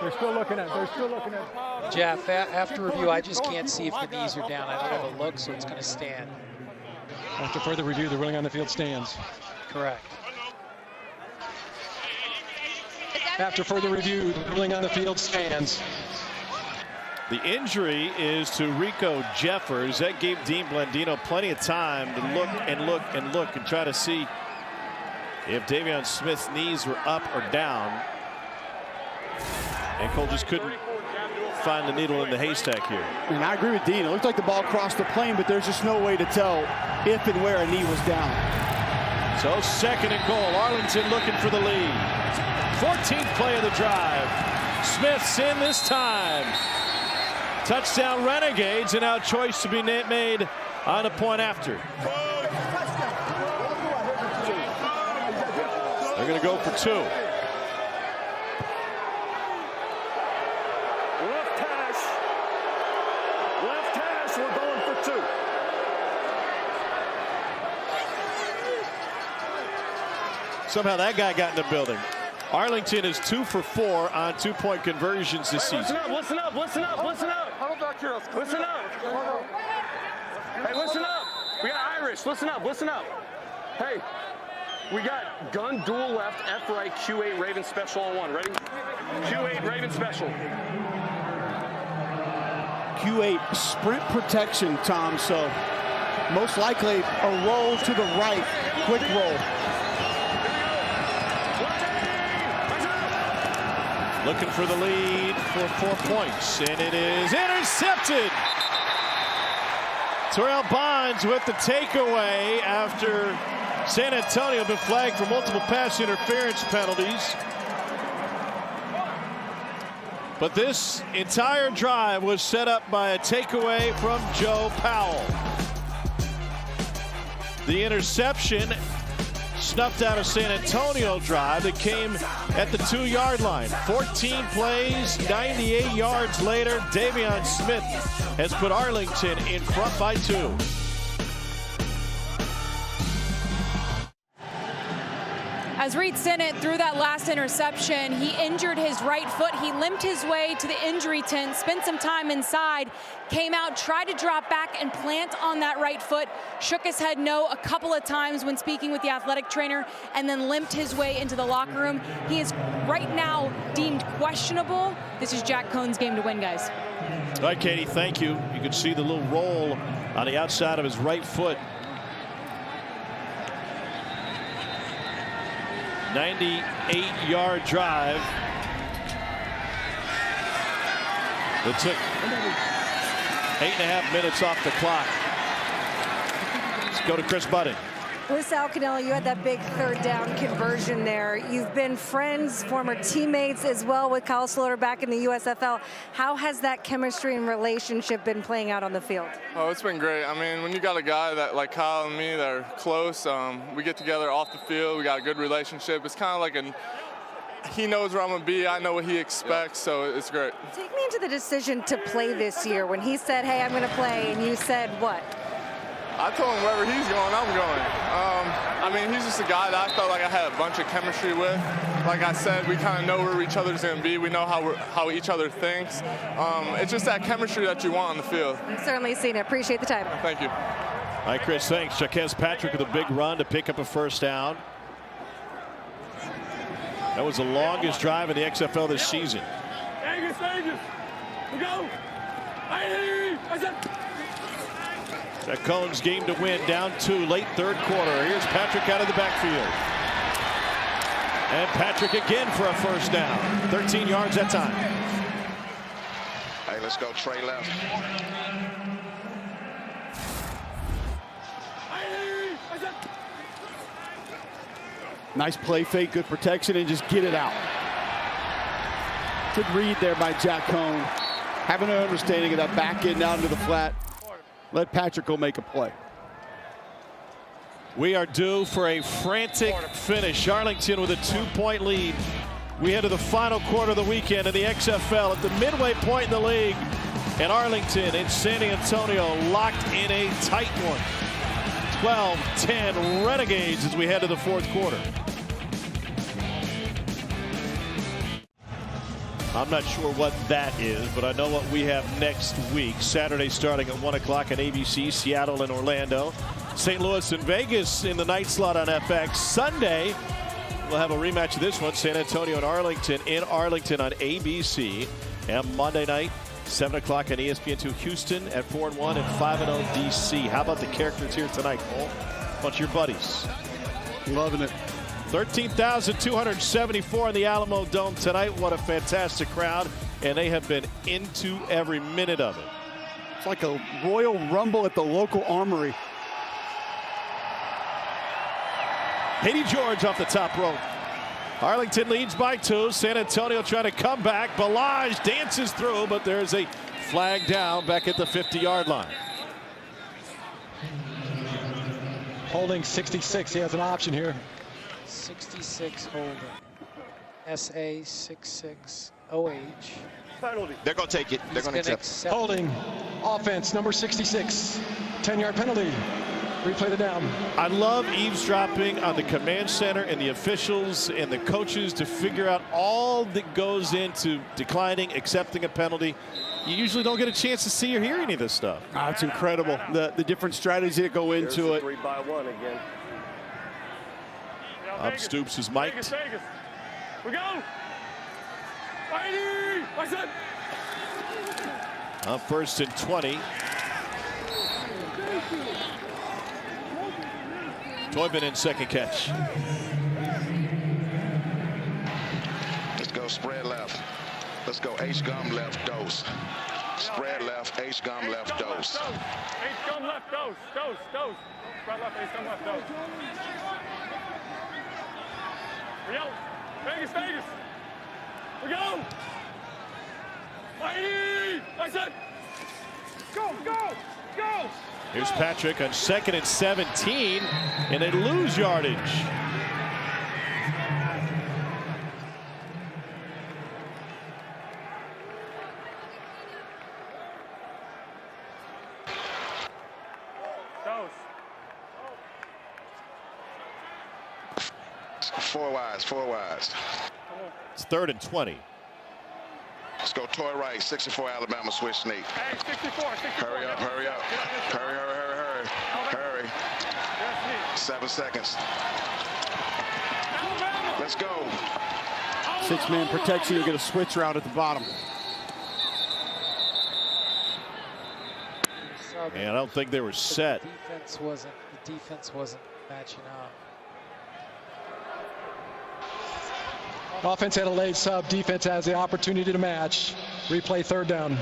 They're still looking at. Jeff, after review, I just can't see if the knees are down. I don't have a look, so it's going to stand. After further review, the ruling on the field stands. Correct. After further review, the ruling on the field stands. The injury is to Rico Jeffers. That gave Dean Blandino plenty of time to look and look and look and try to see if Davion Smith's knees were up or down. And Cole just couldn't find the needle in the haystack here. And I agree with Dean. It looked like the ball crossed the plane, but there's just no way to tell if and where a knee was down. So second and goal. Arlington looking for the lead. 14th play of the drive. Smith's in this time. Touchdown Renegades, and now a choice to be made on the point after. They're going to go for two. Left hash, we're going for two. Somehow that guy got in the building. Arlington is 2 for 4 on 2-point conversions this season. Listen up. Listen up. Listen up. Hey, listen up. We got Irish. Listen up. Hey, we got gun dual left, F right, Q8 Raven special on one. Ready? Q8 Raven special. Q8 sprint protection, Tom. So most likely a roll to the right, quick roll. Looking for the lead for 4 points, and it is intercepted. Terrell Bonds with the takeaway after San Antonio been flagged for multiple pass interference penalties. But this entire drive was set up by a takeaway from Joe Powell. The interception snuffed out a San Antonio drive that came at the 2-yard line. 14 plays, 98 yards later, Davion Smith has put Arlington in front by 2. As Reed Sinnott threw that last interception, he injured his right foot. He limped his way to the injury tent, spent some time inside, came out, tried to drop back and plant on that right foot, shook his head no a couple of times when speaking with the athletic trainer, and then limped his way into the locker room. He is right now deemed questionable. This is Jack Cohn's game to win, guys. All right, Katie, thank you. You can see the little roll on the outside of his right foot. 98-yard drive that took 8.5 minutes off the clock. Let's go to Chris Budden. With Sal Cannella, you had that big third down conversion there. You've been friends, former teammates as well with Kyle Sloter back in the USFL. How has that chemistry and relationship been playing out on the field? Oh, it's been great. I mean, when you got a guy that like Kyle and me that are close, we get together off the field. We got a good relationship. It's kind of like he knows where I'm going to be. I know what he expects, so it's great. Take me into the decision to play this year. When he said, hey, I'm going to play, and you said what? I told him wherever he's going, I'm going. I mean, he's just a guy that I felt like I had a bunch of chemistry with. Like I said, we kind of know where each other's going to be. We know how each other thinks. It's just that chemistry that you want on the field. I've certainly seen it. Appreciate the time. Thank you. All right, Chris, thanks. Jaquez Patrick with a big run to pick up a first down. That was the longest drive in the XFL this season. Vegas. We go. That Cohen's game to win, down 2, late third quarter. Here's Patrick out of the backfield. And Patrick again for a first down. 13 yards that time. Hey, let's go Trey left. Nice play fake, good protection, and just get it out. Good read there by Jack Cohn. Having an understanding of that back end down to the flat. Let Patrick go make a play. We are due for a frantic finish. Arlington with a 2-point lead. We head to the final quarter of the weekend in the XFL at the midway point in the league. And Arlington and San Antonio locked in a tight one. 12-10 Renegades as we head to the fourth quarter. I'm not sure what that is, but I know what we have next week. Saturday starting at 1 o'clock on ABC, Seattle and Orlando. St. Louis and Vegas in the night slot on FX. Sunday, we'll have a rematch of this one, San Antonio and Arlington in Arlington on ABC. And Monday night, 7 o'clock on ESPN2 Houston at 4-1 and 5-0 DC. How about the characters here tonight, Cole? A bunch of your buddies. Loving it. 13,274 in the Alamo Dome tonight. What a fantastic crowd. And they have been into every minute of it. It's like a Royal Rumble at the local armory. Haiti George off the top rope. Arlington leads by 2. San Antonio trying to come back. Balaj dances through, but there's a flag down back at the 50-yard line. Holding 66. He has an option here. 66 holding. SA 66 OH. Penalty. They're going to take it. They're going to accept. Holding. Offense number 66. 10-yard penalty. Replay the down. I love eavesdropping on the command center and the officials and the coaches to figure out all that goes into declining, accepting a penalty. You usually don't get a chance to see or hear any of this stuff. It's incredible. The different strategies that go into it. 3-by-1 again. Up Stoops is mic'd. Vegas. We go. Mighty. What's it? Up 1st and 20. Toybin in second catch. Let's go spread left. Let's go H-gum left dose. Spread left, H-gum left dose. H-gum left dose. Dose. Spread left, H-gum left dose. We go. Vegas. We go. Mighty. What's it? Go. Here's Patrick on 2nd and 17, and they lose yardage. Four wides. It's 3rd and 20. Let's go Toy right, 64 Alabama switch sneak. Hey, 64. Hurry up. Hurry. 7 seconds. Let's go. 6-man protection. You get a switch route at the bottom. And I don't think they were set. The defense wasn't matching up. Offense had a late sub. Defense has the opportunity to match. Replay 3rd down.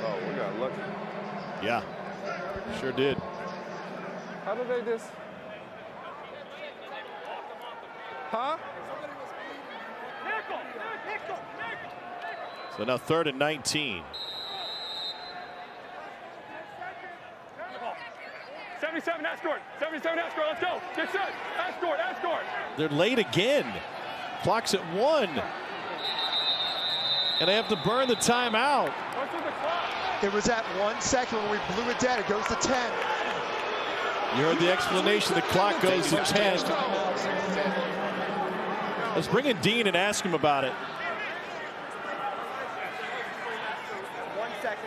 Oh, we got lucky. Yeah, sure did. How did they just? Huh? So now 3rd and 19. 77 escort. 77 escort. Let's go. Get set. Escort. Escort. They're late again. Clock's at 1. And they have to burn the timeout. It was at 1 second when we blew it dead. It goes to 10. You heard the explanation. The clock goes to 10. Let's bring in Dean and ask him about it.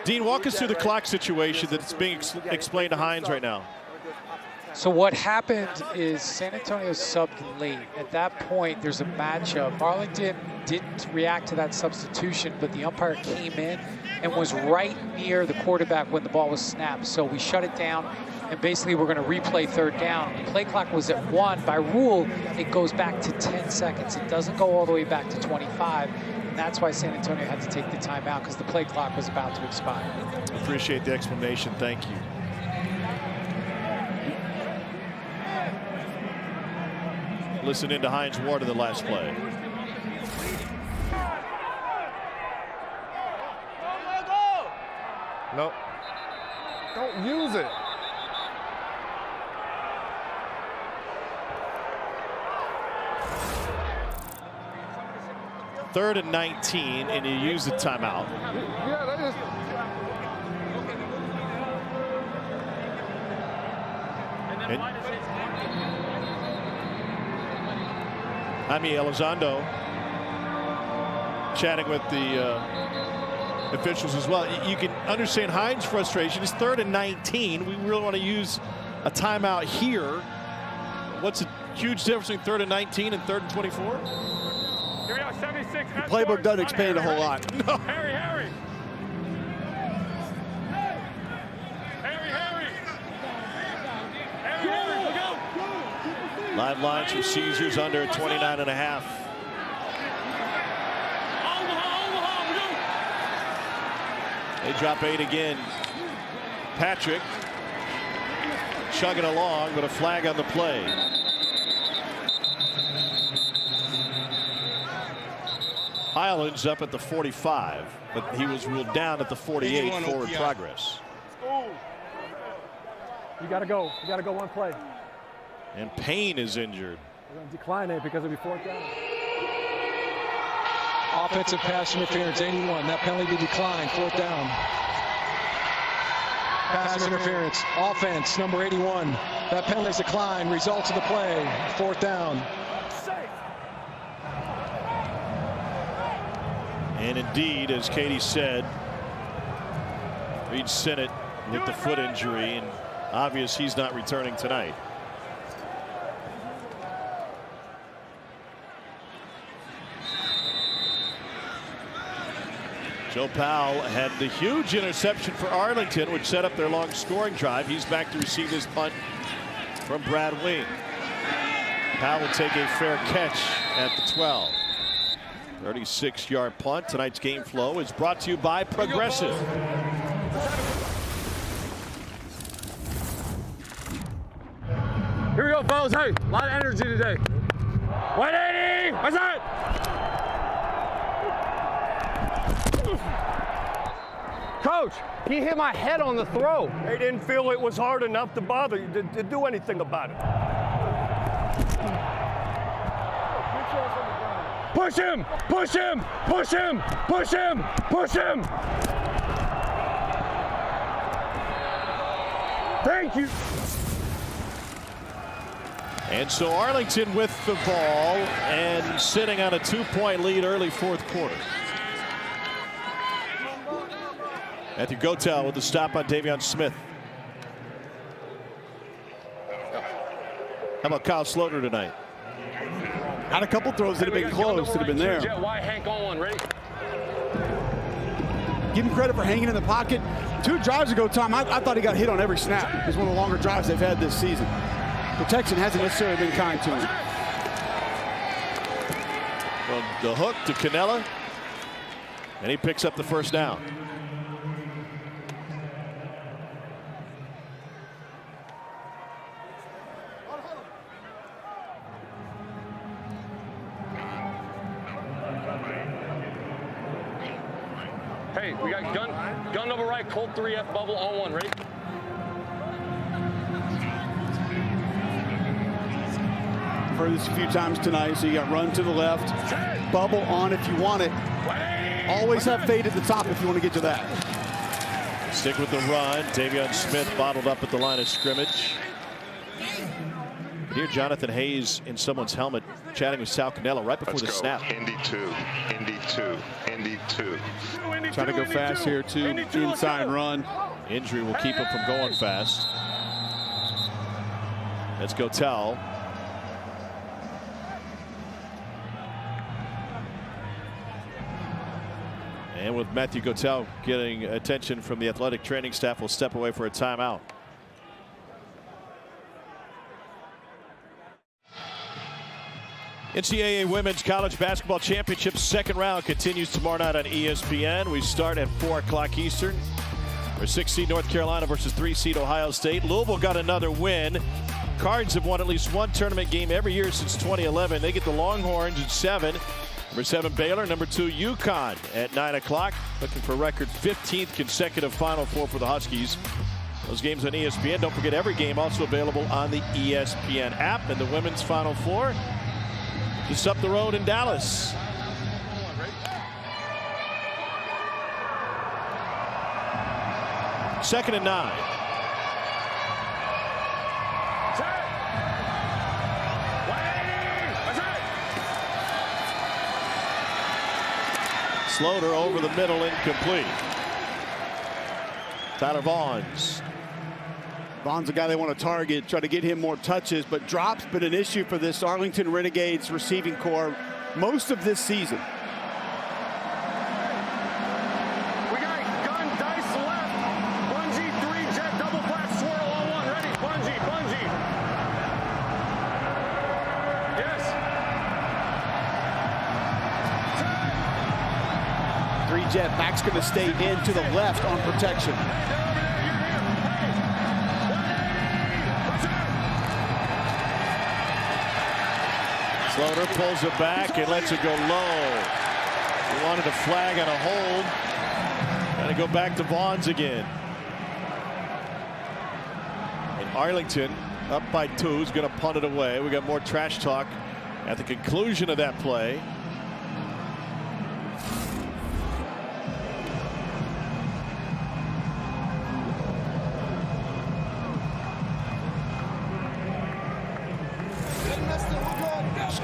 Dean, walk us through the clock situation that's being explained to Hines right now. So what happened is San Antonio subbed late. At that point, there's a matchup. Arlington didn't react to that substitution, but the umpire came in and was right near the quarterback when the ball was snapped. So we shut it down, and basically we're going to replay 3rd down. The play clock was at 1. By rule, it goes back to 10 seconds. It doesn't go all the way back to 25. And that's why San Antonio had to take the timeout, because the play clock was about to expire. Appreciate the explanation. Thank you. Listen into Hines Ward in the last play. Nope. Don't use it. Third and 19, and you use the timeout. Yeah, they just. Jaime Elizondo chatting with the officials as well. You can understand Hines' frustration. It's 3rd and 19. We really want to use a timeout here. What's the huge difference between 3rd and 19 and 3rd and 24? Here we go, 76. The playbook doesn't expand a whole lot. No. Harry. Look out. Live lines for Caesars under 29.5. They drop 8 again. Patrick chugging along, but a flag on the play. Highlands up at the 45, but he was ruled down at the 48. Forward progress. You got to go. You got to go one play. And Payne is injured. We're going to decline it because it'll be 4th down. Offensive pass interference, 81. That penalty to decline, 4th down. Pass interference, offense, number 81. That penalty is declined, results of the play, 4th down. And indeed, as Katie said, Reed Sinnott with the foot injury, and obvious he's not returning tonight. Joe Powell had the huge interception for Arlington, which set up their long scoring drive. He's back to receive his punt from Brad Wing. Powell will take a fair catch at the 12. 36-yard punt. Tonight's game flow is brought to you by Progressive. Here we go, fellas. Hey, a lot of energy today. 180. What's that? Coach, he hit my head on the throw. They didn't feel it was hard enough to bother you to do anything about it. Push him! Push him! Push him! Push him! Push him! Thank you. And so Arlington with the ball and sitting on a 2-point lead early 4th quarter. Matthew Gotel with the stop on Davion Smith. How about Kyle Sloter tonight? Had a couple throws that have been close, that have been there. Why Hank on one, ready? Give him credit for hanging in the pocket. 2 drives ago, Tom, I thought he got hit on every snap. It's one of the longer drives they've had this season. Protection hasn't necessarily been kind to him. From the hook to Canella, and he picks up the 1st down. Hey, we got gun double right, Colt 3F bubble on 1. Ready? I've heard this a few times tonight, so you got run to the left, bubble on if you want it. Always have fade at the top if you want to get to that. Stick with the run. Davion Smith bottled up at the line of scrimmage. Here, Jonathan Hayes in someone's helmet chatting with Sal Cannella right before the snap. Indy 2, Indy 2, Indy 2. Trying to go fast here, too. Inside run. Injury will keep him from going fast. Let's go tell. And with Matthew Gotel getting attention from the athletic training staff, will step away for a timeout. NCAA Women's College Basketball Championship second round continues tomorrow night on ESPN. We start at 4 o'clock Eastern. For 6 seed North Carolina versus 3 seed Ohio State. Louisville got another win. Cards have won at least one tournament game every year since 2011. They get the Longhorns at 7. Number 7 Baylor, number 2 UConn at 9 o'clock. Looking for a record 15th consecutive Final Four for the Huskies. Those games on ESPN. Don't forget every game also available on the ESPN app. And the women's Final Four just up the road in Dallas. Second and 9. Sloter over the middle, incomplete. Tyler Vaughn's. Vaughn's a guy they want to target, try to get him more touches, but drop's been an issue for this Arlington Renegades receiving corps most of this season. We got gun, dice left, bungee, 3 jet, double flat, swirl on 1. Ready? Bungee, bungee. Yes. 3 jet, back's going to stay in to the left on protection. Sloter pulls it back and lets it go low. He wanted a flag and a hold. Got to go back to Vaughn's again. And Arlington up by 2 is going to punt it away. We got more trash talk at the conclusion of that play.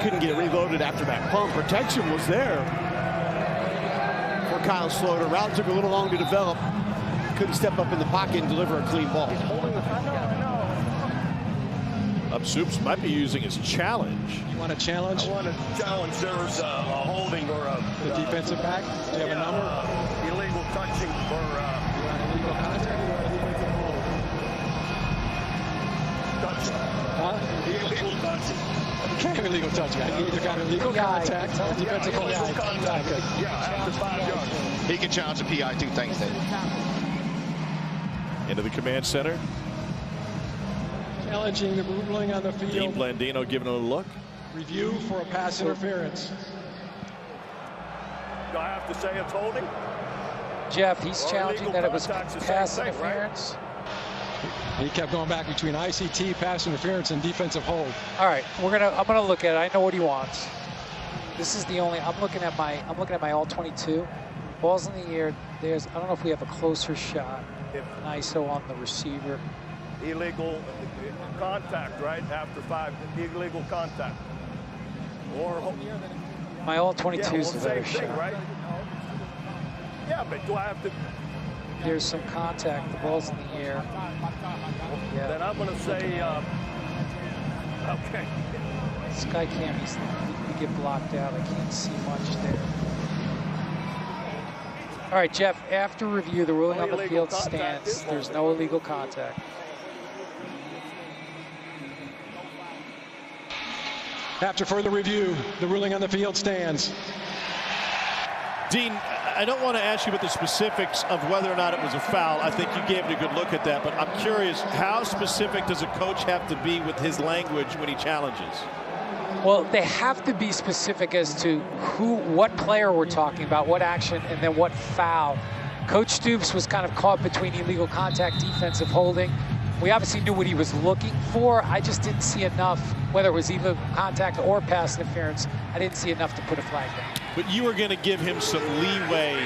Couldn't get it reloaded after that pump. Protection was there for Kyle Sloter. Route took a little long to develop. Couldn't step up in the pocket and deliver a clean ball. Supes might be using his challenge. You want a challenge? I want to challenge. There's a holding or a the defensive back. Do you have a number? Illegal touching for illegal contact. Huh? Illegal touching. You can't have illegal touching. You either got illegal contact or defensive illegal contact. Yeah, after 5 yards. He can challenge the PI too. Thanks, Dave. Into the command center. Challenging the ruling on the field. Dean Blandino giving it a look. Review for a pass interference. Do I have to say it's holding? Jeff, he's challenging that it was pass interference. He kept going back between ICT, pass interference, and defensive hold. All right, I'm gonna look at it. I know what he wants. This is the only. I'm looking at my all 22. Ball's in the air. I don't know if we have a closer shot. An ISO on the receiver. Illegal contact, right? After 5, illegal contact. Or my all 22 is a better same thing, shot. Right? Yeah, but do I have to? There's some contact. The ball's in the air. Yeah. Then I'm going to say, okay. Sky cam, we get blocked out. I can't see much there. All right, Jeff, after review, the ruling on the field stands. There's no illegal contact. After further review, the ruling on the field stands. Dean, I don't want to ask you about the specifics of whether or not it was a foul. I think you gave it a good look at that, but I'm curious, how specific does a coach have to be with his language when he challenges? Well, they have to be specific as to what player we're talking about, what action, and then what foul. Coach Stoops was kind of caught between illegal contact, defensive holding. We obviously knew what he was looking for. I just didn't see enough, whether it was illegal contact or pass interference. I didn't see enough to put a flag down. But you were going to give him some leeway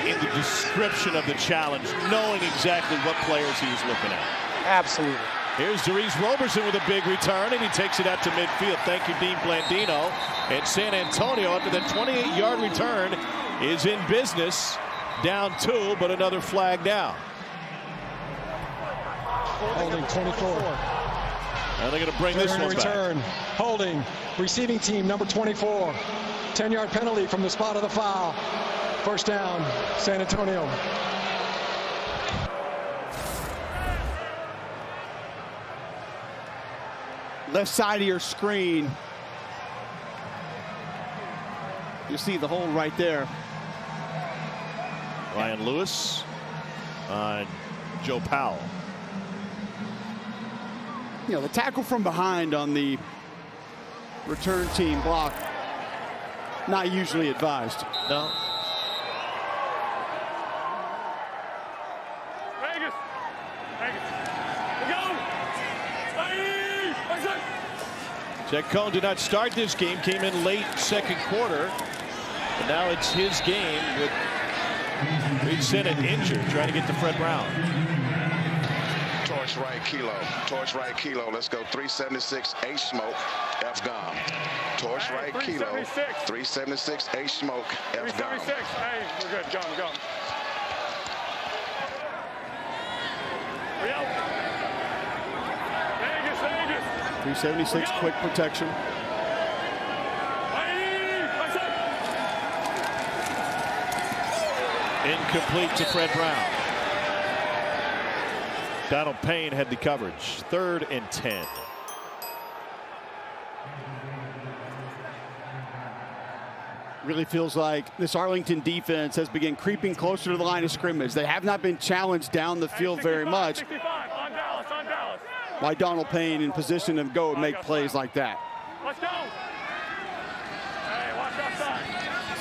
in the description of the challenge, knowing exactly what players he was looking at. Absolutely. Here's Darius Roberson with a big return, and he takes it out to midfield. Thank you, Dean Blandino. And San Antonio, after that 28-yard return, is in business. Down 2, but another flag down. Holding 24. And they're going to bring this one return. back. Holding. Receiving team number 24. 10-yard penalty from the spot of the foul. First down, San Antonio. Left side of your screen. You see the hole right there. Ryan Lewis on Joe Powell. You know, the tackle from behind on the return team block, not usually advised. No. Vegas. We go. Jack Cohn did not start this game, came in late second quarter. And now it's his game with Reed Sinnott injured, trying to get to Fred Brown. Torch right, kilo. Torch right, kilo. Let's go. 376, H smoke, F gum. Torch right, kilo. 376, H smoke, F gum. 376. Hey, we're good. Gum. We out. Vegas. 376, quick protection. Incomplete to Fred Brown. Donald Payne had the coverage. 3rd and 10. Really feels like this Arlington defense has begun creeping closer to the line of scrimmage. They have not been challenged down the field very much. 65 on Dallas. By Donald Payne in position to go and make plays like that. Let's go. Hey, watch outside.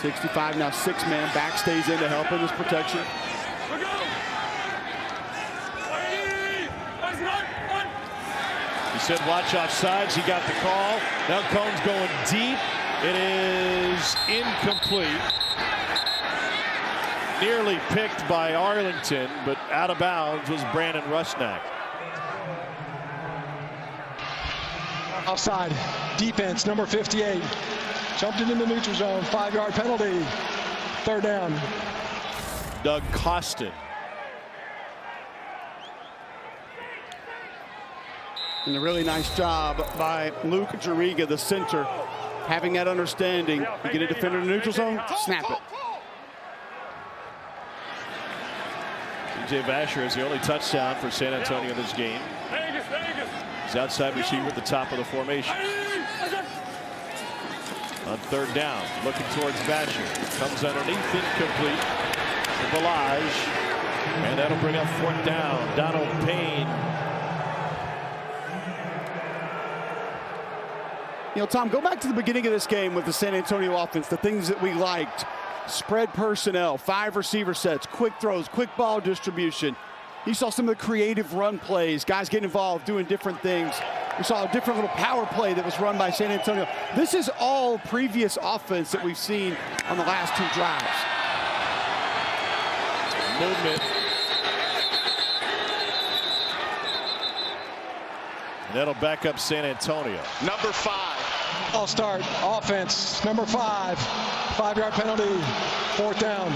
65 now, 6-man back, stays in to help in this protection. He said watch offsides. He got the call. Now Cohn's going deep. It is incomplete. Nearly picked by Arlington, but out of bounds was Brandon Rusnak. Offside. Defense, number 58. Jumped into the neutral zone. 5-yard penalty. 3rd down. Doug Costin. And a really nice job by Luke Jariga, the center, having that understanding. You get a defender in the neutral zone, snap it. DJ Vasher is the only touchdown for San Antonio this game. He's outside receiver at the top of the formation. On 3rd down, looking towards Vasher. Comes underneath, incomplete to Balaj. And that'll bring up 4th down. Donald Payne. You know, Tom, go back to the beginning of this game with the San Antonio offense, the things that we liked. Spread personnel, 5 receiver sets, quick throws, quick ball distribution. You saw some of the creative run plays, guys getting involved, doing different things. We saw a different little power play that was run by San Antonio. This is all previous offense that we've seen on the last 2 drives. Movement. And that'll back up San Antonio. Number 5. All start offense, number 5. 5-yard penalty. 4th down.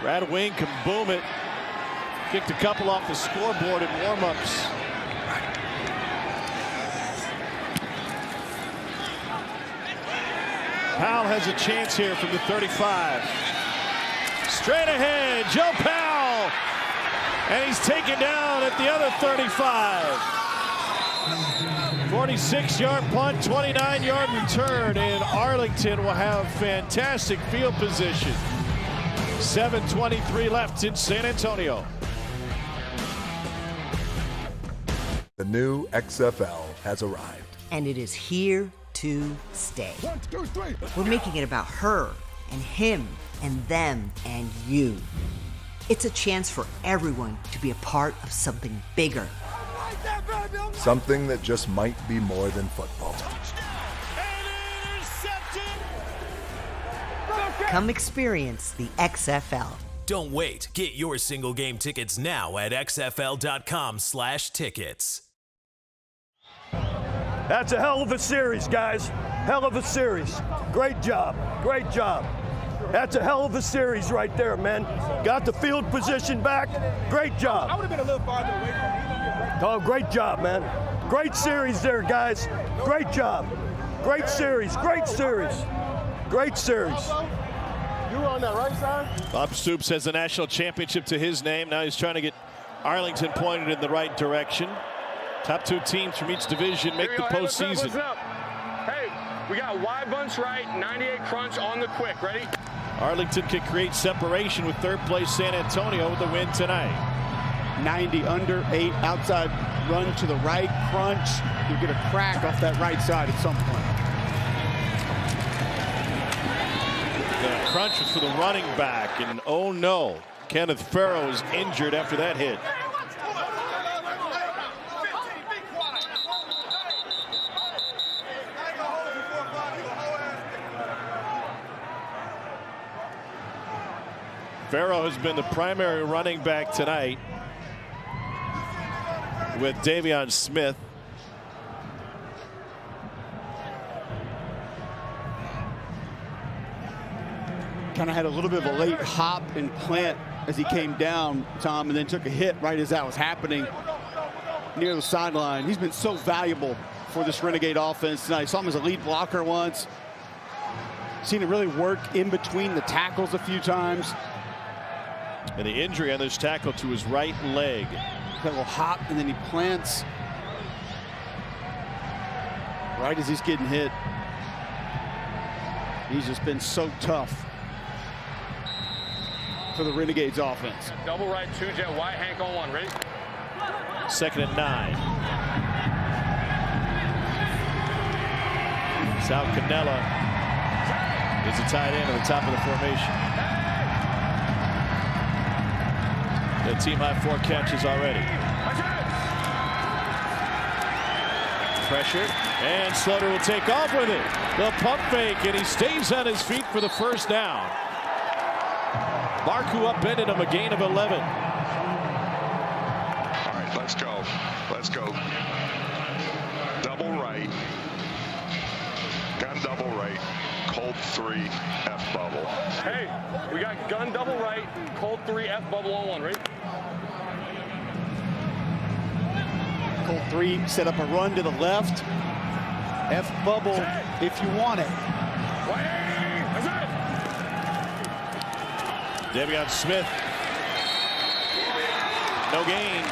Brad Wing can boom it. Kicked a couple off the scoreboard in warm-ups. Powell has a chance here from the 35. Straight ahead, Joe Powell. And he's taken down at the other 35. 46-yard punt, 29-yard return, and Arlington will have fantastic field position. 7:23 left in San Antonio. The new XFL has arrived. And it is here to stay. 1, 2, 3. We're making it about her and him and them and you. It's a chance for everyone to be a part of something bigger. Something that just might be more than football. Come experience the XFL. Don't wait. Get your single game tickets now at xfl.com/tickets. That's a hell of a series, guys. Hell of a series. Great job. Great job. That's a hell of a series right there, man. Got the field position back. Great job. I would have been a little farther away from Oh, great job, man. Great series there, guys. Great job. Great series. Great series. Great series. You were on that right side? Bob Stoops has the national championship to his name. Now he's trying to get Arlington pointed in the right direction. Top two teams from each division make the postseason. Listen up. Hey, we got Y bunch right, 98 crunch on the quick. Ready? Arlington can create separation with third place San Antonio with the win tonight. 90 under, 8 outside run to the right, crunch. You get a crack off that right side at some point. The crunch was for the running back, and oh no, Kenneth Farrow is injured after that hit. Farrow has been the primary running back tonight with Davion Smith. Kind of had a little bit of a late hop and plant as he came down, Tom, and then took a hit right as that was happening near the sideline. He's been so valuable for this Renegade offense tonight. I saw him as a lead blocker once. Seen it really work in between the tackles a few times. And the injury on this tackle to his right leg. Got a little hop, and then he plants right as he's getting hit. He's just been so tough for the Renegades offense. Double right, 2 jet, Y, Hank on 1. Ready? 2nd and 9. Sal Cannella is the tight end at the top of the formation. The team high 4 catches already. Pressure, and Slaughter will take off with it. The pump fake, and he stays on his feet for the first down. Barku upended him, a gain of 11. All right, let's go. Let's go. Double right. Gun double right. Cold 3 F bubble. Hey, we got gun double right, cold 3 F bubble on 1. Ready? Cold 3 set up a run to the left. F bubble if you want it. Davion Smith. No gain.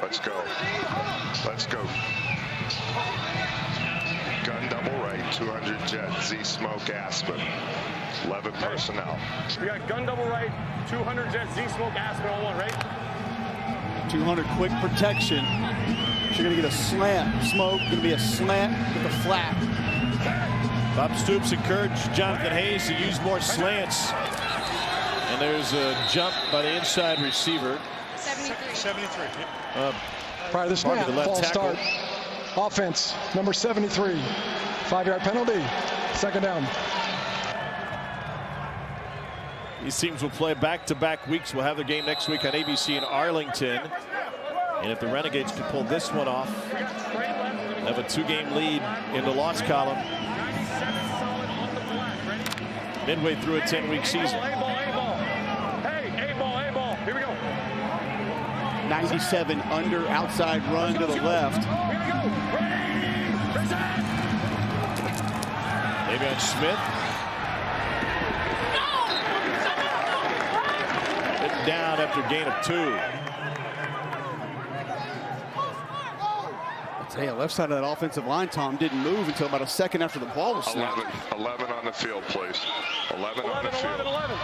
Let's go. Let's go. Gun double right, 200 jet, Z smoke Aspen. 11 personnel. We got gun double right, 200 jet, Z smoke Aspen on 1, right? 200 quick protection. You're going to get a slant. Smoke, going to be a slant with a flat. Bob Stoops encouraged Jonathan Hayes to use more slants. And there's a jump by the inside receiver. 73. Prior to the snap, the left false tackle. start. Offense, number 73. 5-yard penalty. 2nd down. These teams will play back-to-back weeks. We'll have the game next week on ABC in Arlington. And if the Renegades can pull this one off, have a 2-game lead in the loss column midway through a 10-week season. Hey, A-ball. Here we go. 97 under, outside run to the left. Davion Smith. Hit down after gain of 2. Hey, left side of that offensive line, Tom, didn't move until about a second after the ball was snapped. 11 on the field, please. 11 on the field. 11.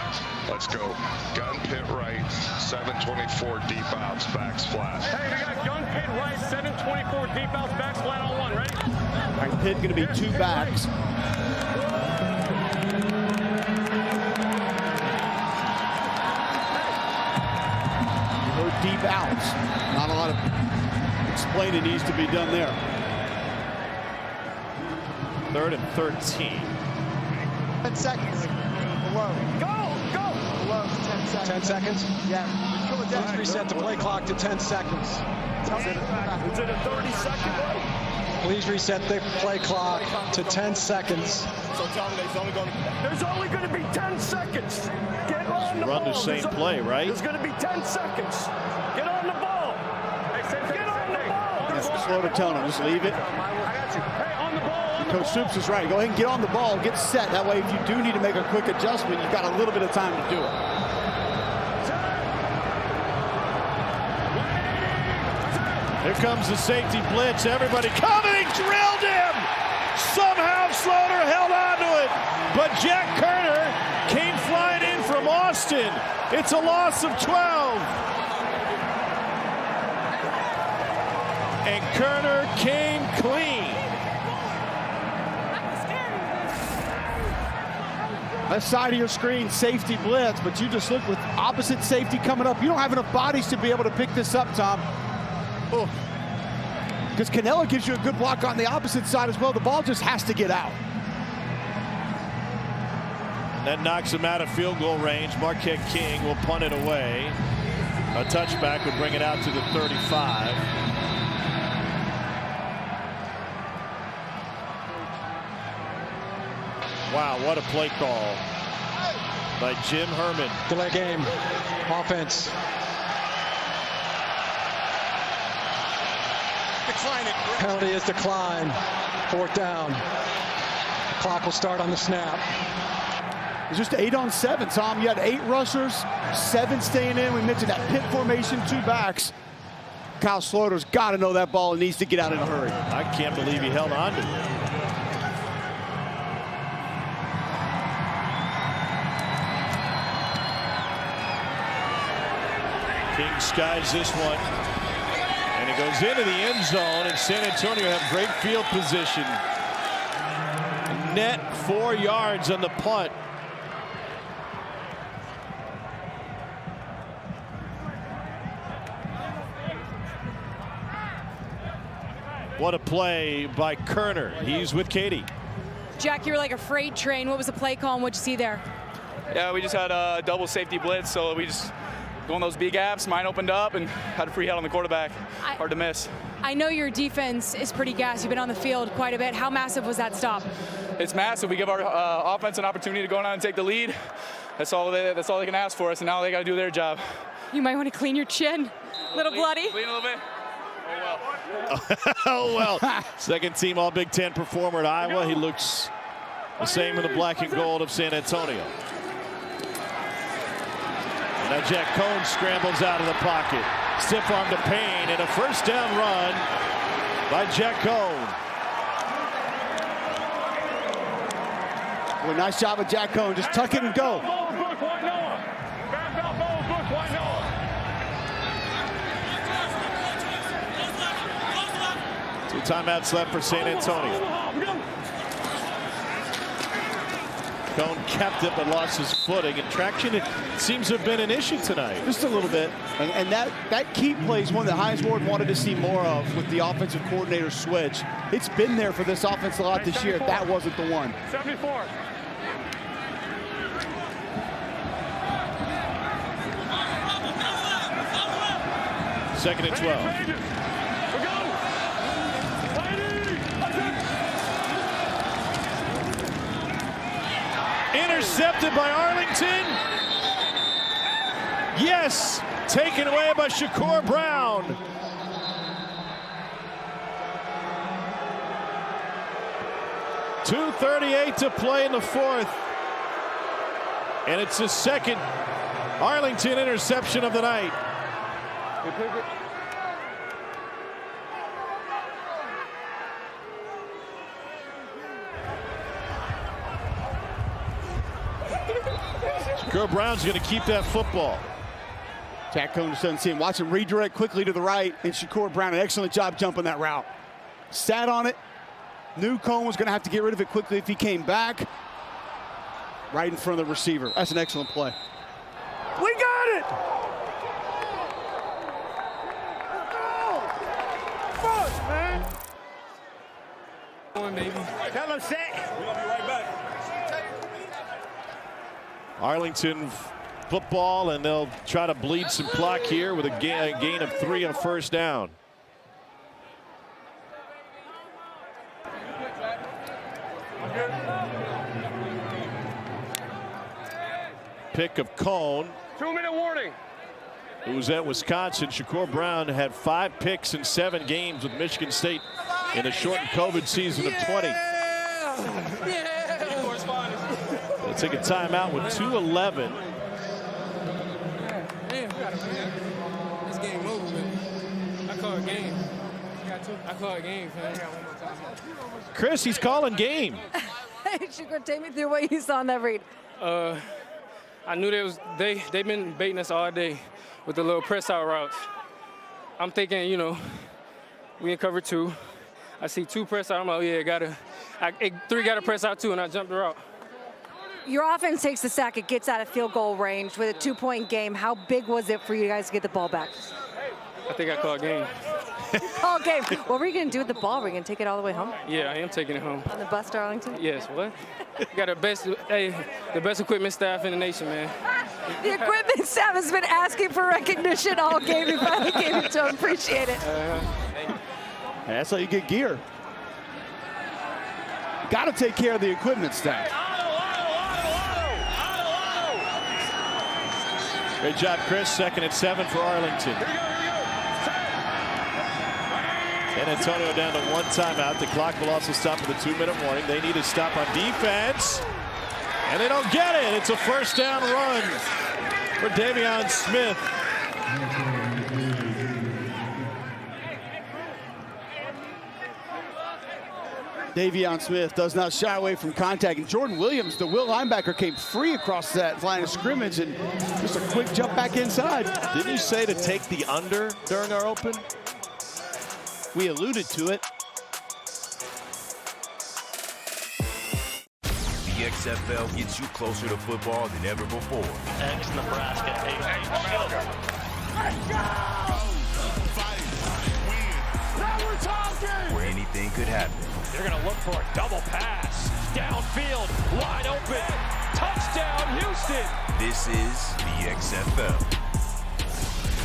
Let's go. Gun pit right, 724 deep outs, backs flat. Hey, we got gun pit right, 724 deep outs, backs flat on one. Ready? All right, pit going to be 2 backs. Deep outs. Not a lot of explaining needs to be done there. 3rd and 13. 10 seconds. Below. Go! Below 10 seconds. 10 seconds? Yeah. Please reset the play clock to 10 seconds. Is it a 30-second play? Please reset the play clock to 10 seconds. So tell me there's only going to be 10 seconds. Get on the ball. Run the same play, right? There's going to be 10 seconds. Get on the ball. Get on the ball. That's slow to tell him. Just leave it. Hey, on the ball. Coach Stoops is right. Go ahead and get on the ball. Get set. That way, if you do need to make a quick adjustment, you've got a little bit of time to do it. Here comes the safety blitz. Everybody coming. Drilled him. Somehow Slaughter held on to it. But Jack Kerner came flying in from Austin. It's a loss of 12. And Kerner came clean. Left side of your screen, safety blitz, but you just look with opposite safety coming up. You don't have enough bodies to be able to pick this up, Tom. Because Canella gives you a good block on the opposite side as well. The ball just has to get out. And that knocks him out of field goal range. Marquette King will punt it away. A touchback would bring it out to the 35. Wow, what a play call by Jim Herman. Delay game. Offense. Penalty is declined. 4th down. Clock will start on the snap. It's just 8 on 7, Tom. You had 8 rushers, 7 staying in. We mentioned that pit formation, 2 backs. Kyle Slaughter's got to know that ball and needs to get out in a hurry. I can't believe he held on to it. King skies this one. And it goes into the end zone, and San Antonio have great field position. Net 4 yards on the punt. What a play by Kerner. He's with Katie. Jack, you're like a freight train. What was the play call and what'd you see there? Yeah, we just had a double safety blitz, so we just go in those B gaps. Mine opened up and had a free head on the quarterback. Hard to miss. I know your defense is pretty gassed. You've been on the field quite a bit. How massive was that stop? It's massive. We give our offense an opportunity to go down and take the lead. That's all they can ask for us, and now they got to do their job. You might want to clean your chin. Little bloody. Clean a little bit. Oh, well. Second team All Big Ten performer at Iowa. He looks the same in the black and gold of San Antonio. And now Jack Cohn scrambles out of the pocket. Stiff arm to Payne, and a first down run by Jack Cohn. Well, nice job of Jack Cohn. Just tuck it and go. Two timeouts left for San Antonio. Cohn kept it but lost his footing, and traction it seems to have been an issue tonight. Just a little bit. And that keep play is one that Hines Ward wanted to see more of with the offensive coordinator switch. It's been there for this offense a lot this year. That wasn't the one. 74. Second and 12. Intercepted by Arlington. Yes, taken away by Shakur Brown. .238 to play in the 4th. And it's the second Arlington interception of the night. Shakur Brown's going to keep that football. Jack Cone just doesn't see him. Watch him redirect quickly to the right, and Shakur Brown, an excellent job jumping that route. Sat on it. Knew Cone was going to have to get rid of it quickly if he came back. Right in front of the receiver. That's an excellent play. We got it! Fuck, man! Come on, baby. Tell him set. We'll be right back. Arlington football, and they'll try to bleed some clock here with a gain of 3 on first down. Pick of Cone. 2-minute warning. Who's at Wisconsin. Shakur Brown had 5 picks in 7 games with Michigan State in the shortened COVID season of 20. They'll take a timeout with 2:11. This game over, man. I call it game. I call it game, man. Chris, he's calling game. Shakur, take me through what you saw on that read. I knew they've been baiting us all day with the little press out routes. I'm thinking, you know, we in cover 2. I see 2 press out. I'm like, oh, yeah, 3 got to press out too, and I jumped the route. Your offense takes the sack. It gets out of field goal range with a 2-point game. How big was it for you guys to get the ball back? I think I called game. All game. What were you going to do with the ball? Were you going to take it all the way home? Yeah, I am taking it home. On the bus to Arlington? Yes, what? You got the best equipment staff in the nation, man. The equipment staff has been asking for recognition all game. You finally gave it to them. Appreciate it. That's how you get gear. Got to take care of the equipment staff. Great job, Chris. 2nd and 7 for Arlington. San Antonio down to 1 timeout. The clock will also stop with a 2-minute warning. They need to stop on defense, and they don't get it. It's a first down run for Davion Smith. Davion Smith does not shy away from contact. And Jordan Williams, the Will linebacker, came free across that line of scrimmage and just a quick jump back inside. Didn't you say to take the under during our open? We alluded to it. The XFL gets you closer to football than ever before. Ex-Nebraska. Let's go! Now we're talking! Where anything could happen. They're going to look for a double pass. Downfield, wide open. Touchdown, Houston! This is the XFL.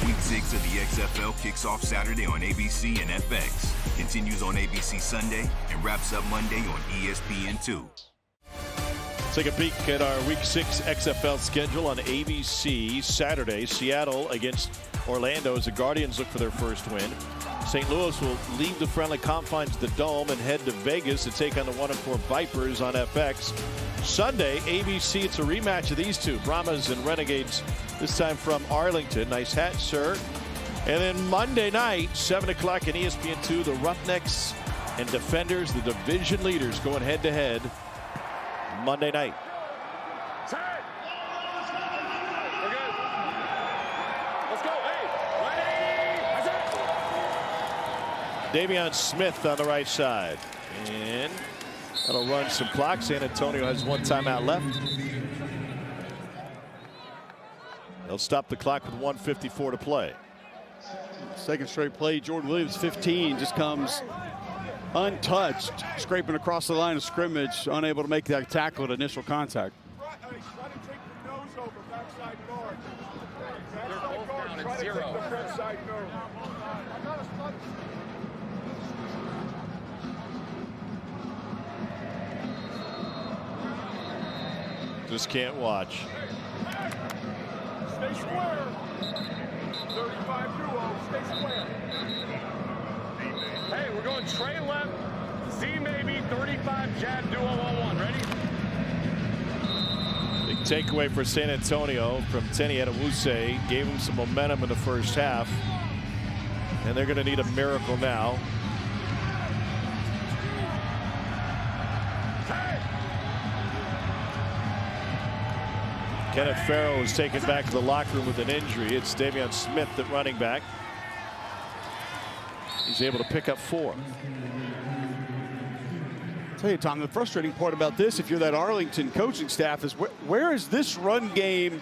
Week 6 of the XFL kicks off Saturday on ABC and FX, continues on ABC Sunday, and wraps up Monday on ESPN2. Take a peek at our Week 6 XFL schedule on ABC. Saturday, Seattle against Orlando as the Guardians look for their first win. St. Louis will leave the friendly confines of the Dome and head to Vegas to take on the 1-4 Vipers on FX. Sunday, ABC, it's a rematch of these two, Brahmas and Renegades, this time from Arlington. Nice hat, sir. And then Monday night, 7 o'clock on ESPN2, the Roughnecks and Defenders, the division leaders, going head-to-head Monday night. Davion Smith on the right side. And that'll run some clock. San Antonio has 1 timeout left. They'll stop the clock with 1:54 to play. Second straight play. Jordan Williams, 15, just comes untouched, scraping across the line of scrimmage, unable to make that tackle at initial contact. Just can't watch. Stay square. 35 duo, stay square. Hey, we're going Trey left, Z maybe, 35 jab duo on 1. Ready? Big takeaway for San Antonio from Tenny Adewuse. Gave him some momentum in the first half. And they're going to need a miracle now. Kenneth Farrow was taken back to the locker room with an injury. It's Davion Smith at running back. He's able to pick up 4. I'll tell you, Tom, the frustrating part about this, if you're that Arlington coaching staff, is where is this run game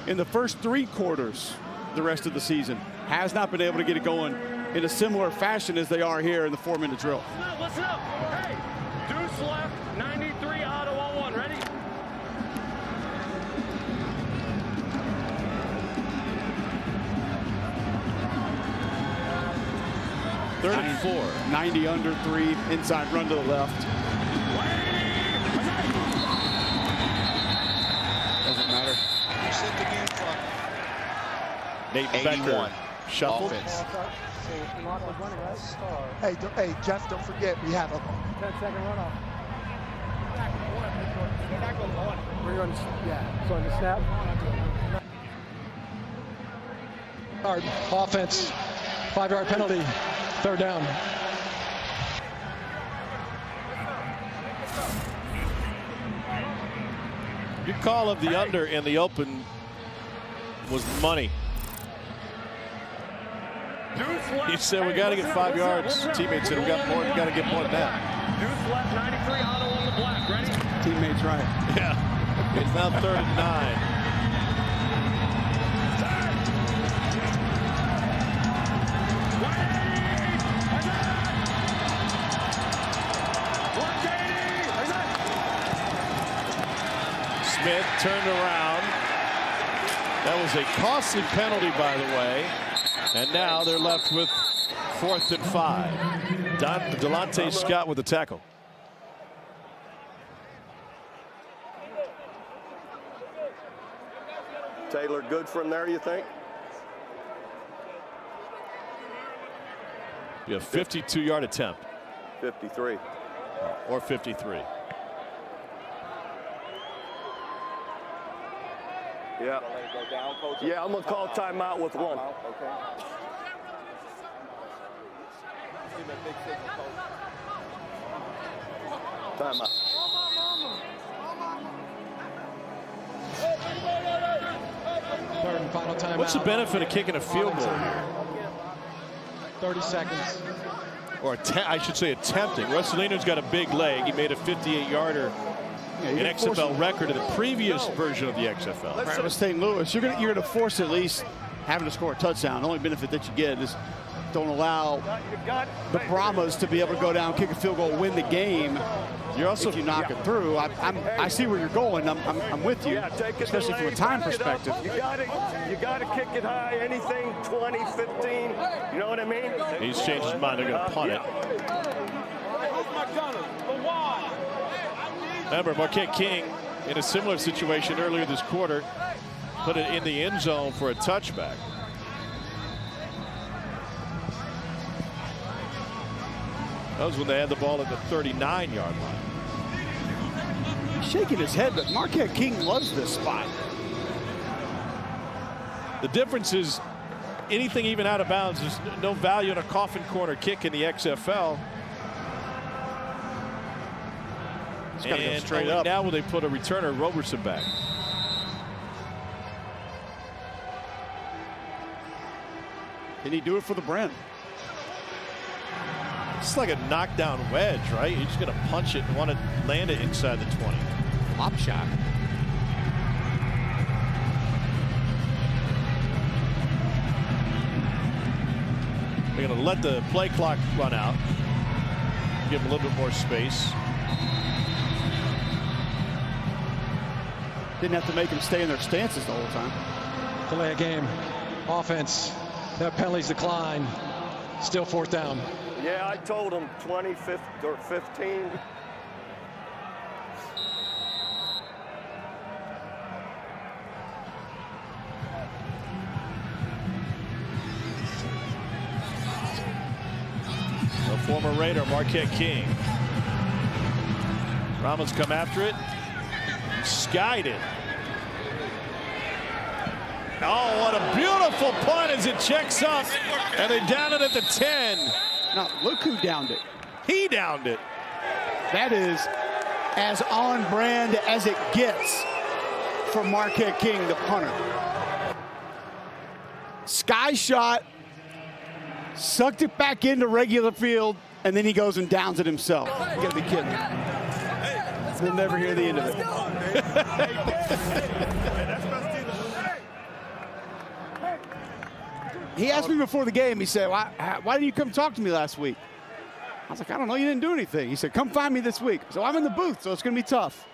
in the first 3 quarters the rest of the season? Has not been able to get it going in a similar fashion as they are here in the 4-minute drill. Listen up. Hey, deuce left, 93 auto on 1. Ready? Third and 4. 90 under 3, inside run to the left. Doesn't matter. You set the game clock. Nate Becker shuffled. Hey, Jeff, don't forget, we have a 10-second runoff. We're going to, yeah, so on the snap. Offense, 5-yard penalty, 3rd down. Your call of the under in the open was money. He said we got to get 5 yards. Teammates said we got more. We got to get more than that. Deuce left, 93 auto on the black. Ready? Teammates right. Yeah. It's now 3rd and 9. Smith turned around. That was a costly penalty, by the way. And now they're left with 4th and 5. Delonte Scott with the tackle. Taylor, good from there, you think? Be a 52-yard attempt. 53. Or 53. Yeah. Yeah, I'm going to call timeout with 1. Timeout. Third and final timeout. What's the benefit of kicking a field goal here? 30 seconds. Or I should say attempting. Russolino's got a big leg. He made a 58-yarder. An XFL record in the previous version of the XFL. Right, with St. Louis, you're gonna force at least having to score a touchdown. The only benefit that you get is don't allow the Brahmas to be able to go down, kick a field goal, win the game. You're also, if you knock it through. I see where you're going. I'm with you, especially from a time perspective. You gotta kick it high. Anything 20, 15. You know what I mean? He's changed his mind. They're gonna punt it. Remember, Marquette King in a similar situation earlier this quarter put it in the end zone for a touchback. That was when they had the ball at the 39-yard line. He's shaking his head, but Marquette King loves this spot. The difference is anything even out of bounds, there's no value in a coffin corner kick in the XFL. It's got to go straight only up. Now will they put a returner, Roberson, back? Can he do it for the Brent? It's like a knockdown wedge, right? You're just going to punch it and want to land it inside the 20. Flop shot. They're going to let the play clock run out. Give them a little bit more space. Didn't have to make them stay in their stances the whole time. Delay a game. Offense. That penalties decline. Still 4th down. Yeah, I told him 20, 15, or 15. The former Raider, Marquette King. Brahmas come after it. Skied it. Oh, what a beautiful punt as it checks up. And they down it at the 10. Now, look who downed it. He downed it. That is as on brand as it gets for Marquette King, the punter. Sky shot, sucked it back into regular field, and then he goes and downs it himself. You gotta be kidding me. We'll never hear the end of it. He asked me before the game, he said, why didn't you come talk to me last week? I was like, I don't know, you didn't do anything. He said, come find me this week. So I'm in the booth, so it's gonna be tough.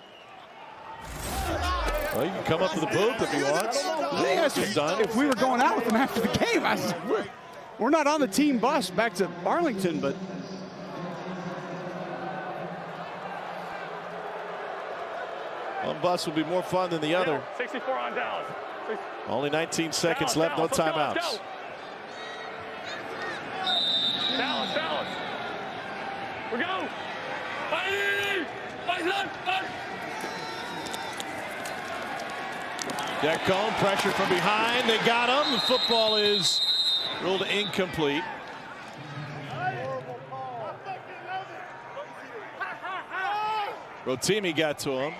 Well, you can come up to the booth if you want. He asked me if we were going out with him after the game. I said, we're not on the team bus back to Arlington, but. One bus will be more fun than the other. 64 on Dallas. Only 19 seconds left, no timeouts. Dallas. We go. Jack Cohn, pressure from behind. They got him. The football is ruled incomplete. Rotimi got to him.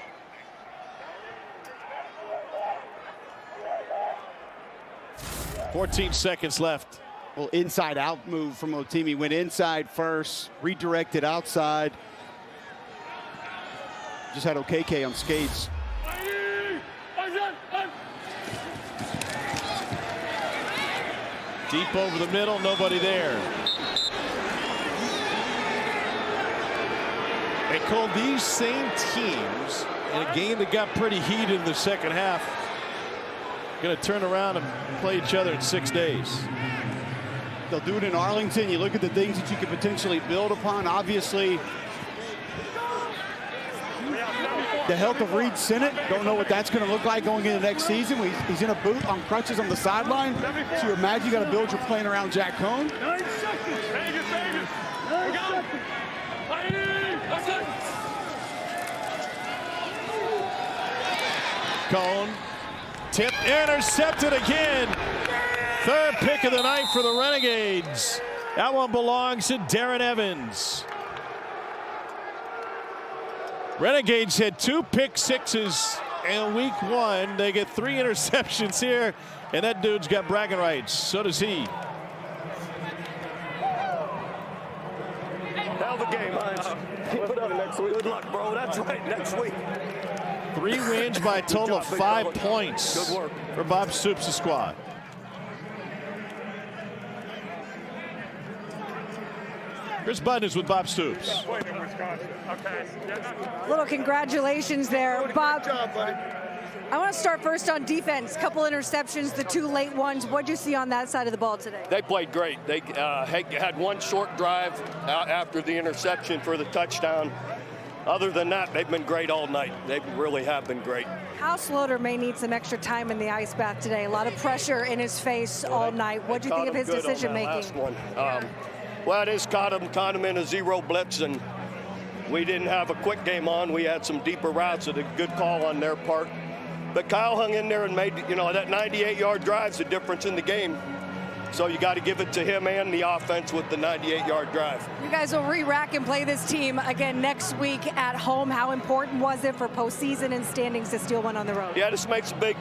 14 seconds left. Well, inside out move from Rotimi. Went inside first, redirected outside. Just had OKK on skates. Deep over the middle, nobody there. They called these same teams in a game that got pretty heated in the second half. Going to turn around and play each other in 6 days. They'll do it in Arlington. You look at the things that you could potentially build upon. Obviously, the health of Reed Sinnott. Don't know what that's going to look like going into next season. He's in a boot on crutches on the sideline. So you imagine you got to build your plan around Jack Cohn. 9 seconds. Vegas. We go. Cohn, tip, intercepted again. Third pick of the night for the Renegades. That one belongs to Darren Evans. Renegades had 2 pick sixes in week 1. They get 3 interceptions here, and that dude's got bragging rights. So does he. Hell of a game, Hines. Keep it up next week. Good luck, bro. That's right, next week. 3 wins by a total of 5 points Good work for Bob Stoops' squad. Chris Button is with Bob Stoops. Little congratulations there, Bob. I want to start first on defense. Couple interceptions, the 2 late ones. What'd you see on that side of the ball today? They played great. They had 1 short drive after the interception for the touchdown. Other than that, they've been great all night. They really have been great. Kyle Sloter may need some extra time in the ice bath today. A lot of pressure in his face all night. What'd you think of his decision making? Last one. Well, it is caught him in a 0 blitz, and we didn't have a quick game on. We had some deeper routes, and a good call on their part. But Kyle hung in there and made, that 98-yard drive's the difference in the game. So you got to give it to him and the offense with the 98-yard drive. You guys will re-rack and play this team again next week at home. How important was it for postseason and standings to steal one on the road? Yeah, this makes a big.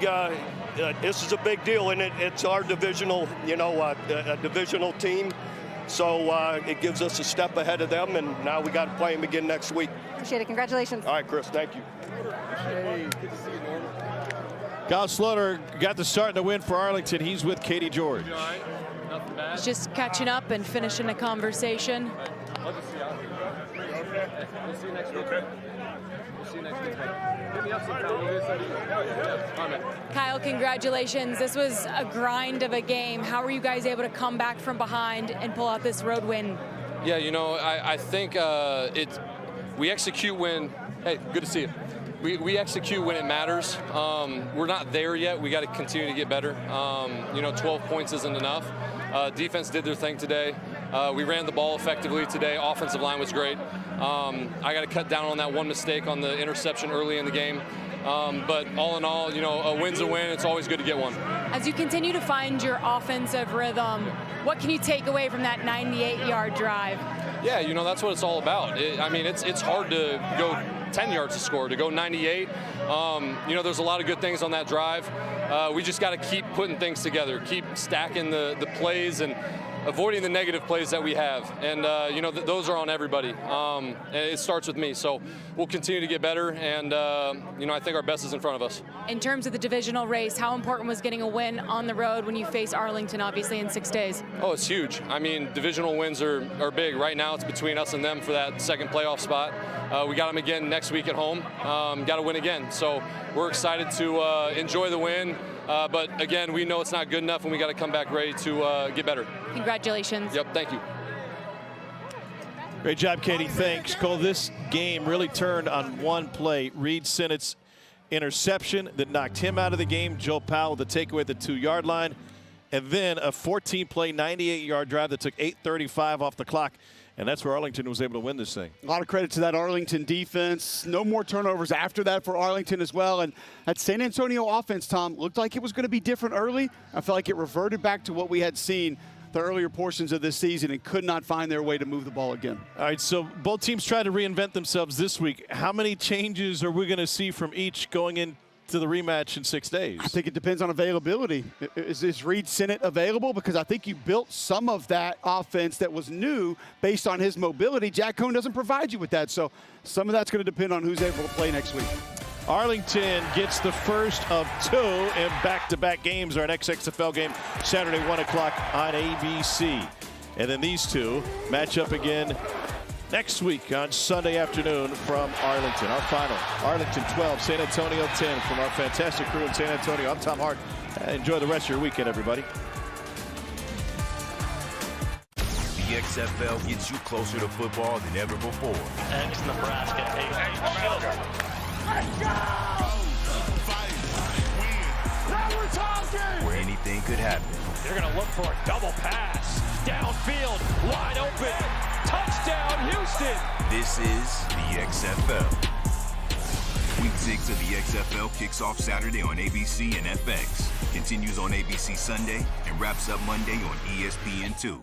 This is a big deal, and it's our divisional, a divisional team. So it gives us a step ahead of them, and now we got to play them again next week. Appreciate it. Congratulations. All right, Chris. Thank you. Hey, good to see you, Norman. Kyle Sloter got the start to win for Arlington. He's with Katie George. He's just catching up and finishing a conversation. I'll just see you out here. We'll see you next week. We'll see you next week. Hit me up sometime. We'll get something. Kyle, congratulations. This was a grind of a game. How were you guys able to come back from behind and pull out this road win? Yeah, I think we execute when, hey, good to see you. We execute when it matters. We're not there yet. We got to continue to get better. 12 points isn't enough. Defense did their thing today. We ran the ball effectively today. Offensive line was great. I got to cut down on that one mistake on the interception early in the game. But all in all, a win's a win. It's always good to get one. As you continue to find your offensive rhythm, what can you take away from that 98-yard drive? Yeah, that's what it's all about. It's hard to go 10 yards to score, to go 98. You know, there's a lot of good things on that drive. We just got to keep putting things together, keep stacking the plays and avoiding the negative plays that we have. And, you know, those are on everybody. And it starts with me. So we'll continue to get better. And, you know, I think our best is in front of us. In terms of the divisional race, how important was getting a win on the road when you face Arlington, obviously, in 6 days? Oh, it's huge. I mean, divisional wins are big. Right now, it's between us and them for that second playoff spot. We got them again next week at home. Got to win again. So we're excited to enjoy the win. But again, we know it's not good enough, and we got to come back ready to get better. Congratulations. Yep, thank you. Great job, Katie. Thanks. Cole, this game really turned on one play. Reed Sinnott's interception that knocked him out of the game. Joe Powell with the takeaway at the 2-yard line. And then a 14-play, 98-yard drive that took 8:35 off the clock. And that's where Arlington was able to win this thing. A lot of credit to that Arlington defense. No more turnovers after that for Arlington as well. And that San Antonio offense, Tom, looked like it was going to be different early. I felt like it reverted back to what we had seen the earlier portions of this season and could not find their way to move the ball again. All right, so both teams try to reinvent themselves this week. How many changes are we going to see from each going into the rematch in 6 days? I think it depends on availability. Is Reed Sinnott available? Because I think you built some of that offense that was new based on his mobility. Jack Cohn doesn't provide you with that, so some of that's going to depend on who's able to play next week. Arlington gets the first of 2 in back-to-back games. Our next XFL game Saturday, 1 o'clock on ABC. And then these two match up again next week on Sunday afternoon from Arlington. Our final, Arlington 12, San Antonio 10. From our fantastic crew in San Antonio, I'm Tom Hart. Enjoy the rest of your weekend, everybody. The XFL gets you closer to football than ever before. Ex-Nebraska. Let's go! Now we're talking! Where anything could happen. They're going to look for a double pass. Downfield, wide open. Touchdown, Houston! This is the XFL. Week 6 of the XFL kicks off Saturday on ABC and FX, continues on ABC Sunday, and wraps up Monday on ESPN2.